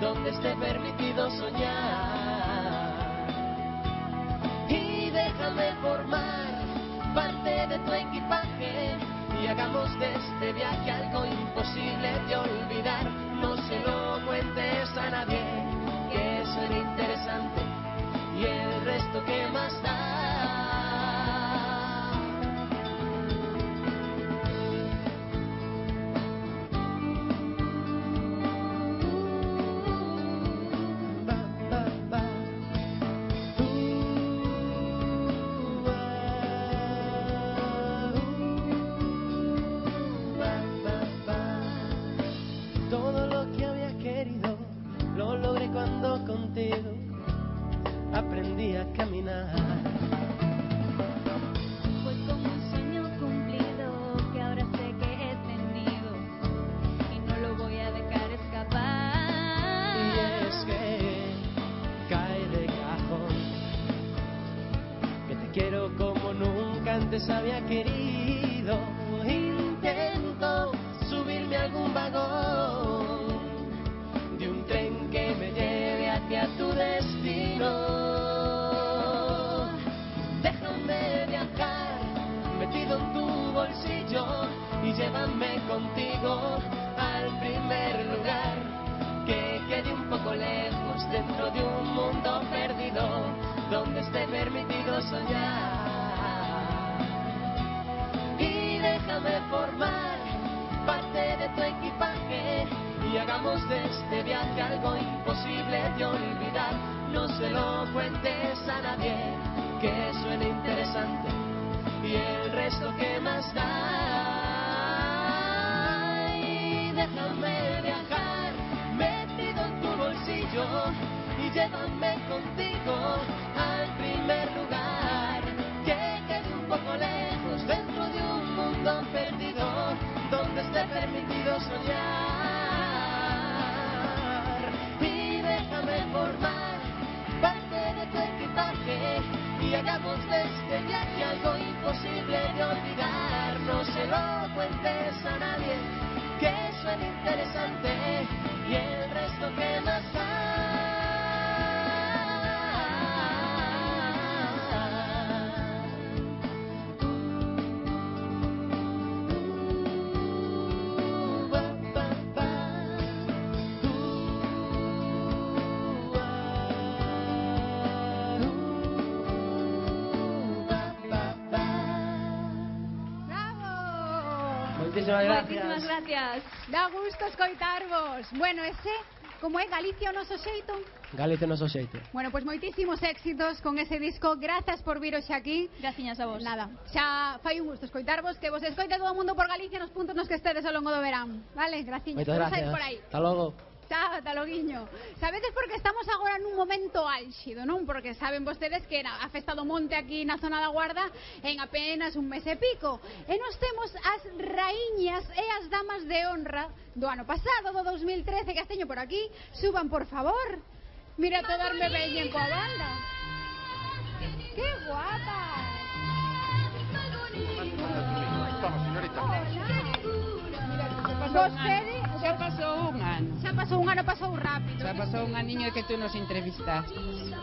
donde esté permitido soñar. Y déjame formar parte de tu equipaje y hagamos de este viaje algo imposible de olvidar. No se lo cuentes a nadie, que suene interesante y el resto que más da. Todo lo que había querido lo logré cuando contigo aprendí a caminar. Fue como un sueño cumplido que ahora sé que he tenido y no lo voy a dejar escapar. Y es que cae de cajón que te quiero como nunca antes había querido. Intento subirme a algún vagón de un tren que me lleve hacia tu destino. Déjame viajar metido en tu bolsillo y llévame contigo al primer lugar que quede un poco lejos dentro de un mundo perdido donde esté permitido soñar. Y déjame formar parte de tu equipaje y hagamos de este viaje algo imposible de olvidar. No se lo cuentes a nadie, que suene interesante y el resto que más da. Y déjame viajar metido en tu bolsillo y llévame contigo al primer lugar que quede un poco lejos dentro de un mundo perdido donde esté permitido soñar. Y déjame formar parte de tu equipaje y hagamos de este viaje algo imposible de olvidar. No se lo cuentes a nadie, que suene interesante y el resto que más da. Moitísimas Moitísimas gracias. Dá gusto escoitarvos. Bueno, ese, como é Galicia o noso xeito? Galicia o noso xeito. Bueno, pois moitísimos éxitos con ese disco. Grazas por vir hoxe aquí. Graciñas a vos. Nada, xa fai un gusto escoitarvos, que vos escoite todo o mundo por Galicia nos puntos nos que estedes ao longo do verán. Vale, graciñas. Moitas Vamos a ir gracias. por aí. Hasta logo. Chao, ata loguiño. Sabedes porque estamos agora nun momento álxido, non? Porque saben vostedes que a Festa do Monte aquí na zona da Guarda en apenas un mes e pico. E nos temos as raíñas e as damas de honra do ano pasado, do 2013, que as teño por aquí. Suban, por favor. Mira todas me veñen coa banda. ¡Qué guapas! Vamos, señorita. Vostede Xa pasou un ano. xa pasou un ano, pasou rápido. Xa pasou un aniño que tú nos entrevistaste.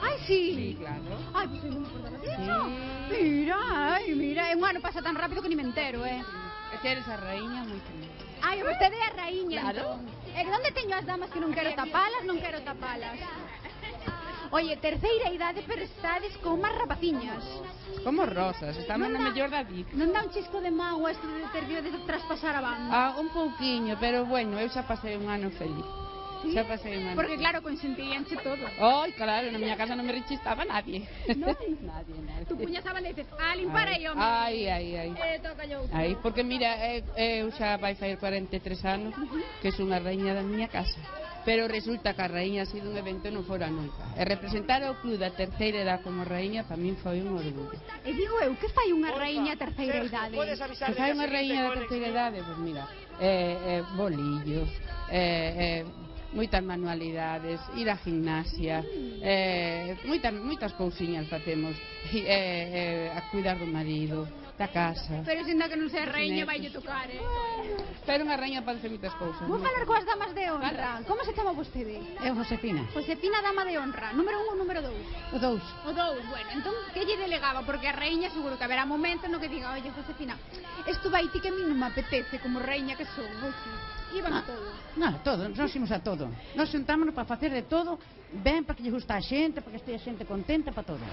Ai, sí. Sí, claro. Ai, pois non me acordaba disso. Mira, ai, mira, un ano pasa tan rápido que ni me entero, É que eres a raíña moito ben. Ai, vostede é a raíña, Claro. entón. E onde teño as damas que non quero tapalas, non quero tapalas. Oye, terceira idade, pero estades como as rapaciñas. Como rosas, estamos Non na dá- mellor da vida. Non dá un chisco de mágoa isto de ter que traspasar a banda. Un pouquiño, pero bueno, eu xa pasei un ano feliz. Sí? Xa pasei un ano. Porque claro, consentiríanche todo. Ai, claro, na miña casa non me rechistaba nadie. Non? nadie. Tú puñas a banda e dices, a limpar aí, home. Ai. Toca yo. Aí, porque mira, eu xa vai fazer 43 anos que son a raíña da miña casa. Pero resulta que a raíña así dun evento non fora nunca. E representar o club da terceira edad como raíña para min foi un orgullo. E digo eu, que fai unha raíña a terceira idade? Que fai unha raíña da terceira idade? Pois mira, bolillos, moitas manualidades, ir á gimnasia, moitas cousiñas facemos, a cuidar do marido, da casa. Pero sinda que non sei raíña, Netos. vai tocar, Pero unha raíña pode ser moitas cousas. Vou falar coas damas de honra. Como se chama vostede? Eu, Josefina. Josefina, dama de honra. Número 1 ou número 2? O 2. O 2, bueno, entón, que lle delegaba? Porque a raíña seguro que haberá momentos no que diga, oye, Josefina, isto vai ti que a mí non me apetece como raíña que son, oxe. Iban todo. Non, todo, nós imos a todo. Nós xuntámonos para facer de todo, ben para que lle gusta a xente, para que estea a xente contenta, para todo.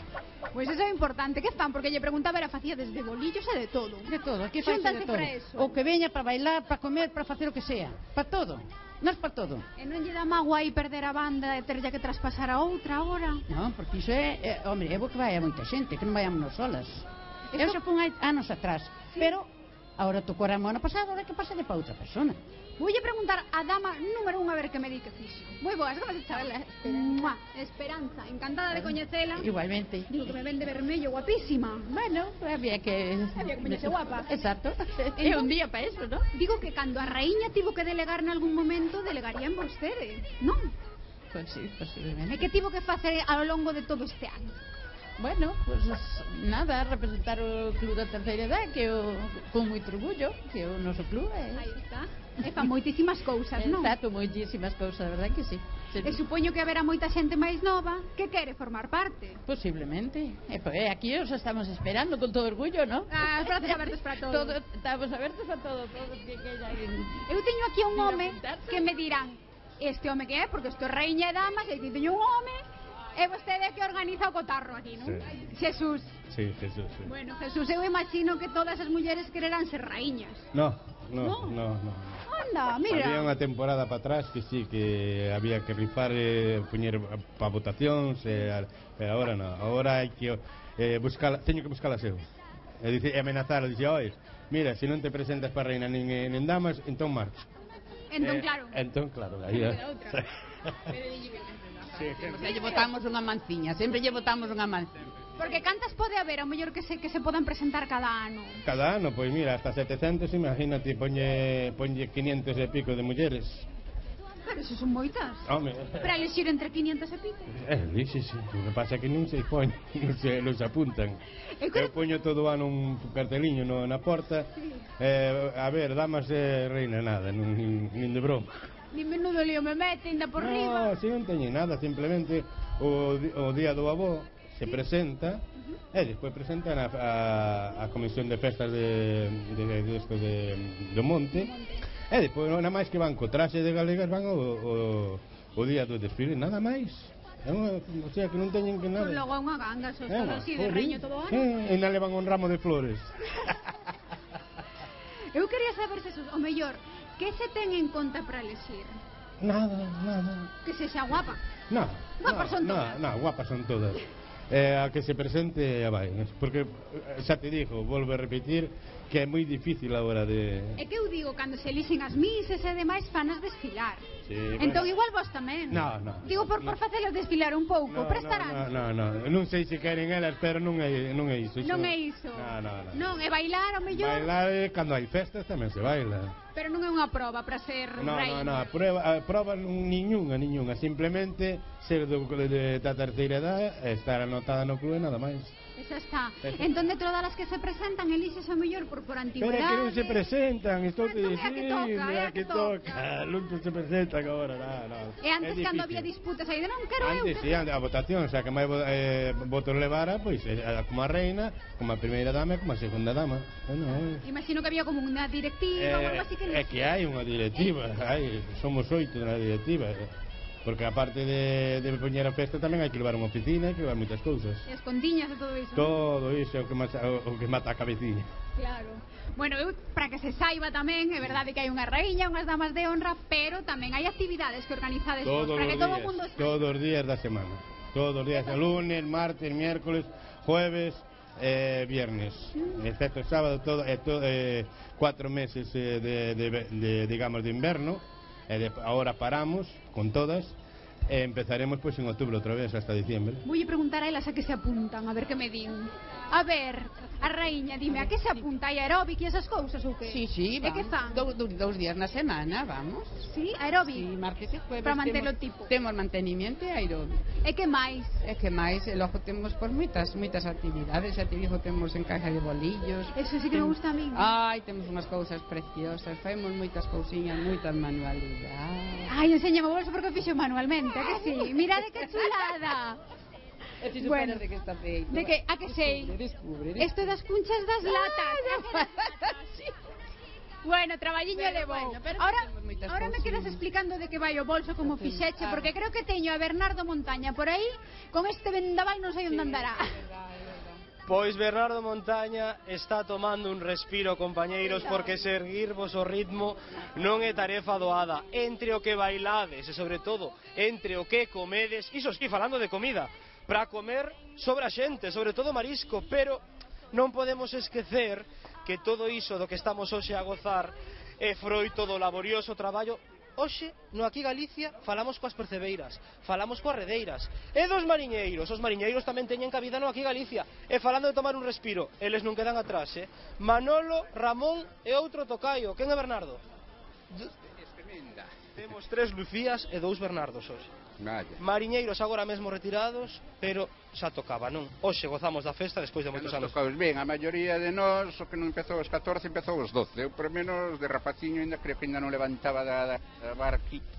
Pois eso é importante. Que fan? Porque lle preguntaba, era facía desde bolillos e de todo. De todo, aquí fai de Xúntanse todo. para eso. O que veña para bailar, para comer, para facer o que sea. Para todo. Nós para todo. E non lle dá mágoa aí perder a banda e ter que traspasar a outra agora? Non, porque iso é, hombre, é bo que vai a moita xente, que non vayámonos solas. Eu xa fun hai anos atrás, pero agora tocou a ano pasado, ahora que pase de para outra persona. Voulle preguntar a dama número 1 a ver que me di que fixo. Moi boas, como se chama? Esperanza, encantada de coñecela. Igualmente. Digo que me ven de vermello, guapísima. Bueno, había que... Había que poñerse guapa. Exacto. É un día para eso, ¿no? Digo que cando a raíña tivo que delegar en algún momento, delegaría en vostede, non? Pois sí, posiblemente. E que tivo que facer ao longo de todo este ano? Bueno, pues nada, representar o club da terceira edad, que o, con moito orgullo, que o noso club é... Aí está. E fan moitísimas cousas, non? Exacto, moitísimas cousas, verdad que sí. E supoño que haberá moita xente máis nova que quere formar parte. Posiblemente. Pues aquí os estamos esperando con todo orgullo, ¿no? Os brazos abertos para todos. Estamos abertos a todo que queiran. Eu teño aquí un home que me dirán, este home que é, porque isto é raíña e damas, e aquí teño un home, e vostede que organiza o cotarro aquí, non? Sí. Jesús. Sí, Jesús, sí. Bueno, Jesús, eu imagino que todas as mulleres quererán ser raíñas. No. Anda, mira. Había unha temporada para atrás que sí, que había que rifar, poñer para votacións, pero agora non. Agora hai que teño que buscala eu. E dice, amenazar, dice, oi, mira, se non te presentas para reina nin damas, entón marcho. Entón, claro. Entón, claro, aí. Sempre lle botamos unha manciña, sempre lle botamos unha manciña. Porque cantas pode haber, ao mellor que se podan presentar cada ano? Cada ano, pois mira, hasta 700, imagínate, poñe 500 e pico de mulleres. Pero eso son moitas. Home. Para elegir entre 500 e pico. Sí. O que pasa é que non se poñen, non se apuntan. Eu poño todo o ano un carteliño na porta. A ver, damas e reina, nada, nin de broma. Ni menudo lío me meten da por riba. No, si non teñen nada, simplemente o día do avó se presenta e despois presentan a comisión de festas do monte e despois nada máis que van co traxe de galegas, van o día do desfile, nada máis. O sea que non teñen que nada. Logo é unha ganga, só está así de reño todo o ano. E non levan un ramo de flores. Eu quería saber se o mellor, que se ten en conta para elegir? Nada. Que sexa guapa. No, Guapas son todas. no, guapas son todas. A que se presente vai, porque xa te digo, volvo a repetir que é moi difícil a hora de... É que eu digo, cando se elixen as mises e demais fanas desfilar. Sí, Entón bueno. igual vos tamén. No. Digo por facelos desfilar un pouco, para estar antes. Non sei se queren elas, pero non é iso. Non é iso. No. Non, é bailar, o mellor. Bailar, cando hai festas tamén se baila. Pero non é unha proba para ser reina. No, a prova niñunha, simplemente ser da terceira edade, estar anotada no clube, nada máis. Esa está. Entón, de todas as que se presentan, elixes o mellor por antigüedade. Pero é que non se presentan, estou te dicindo, é que toca. Non se presentan agora, no. E antes, cando había disputas aí de non quero eu. Antes, sí, a votación, o sea, que máis votos levara, pois, como a reina, como a primeira dama e como a segunda dama. Imagino que había como unha directiva ou algo así que... É que hai unha directiva, somos 8 na directiva. Porque aparte de poñer a festa tamén hai que levar unha oficina, hai que levar moitas cousas. E as contiñas e todo iso. Todo iso é o que mata a cabeciña. Claro. Bueno, para que se saiba tamén, é verdade que hai unha raíña, unhas damas de honra, pero tamén hai actividades que organizades para que todo o mundo... Todos os días da semana. Todos os días, lunes, martes, miércoles, jueves, viernes. Excepto sábado, 4 meses digamos de inverno. Ahora paramos con todas e empezaremos pois en outubro outra vez hasta diciembre. Voulle preguntar a elas a que se apuntan, a ver que me din. A ver, a raíña, dime, a que se apunta? Hai aeróbic e esas cousas ou que? Sí, e que fan? Dous días na semana, vamos. Sí, aeróbic? Sí, martes e jueves. Para manter o tipo. Temos mantenimiento e aeróbic. E que máis? E logo temos por moitas actividades. Xa te digo, temos encaje de bolillos. Eso sí que me gusta a mí. Ai, temos unhas cousas preciosas. Faemos moitas cousiñas, moitas manualidades. Ai, enséñame o bolso porque o fixo manualmente, a que sí? Mirade que chulada. Bueno, de que está feito. De que, a que sei? Descubre. Isto das cunchas das latas. Sí. Bueno, traballiño levou. Ahora me quedas explicando de que vai o bolso como fixeche, porque creo que teño a Bernardo Montaña por aí, con este vendaval non sei onde andará. Pois Bernardo Montaña está tomando un respiro, compañeiros, porque seguirvos o ritmo non é tarefa doada. Entre o que bailades e, sobre todo, entre o que comedes, iso esquí falando de comida, para comer sobra xente, sobre todo marisco, pero non podemos esquecer que todo iso do que estamos hoxe a gozar é froito do laborioso traballo. Hoxe, no Aquí Galicia, falamos coas percebeiras, falamos coas redeiras e dos mariñeiros. Os mariñeiros tamén teñen cabida no Aquí Galicia. E falando de tomar un respiro, eles non quedan atrás, Manolo, Ramón e outro tocaio. Quen é Bernardo? Temos 3 Lucías e 2 Bernardos hoxe. Mariñeiros agora mesmo retirados, pero xa tocaba, non? Hoxe gozamos da festa despois de moitos anos. Tocamos ben, a maioría de nós, o que non empezou aos 14, empezou aos 12. Eu, por menos, de rapaciño, ainda creo que ainda non levantaba da barquita.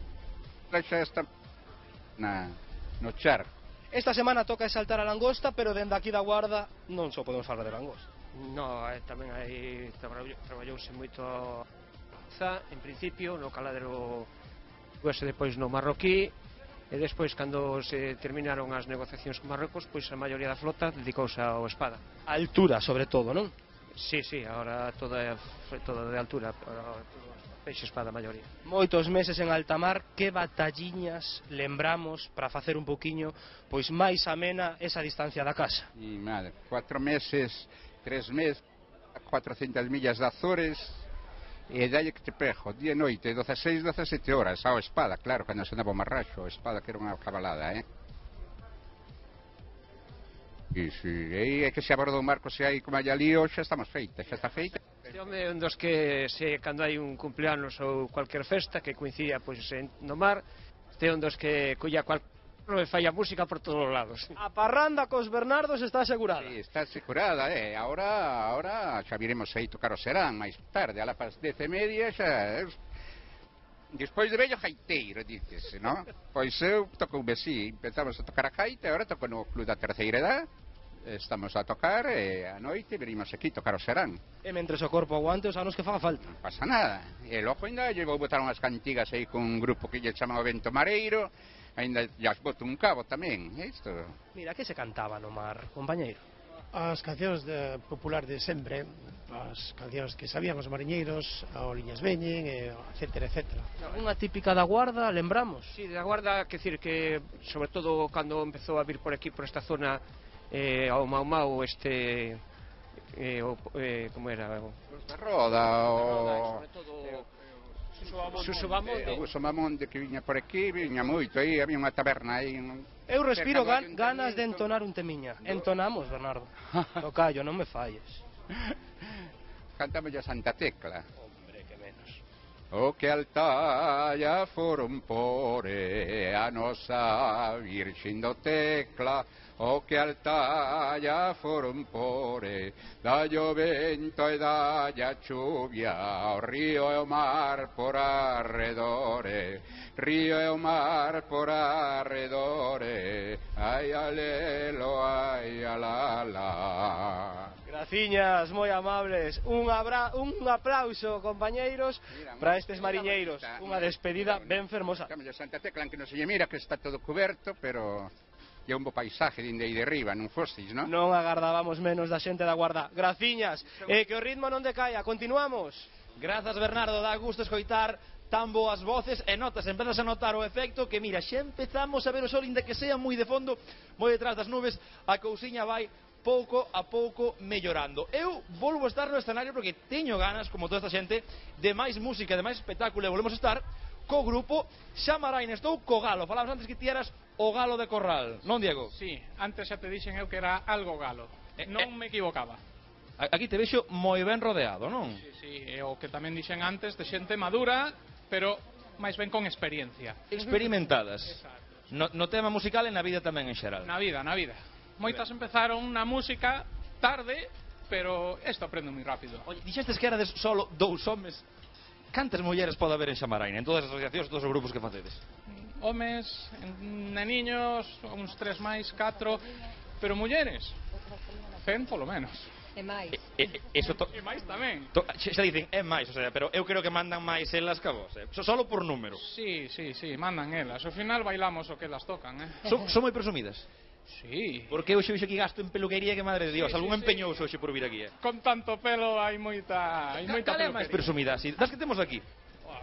Xa está no charco. Esta semana toca saltar a langosta, pero dende aquí da Guarda non só podemos falar de langosta. No, tamén aí traballouse moito en principio no caladero depois no marroquí. E despois, cando se terminaron as negociacións con Marrocos, pois a maioría da flota dedicouse ao espada. A altura, sobre todo, non? Sí, agora todo é de altura, peixe espada a maioría. Moitos meses en alta mar, que batalliñas lembramos para facer un poquiño pois máis amena esa distancia da casa. E madre, 4 meses, 3 meses, 400 millas de Azores. E dalle que te pego, día e noite, 16, 17 horas, ao espada, claro, cando se andaba o marraxo, a espada que era unha cabalada, E é que se abordou un barco, se hai como hai alío, xa estamos feita, xa está feita. Este home un dos que, cando hai un cumpleanos ou cualquier festa que coincida pois, no mar, este un dos que colla e fai a música por todos os lados. A parranda cos Bernardos está asegurada. Sí, está asegurada, Ahora xa viremos aí tocar o Serán máis tarde, a las 10:30 xa... Despois de vello gaiteiro, dícese, non? Pois eu toco un besí, empezamos a tocar a gaita, agora toco no Club da Terceira Edad, estamos a tocar e a noite venimos aquí tocar o Serán. E mentres o corpo aguante os anos que faga falta. Non pasa nada. E logo ainda lle vou botar unhas cantigas aí con un grupo que lle chama o Vento Mareiro, ainda llas boto un cabo tamén, isto. Mira, que se cantaba no mar, compañeiro? as cancións populares de sempre, as cancións que sabían os mariñeiros, o Liñas Veñen, etcétera, etcétera. Unha típica da Guarda, lembramos? Sí, da Guarda, que decir que, sobre todo, cando empezou a vir por aquí, por esta zona, ao Mau Mau, como era? Da Roda, sobre todo... Suso Bamonde. Suso Bamonde que viña por aquí, viña moito, aí había unha taberna aí. Eu respiro ganas de entonar un temiña. Entonamos, Bernardo. Tocayo, non me falles. Cantamos a Santa Tecla. Hombre, que menos. O que altalla foron pore a nosa Virxin do Tecla, o que altalla foron pore, dalle o vento e dalle a chuvia, o río e o mar por arredore, río e o mar por arredore, ai alelo, ai alala. Graciñas, moi amables. Un aplauso, compañeiros, para estes mariñeiros. Unha despedida ben fermosa. Cambio Santa Tecla, que non se lle mira, que está todo coberto, pero é un bo paisaje dinde aí de riba, non fostis, non? Non agardábamos menos da xente da Guarda. Graciñas, que o ritmo non decaia. Continuamos. Grazas, Bernardo, dá gusto escoitar tan boas voces e notas, empezas a notar o efecto que, mira, xa empezamos a ver o sol, inda que sea moi de fondo, moi detrás das nubes, a cousiña vai pouco a pouco mellorando. Eu volvo a estar no escenario porque teño ganas, como toda esta xente, de máis música, de máis espectáculo, e volvemos a estar co grupo Xamaraina. Estou co Galo, falamos antes que ti eras o Galo de Corral, non, Diego? Sí, antes xa te dixen eu que era algo galo, non me equivocaba. Aquí te vexo moi ben rodeado, non? Sí, e o que tamén dixen antes de xente madura, pero máis ben con experiencia. Experimentadas. No tema musical e na vida tamén en xeral. Na vida. Moitas empezaron na música tarde, pero isto aprendo moi rápido. Oye, dixestes que erades solo 2 homes. Cantas mulleres pode haber en Xamaraina, en todas as asociacións, todos os grupos que facedes? Homes, neniños, uns 3 máis, 4, pero mulleres, 100 polo menos. E máis. E máis tamén. Xa dicen, é máis, o sea, pero eu creo que mandan máis elas que vos, solo por número. Sí, mandan elas. Ao final bailamos o que elas tocan, Son moi presumidas? Sí. Porque hoxe vexo aquí gasto en peluquería que madre de Dios, algún empeñouse hoxe por vir aquí, Con tanto pelo hai moita peluquería. Máis presumida, así. Das que temos aquí?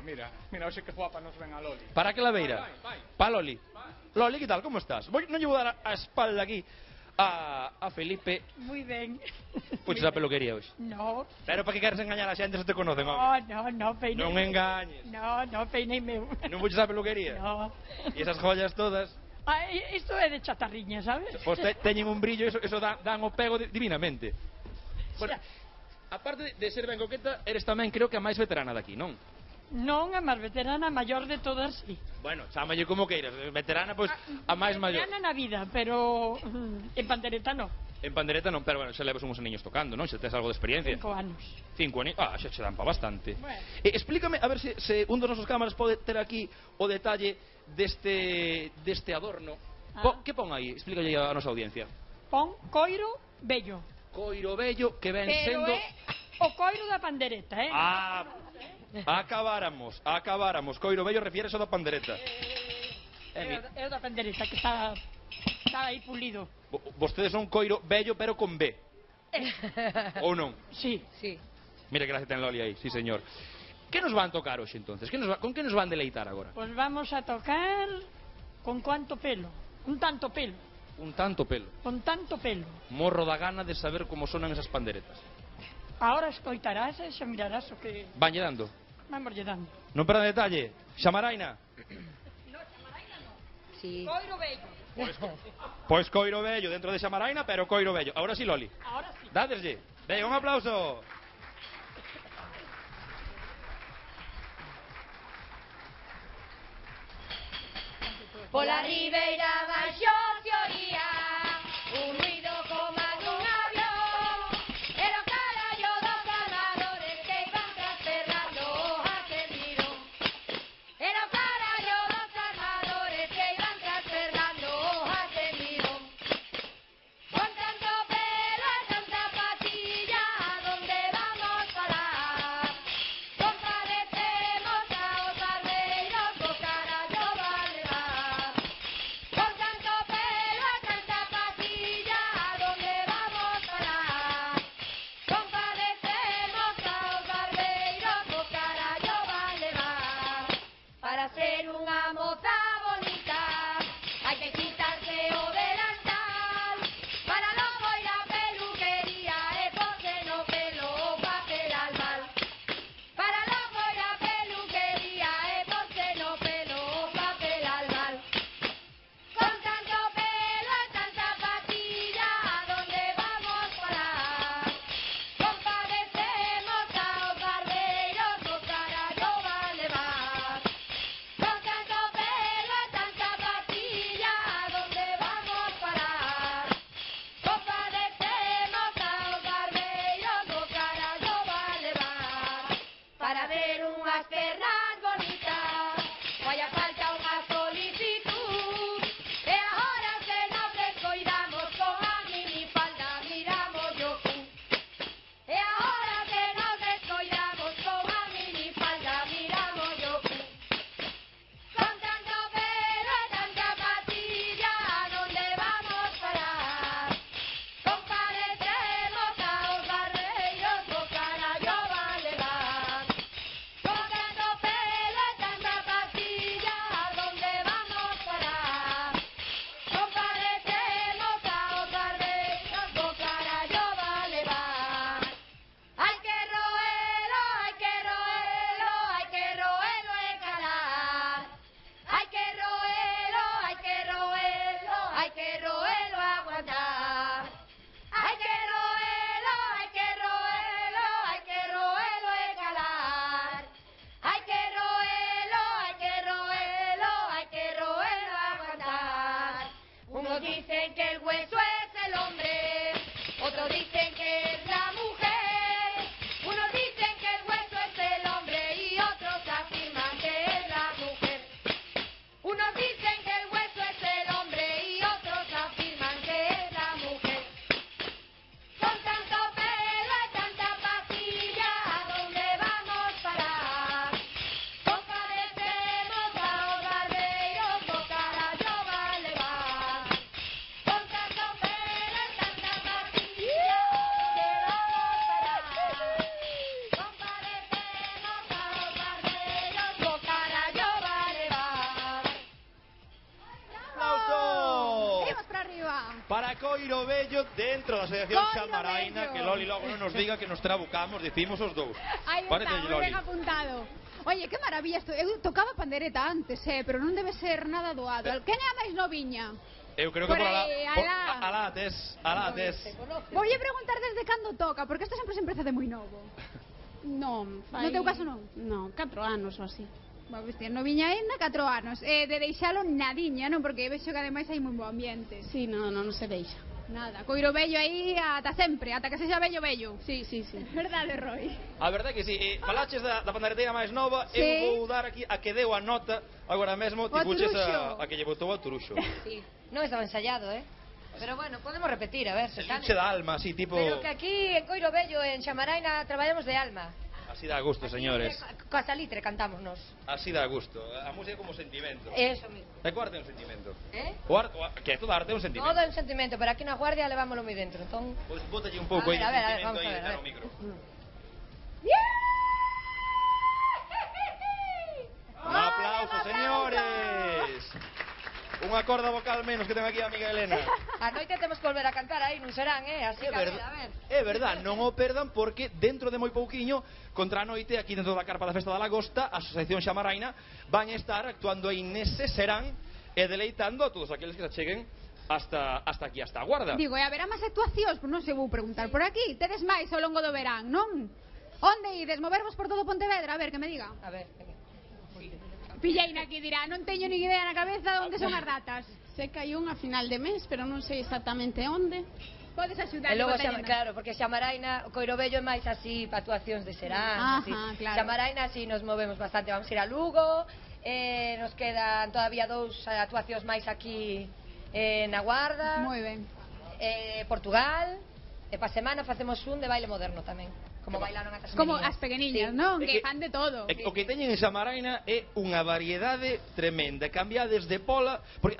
Mira, hoxe que guapa nos ven a Loli. Para que la veira? Pa Loli. Loli, que tal, como estás? Non lle vou dar a espalda aquí a Felipe. Moi ben. Puxes a peluquería hoxe? No. Pero para que queres engañar a xente se te conocen, No, peinei. Non engañes. No, peinei meu. Non puxes a peluquería? No. E esas joyas todas? Isto é de chatarriña, sabes? Pois teñen un brillo, eso dan o pego divinamente. Bueno, aparte de ser ben coqueta, eres tamén, creo que a máis veterana daqui, non? Non, a máis veterana, a maior de todas, sí. Bueno, chámalle como queiras, veterana, pois a máis maior. Veterana na vida, pero en pandereta non. En pandereta non, pero bueno, xa levas uns aniños tocando, non? Xa tes algo de experiencia. 5 anos. 5 anos? Xa che dan pa bastante. Bueno. Explícame, a ver se un dos nosos cámaras pode ter aquí o detalle deste adorno. Que pon aí? Explícalle a nosa audiencia. Pon coiro bello. Coiro bello que ven sendo... Pero é o coiro da pandereta, Acabáramos. Coiro bello refieres ao da pandereta. É o da pandereta que está aí pulido. Vostedes son coiro bello pero con B. Ou non? Sí. Mira que gracia ten Loli aí, sí señor. Que nos van tocar hoxe entonces? Con que nos van deleitar agora? Pois vamos a tocar con cuánto pelo. Un tanto pelo. Con tanto pelo. Morro da gana de saber como sonan esas panderetas. Ahora escoitarás e xa mirarás o que... Vanlle dando? Vamos lle dando. Non perda detalle. Xamaraina? No, Xamaraina non. Sí. Coiro bello. Pois coiro bello dentro de Xamaraina, pero coiro bello. Ahora sí, Loli. Ahora sí. Dádeslle. Venga, un aplauso. Pola ribeira baixo se oía un ruido como dun avión. Era o carallo dos armadores que iban tras Fernando a Servido. Era o carallo dos armadores que iban tras Fernando a Servido. Con tanto pelo e tanta patilla, ¿a dónde vamos parar? Compadecemos aos barbeiros, o carallo va a levar. Con tanto pelo a Coiro Vello dentro da Asociación Xamaraina, que Loli logo non nos diga que nos trabucamos, decimos os dous. Aí Parece está, moi Loli. ben apuntado. Oye, que maravilla isto. Eu tocaba pandereta antes, pero non debe ser nada doado. Quen é a máis noviña? Eu creo que Por por aí, alá. alá tes. Voulle preguntar desde cando toca, porque isto sempre se empeza de moi novo. Non, No teu caso non? Non, 4 anos ou así. Bueno, vestir noviña ainda 4 anos. De deixalo nadiña, non? Porque vexo que ademais hai moi bo ambiente. Sí, non se deixa. Nada, Coiro Vello aí ata sempre, ata que sexa vello. Sí. Verdade, Roy? A verdade que si, falaches da pandereteira máis nova, Sí. eu vou dar aquí a que deu a nota agora mesmo, O tipuches truxo. a que lle botou a Turuxo. Sí, non estaba ensayado, Pero bueno, podemos repetir, a ver, se sale. Che da alma, así, tipo... Pero que aquí en Coiro Vello, en Xamaraina, traballamos de alma. Así dá gusto, señores. Coa salitre cantámonos. Así dá gusto. A música como sentimento. Eso mismo. E co arte é un sentimento. Que todo arte é un sentimento. Todo é un sentimento, pero aquí na Guardia levámoslo moi dentro, entón... Pois bótalle un pouco aí de a ver, sentimento vamos aí a ver, dentro a do ver. micro. Un aplauso, señores. Unha corda vocal menos que ten aquí a amiga Elena. A noite temos que volver a cantar aí, non serán, Así que a ver. É verdad, non o perdan porque dentro de moi pouquiño, contra a noite, aquí dentro da carpa da Festa da Lagosta, a Asociación Xamaraina van estar actuando aí nese serán e deleitando a todos aqueles que se cheguen hasta aquí, hasta a Guarda. Digo, e haberá máis actuacións? Pois non se vou preguntar por aquí. Tedes máis ao longo do verán, non? Onde ides? Movervos por todo Pontevedra? A ver, que me diga. A ver, Pilleina aquí dirá, non teño nin idea na cabeza onde son as datas. Sei que hai unha final de mes, pero non sei exactamente onde. Podes axudar. E logo, claro, porque Xamaraina, o Coiro Vello é máis así para actuacións de serán. Ajá, claro. Xamaraina así nos movemos bastante, vamos a ir a Lugo, nos quedan todavía 2 actuacións máis aquí na Guarda. Moi ben. Portugal, e pa semana facemos un de baile moderno tamén. Como bailaron as Como as pequeniñas, Sí. non? É Que que- fan de todo. O que teñen en Xamaraina é unha variedade tremenda, cambiades de pola, porque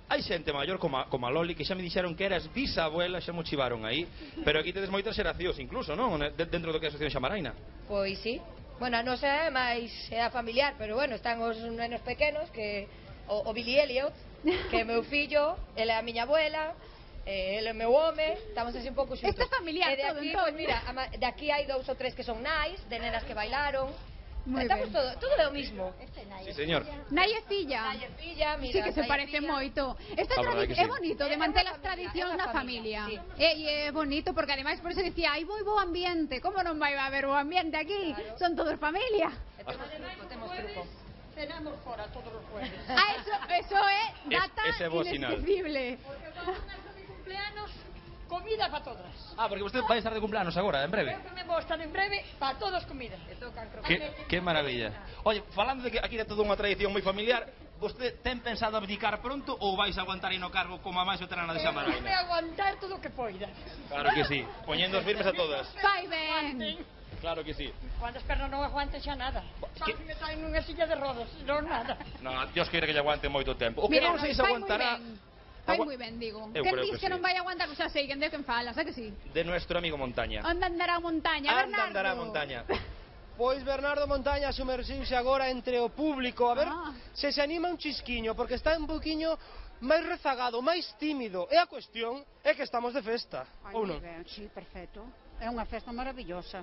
hai xente maior como a Loli que xa me dixeron que eras bisabuela, xa mo chivaron aí, pero aquí tedes moitas xeracións incluso, non? Dentro do que é a Asociación Xamaraina. Pois sí. Bueno, non sei, máis é familiar, pero bueno, están os nenos pequenos que o Billy Elliot, que é meu fillo, ele é a miña abuela, ele é meu home, estamos así un pouco xuntos. Isto é familiar E de todo, aquí, entón. pois mira, de aquí hai 2 ou 3 que son nais, de nenas que bailaron. Moi Estamos ben. todo é o mismo. Sí, señor. Nai e filla. Nai e filla, mira. Sí que se nai e parece filla. moito. Esta A verdade que é sí. bonito de manter as tradicións na familia. E é bonito porque ademais por eso dicía, hai moi bo ambiente. Como non vai haber bo ambiente aquí? Son todos familia. Temos truco. Tenemos fora todos os jueves. Eso é data ese é bo sinal. inesquecible. Cumpleanos, comida para todas. Ah, porque vostede vai estar de cumpleanos agora, en breve. Eu tamén vou estar en breve para todos comida. Que maravilla. Oye, falando de que aquí é toda unha tradición moi familiar, vostede ten pensado abdicar pronto ou vais aguantar aí no cargo como a máis veterana de Vou Xamaraina? aguantar todo o que poida. Claro que sí, poñendo os firmes a todas. Vai ben. Claro que sí. Cuando as pernas non aguanten xa nada. Só que me traen nunha silla de rodas, non nada. Non, Dios queira que lle aguante moito tempo. O que Mira, non sei se fai moi aguantará ben. Fai moi ben, digo. Eu Quen creo dis que que sí. non vai aguantar? Xa sei, quen deu quen fala, xa que sí. de nuestro amigo Montaña. Onde andará a montaña, Anda, Bernardo? andará a montaña. Pois Bernardo Montaña sumerxiuse agora entre o público. A ver se anima un chisquiño, porque está un poquinho máis rezagado, máis tímido. E a cuestión é que estamos de festa, ou non? Sí, perfecto. É unha festa maravillosa.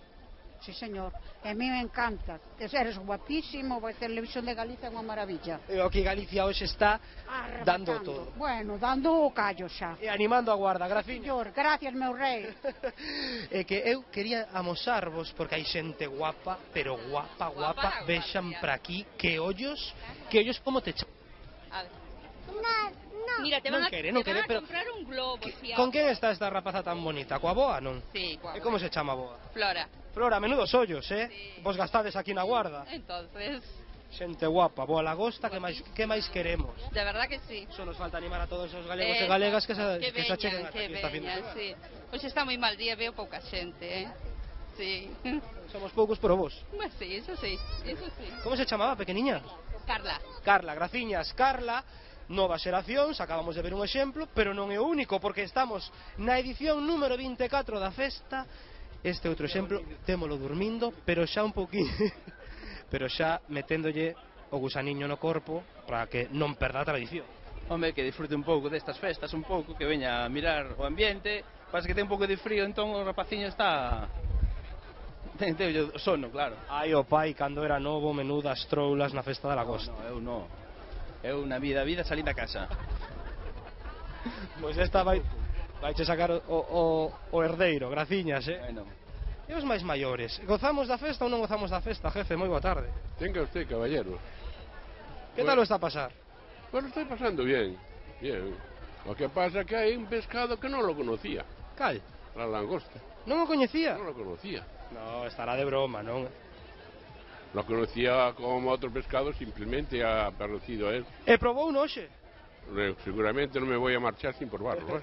Sí, señor. E a mí me encanta. Eres guapísimo, a Televisión de Galicia é unha maravilla. E o que Galicia hoxe está dando Arrebatando. todo. Bueno, dando o callo xa. E animando a Guarda, Grafiña. Señor, gracias, meu rei. É que eu quería amosarvos, porque hai xente guapa, pero guapa, vexan para aquí, que ollos como te Mira, te Non van a, quere, non te van quere, pero a comprar un globo. Si Con quen está esta rapaza tan bonita? Coa boa, non? Sí, coa E como se chama a boa? Flora. Flora, menudos ollos, Vos gastades aquí na Guarda. Entonces, Xente guapa, boa lagosta, que máis queremos? de verdad que sí. Só nos falta animar a todos os galegos e galegas que se acheguen ata que aquí esta fin de veñan, semana. sí. Hoxe está moi mal día, veo pouca xente, Sí. Somos poucos, pero vos. Pues sí, eso sí, eso sí. Como se chamaba, pequeniña? Carla. Carla, graciñas, Carla. Novas xeracións, acabamos de ver un exemplo, pero non é o único, porque estamos na edición número 24 da festa. Este outro exemplo, témolo dormindo, pero xa un poquinho pero xa meténdolle o gusaniño no corpo para que non perda a tradición. Home, que disfrute un pouco destas festas, un pouco, que veña a mirar o ambiente. Pasa que ten un pouco de frío, entón o rapaciño está... Ten sono, claro. Ai, o pai, cando era novo, menudas troulas na festa da Lagosta. No, eu na vida salí da casa. Pois esta vai sacar o herdeiro, graciñas, Bueno. E os máis maiores, gozamos da festa ou non gozamos da festa, jefe? Moi boa tarde. Tenga usted, caballero. Que tal o está a pasar? Bueno, estoy pasando bien, bien. Lo que pasa es que hay un pescado que no lo conocía. Cal? La langosta. Non o coñecía? No lo conocía. No, estará de broma, non? Lo conocía como otro pescado, simplemente ha parecido a él. E probou noxe? Seguramente no me voy a marchar sin probarlo, ¿eh?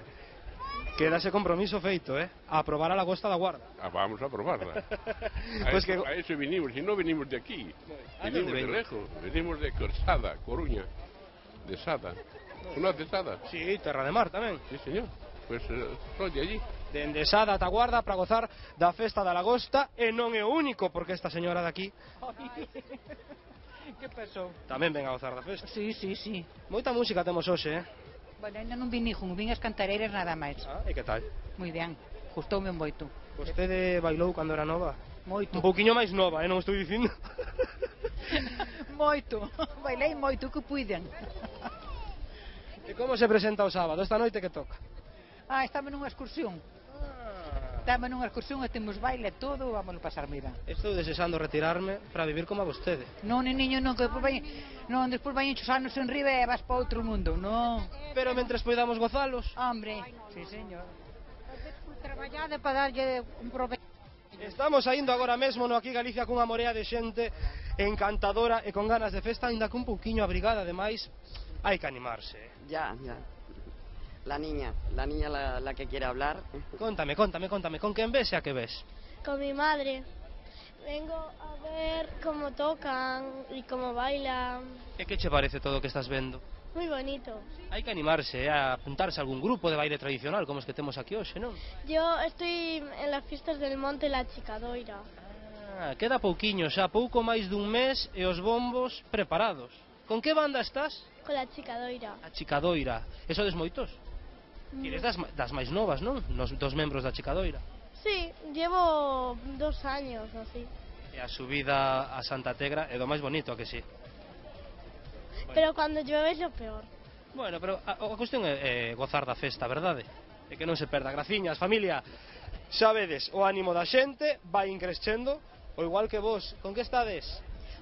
Queda ese compromiso feito, a probar a Lagosta da Guarda. Vamos a probarla. Pues a eso vinimos, si no venimos de aquí. Venimos de lejos, venimos de Sada, Coruña, de Sada. ¿Conoces Sada? Sí, Terra de Mar tamén. Sí, señor. Pues soy de allí. Dende Sada ata Guarda para gozar da festa da Lagosta, e non é o único, porque esta señora de aquí Que pasou? tamén ven a gozar da festa. Sí. Moita música temos hoxe, Bueno, ainda non vin vin as cantareiras nada máis. E que tal? Moi ben, gustoume moito. Vostede bailou cando era nova? Moito. Un pouquiño máis nova, non estou dicindo. Moito, bailei moito que puiden. E como se presenta o sábado? Esta noite que toca? Estamos nunha excursión. Estamos nunha excursión e temos baile todo, vamos a pasar moi ben. Estou desexando retirarme para vivir como a vostede. Non, niño, non, que despois vai os anos en riba e vas para outro mundo, non. Pero mentres poidamos gozalos. Hombre, sí, señor. Traballade para darlle un proveito. Estamos saindo agora mesmo no Aquí Galicia cunha morea de xente encantadora e con ganas de festa, ainda que un pouquiño abrigada, ademais, hai que animarse. Ya. La niña la que quiere hablar. Contame, con quen ves e a que ves? Con mi madre. Vengo a ver cómo tocan y cómo bailan. E que che parece todo o que estás vendo? Muy bonito. Hai que animarse a apuntarse a algún grupo de baile tradicional como os que temos aquí hoxe, non? Yo estoy en las fiestas del Monte La Chicadoira. Queda pouquiño xa, pouco máis dun mes e os bombos preparados. Con que banda estás? Con La Chicadoira. A Chicadoira. E sodes moitos? Tires das máis novas, non? Dos membros da Chicadoira. Sí, llevo 2 años o así. E a subida a Santa Tegra é do máis bonito, a que sí? Pero cuando llueve es lo peor. Bueno, pero a cuestión é gozar da festa, verdade? E que non se perda. Graciñas, familia. Xa vedes, o ánimo da xente vai increscendo, o igual que vos. Con que estades?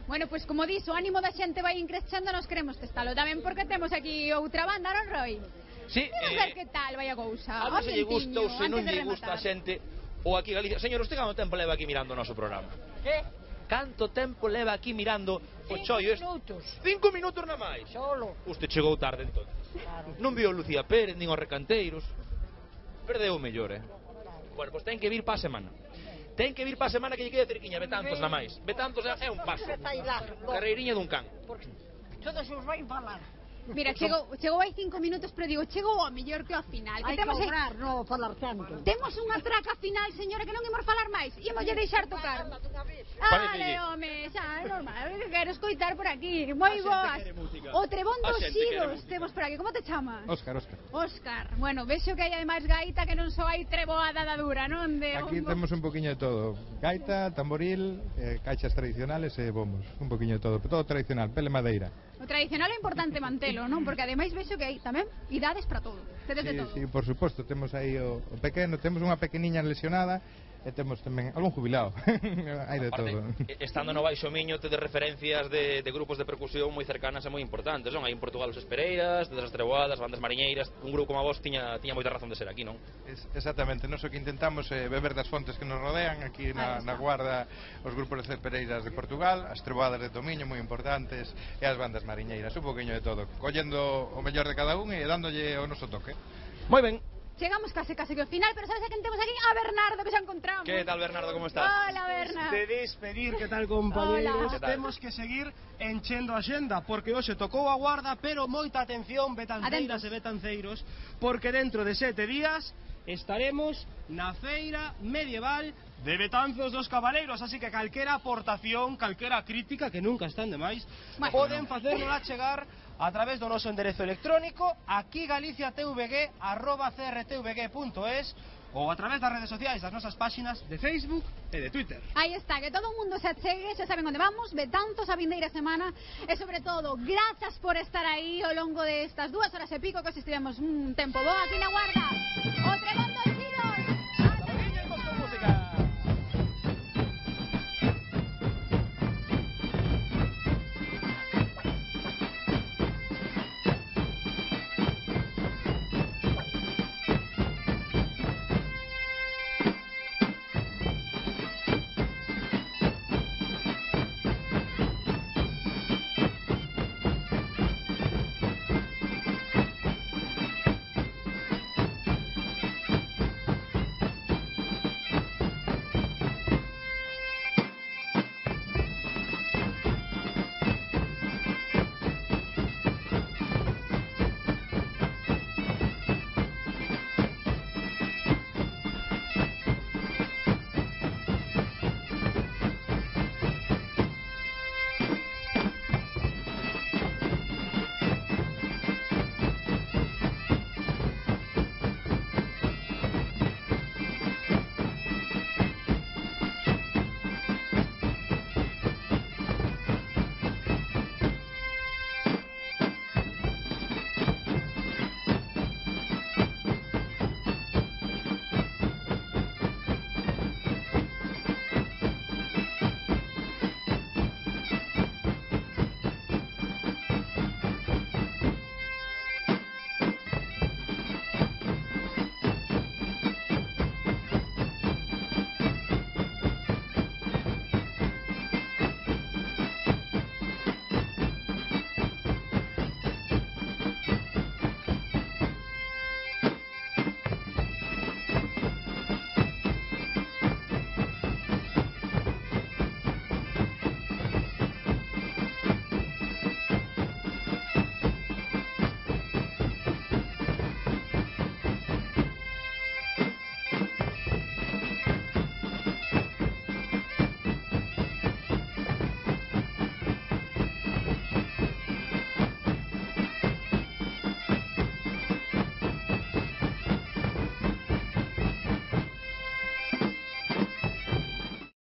Bueno, pois como dis, o ánimo da xente vai increscendo, nos queremos testalo tamén, porque temos aquí outra banda, non, Roy? Sí, Vamos ver que tal vai a cousa. A ver se lle gusta ou se non lle gusta a xente o Aquí Galicia. Señor, usted canto tempo leva aquí mirando o noso programa? Que? Canto tempo leva aquí mirando o chollo? 5 minutos. 5 minutos na máis? Solo. Usted chegou tarde, entón. Claro. Non viu Lucía Pérez, nin os recanteiros. Perdeu o mellor, Bueno, pois ten que vir pa semana. Ten que vir pa semana que lle quede cerquiña, Betanzos na máis. Betanzos é un paso. Carreiriña dun can. Porque todos os vai falar. Mira, chegou hai 5 minutos, pero digo, chegou ao mellor que ao final. Hai que obrar, non falar tanto. Temos unha traca final, señora, que non imos falar máis. Imos lle deixar tocar. Home, xa, é normal. Quero escoitar por aquí. Moi boas. O Trebón dos Xiros temos por aquí. Como te chamas? Óscar. Bueno, vexo que hai ademais gaita, que non só hai treboada da dura, non? Aquí temos un poquinho de todo. Gaita, tamboril, caixas tradicionales e bombos. Un poquinho de todo. Todo tradicional, pele madeira. O tradicional é importante mantelo, non? Porque ademais vexo que hai tamén idades para todo. Tedes de todo. Sí, por suposto, temos aí o pequeno, temos unha pequeniña lesionada e temos tamén algún jubilado. Hai de todo. Estando no Baixo Miño tedes referencias de grupos de percusión moi cercanas e moi importantes, non? Hai en Portugal os Espereiras, tedes as Treboadas, bandas mariñeiras. Un grupo como a vos tiña moita razón de ser aquí, non? Exactamente, nós o que intentamos é beber das fontes que nos rodean. Aquí na Guarda os grupos de Espereiras de Portugal, as Treboadas de Tomiño moi importantes e as bandas mariñeiras, un poquinho de todo, collendo o mellor de cada un e dándolle o noso toque. Moi ben. Chegamos case que ao final, pero sabes a quen temos aquí? A Bernardo, que xa encontramos. Que tal, Bernardo, como estás? Hola, Bernardo. De despedir, que tal, compañeros? Hola. Temos que seguir enchendo a xenda, porque hoxe tocou a Guarda, pero moita atención, betanceiras e betanceiros, porque dentro de 7 días estaremos na feira medieval de Betanzos dos Cabaleiros, así que calquera aportación, calquera crítica, que nunca están de máis, poden facérnosla chegar a través do noso enderezo electrónico aquí galiciatvg@crtvg.es ou a través das redes sociais das nosas páxinas de Facebook e de Twitter. Aí está, que todo o mundo se achegue, xa saben onde vamos, betantos a vindeira semana e sobre todo, grazas por estar aí ao longo destas 2 horas e pico que os estivemos un tempo bo aquí na Guarda. O Trebón do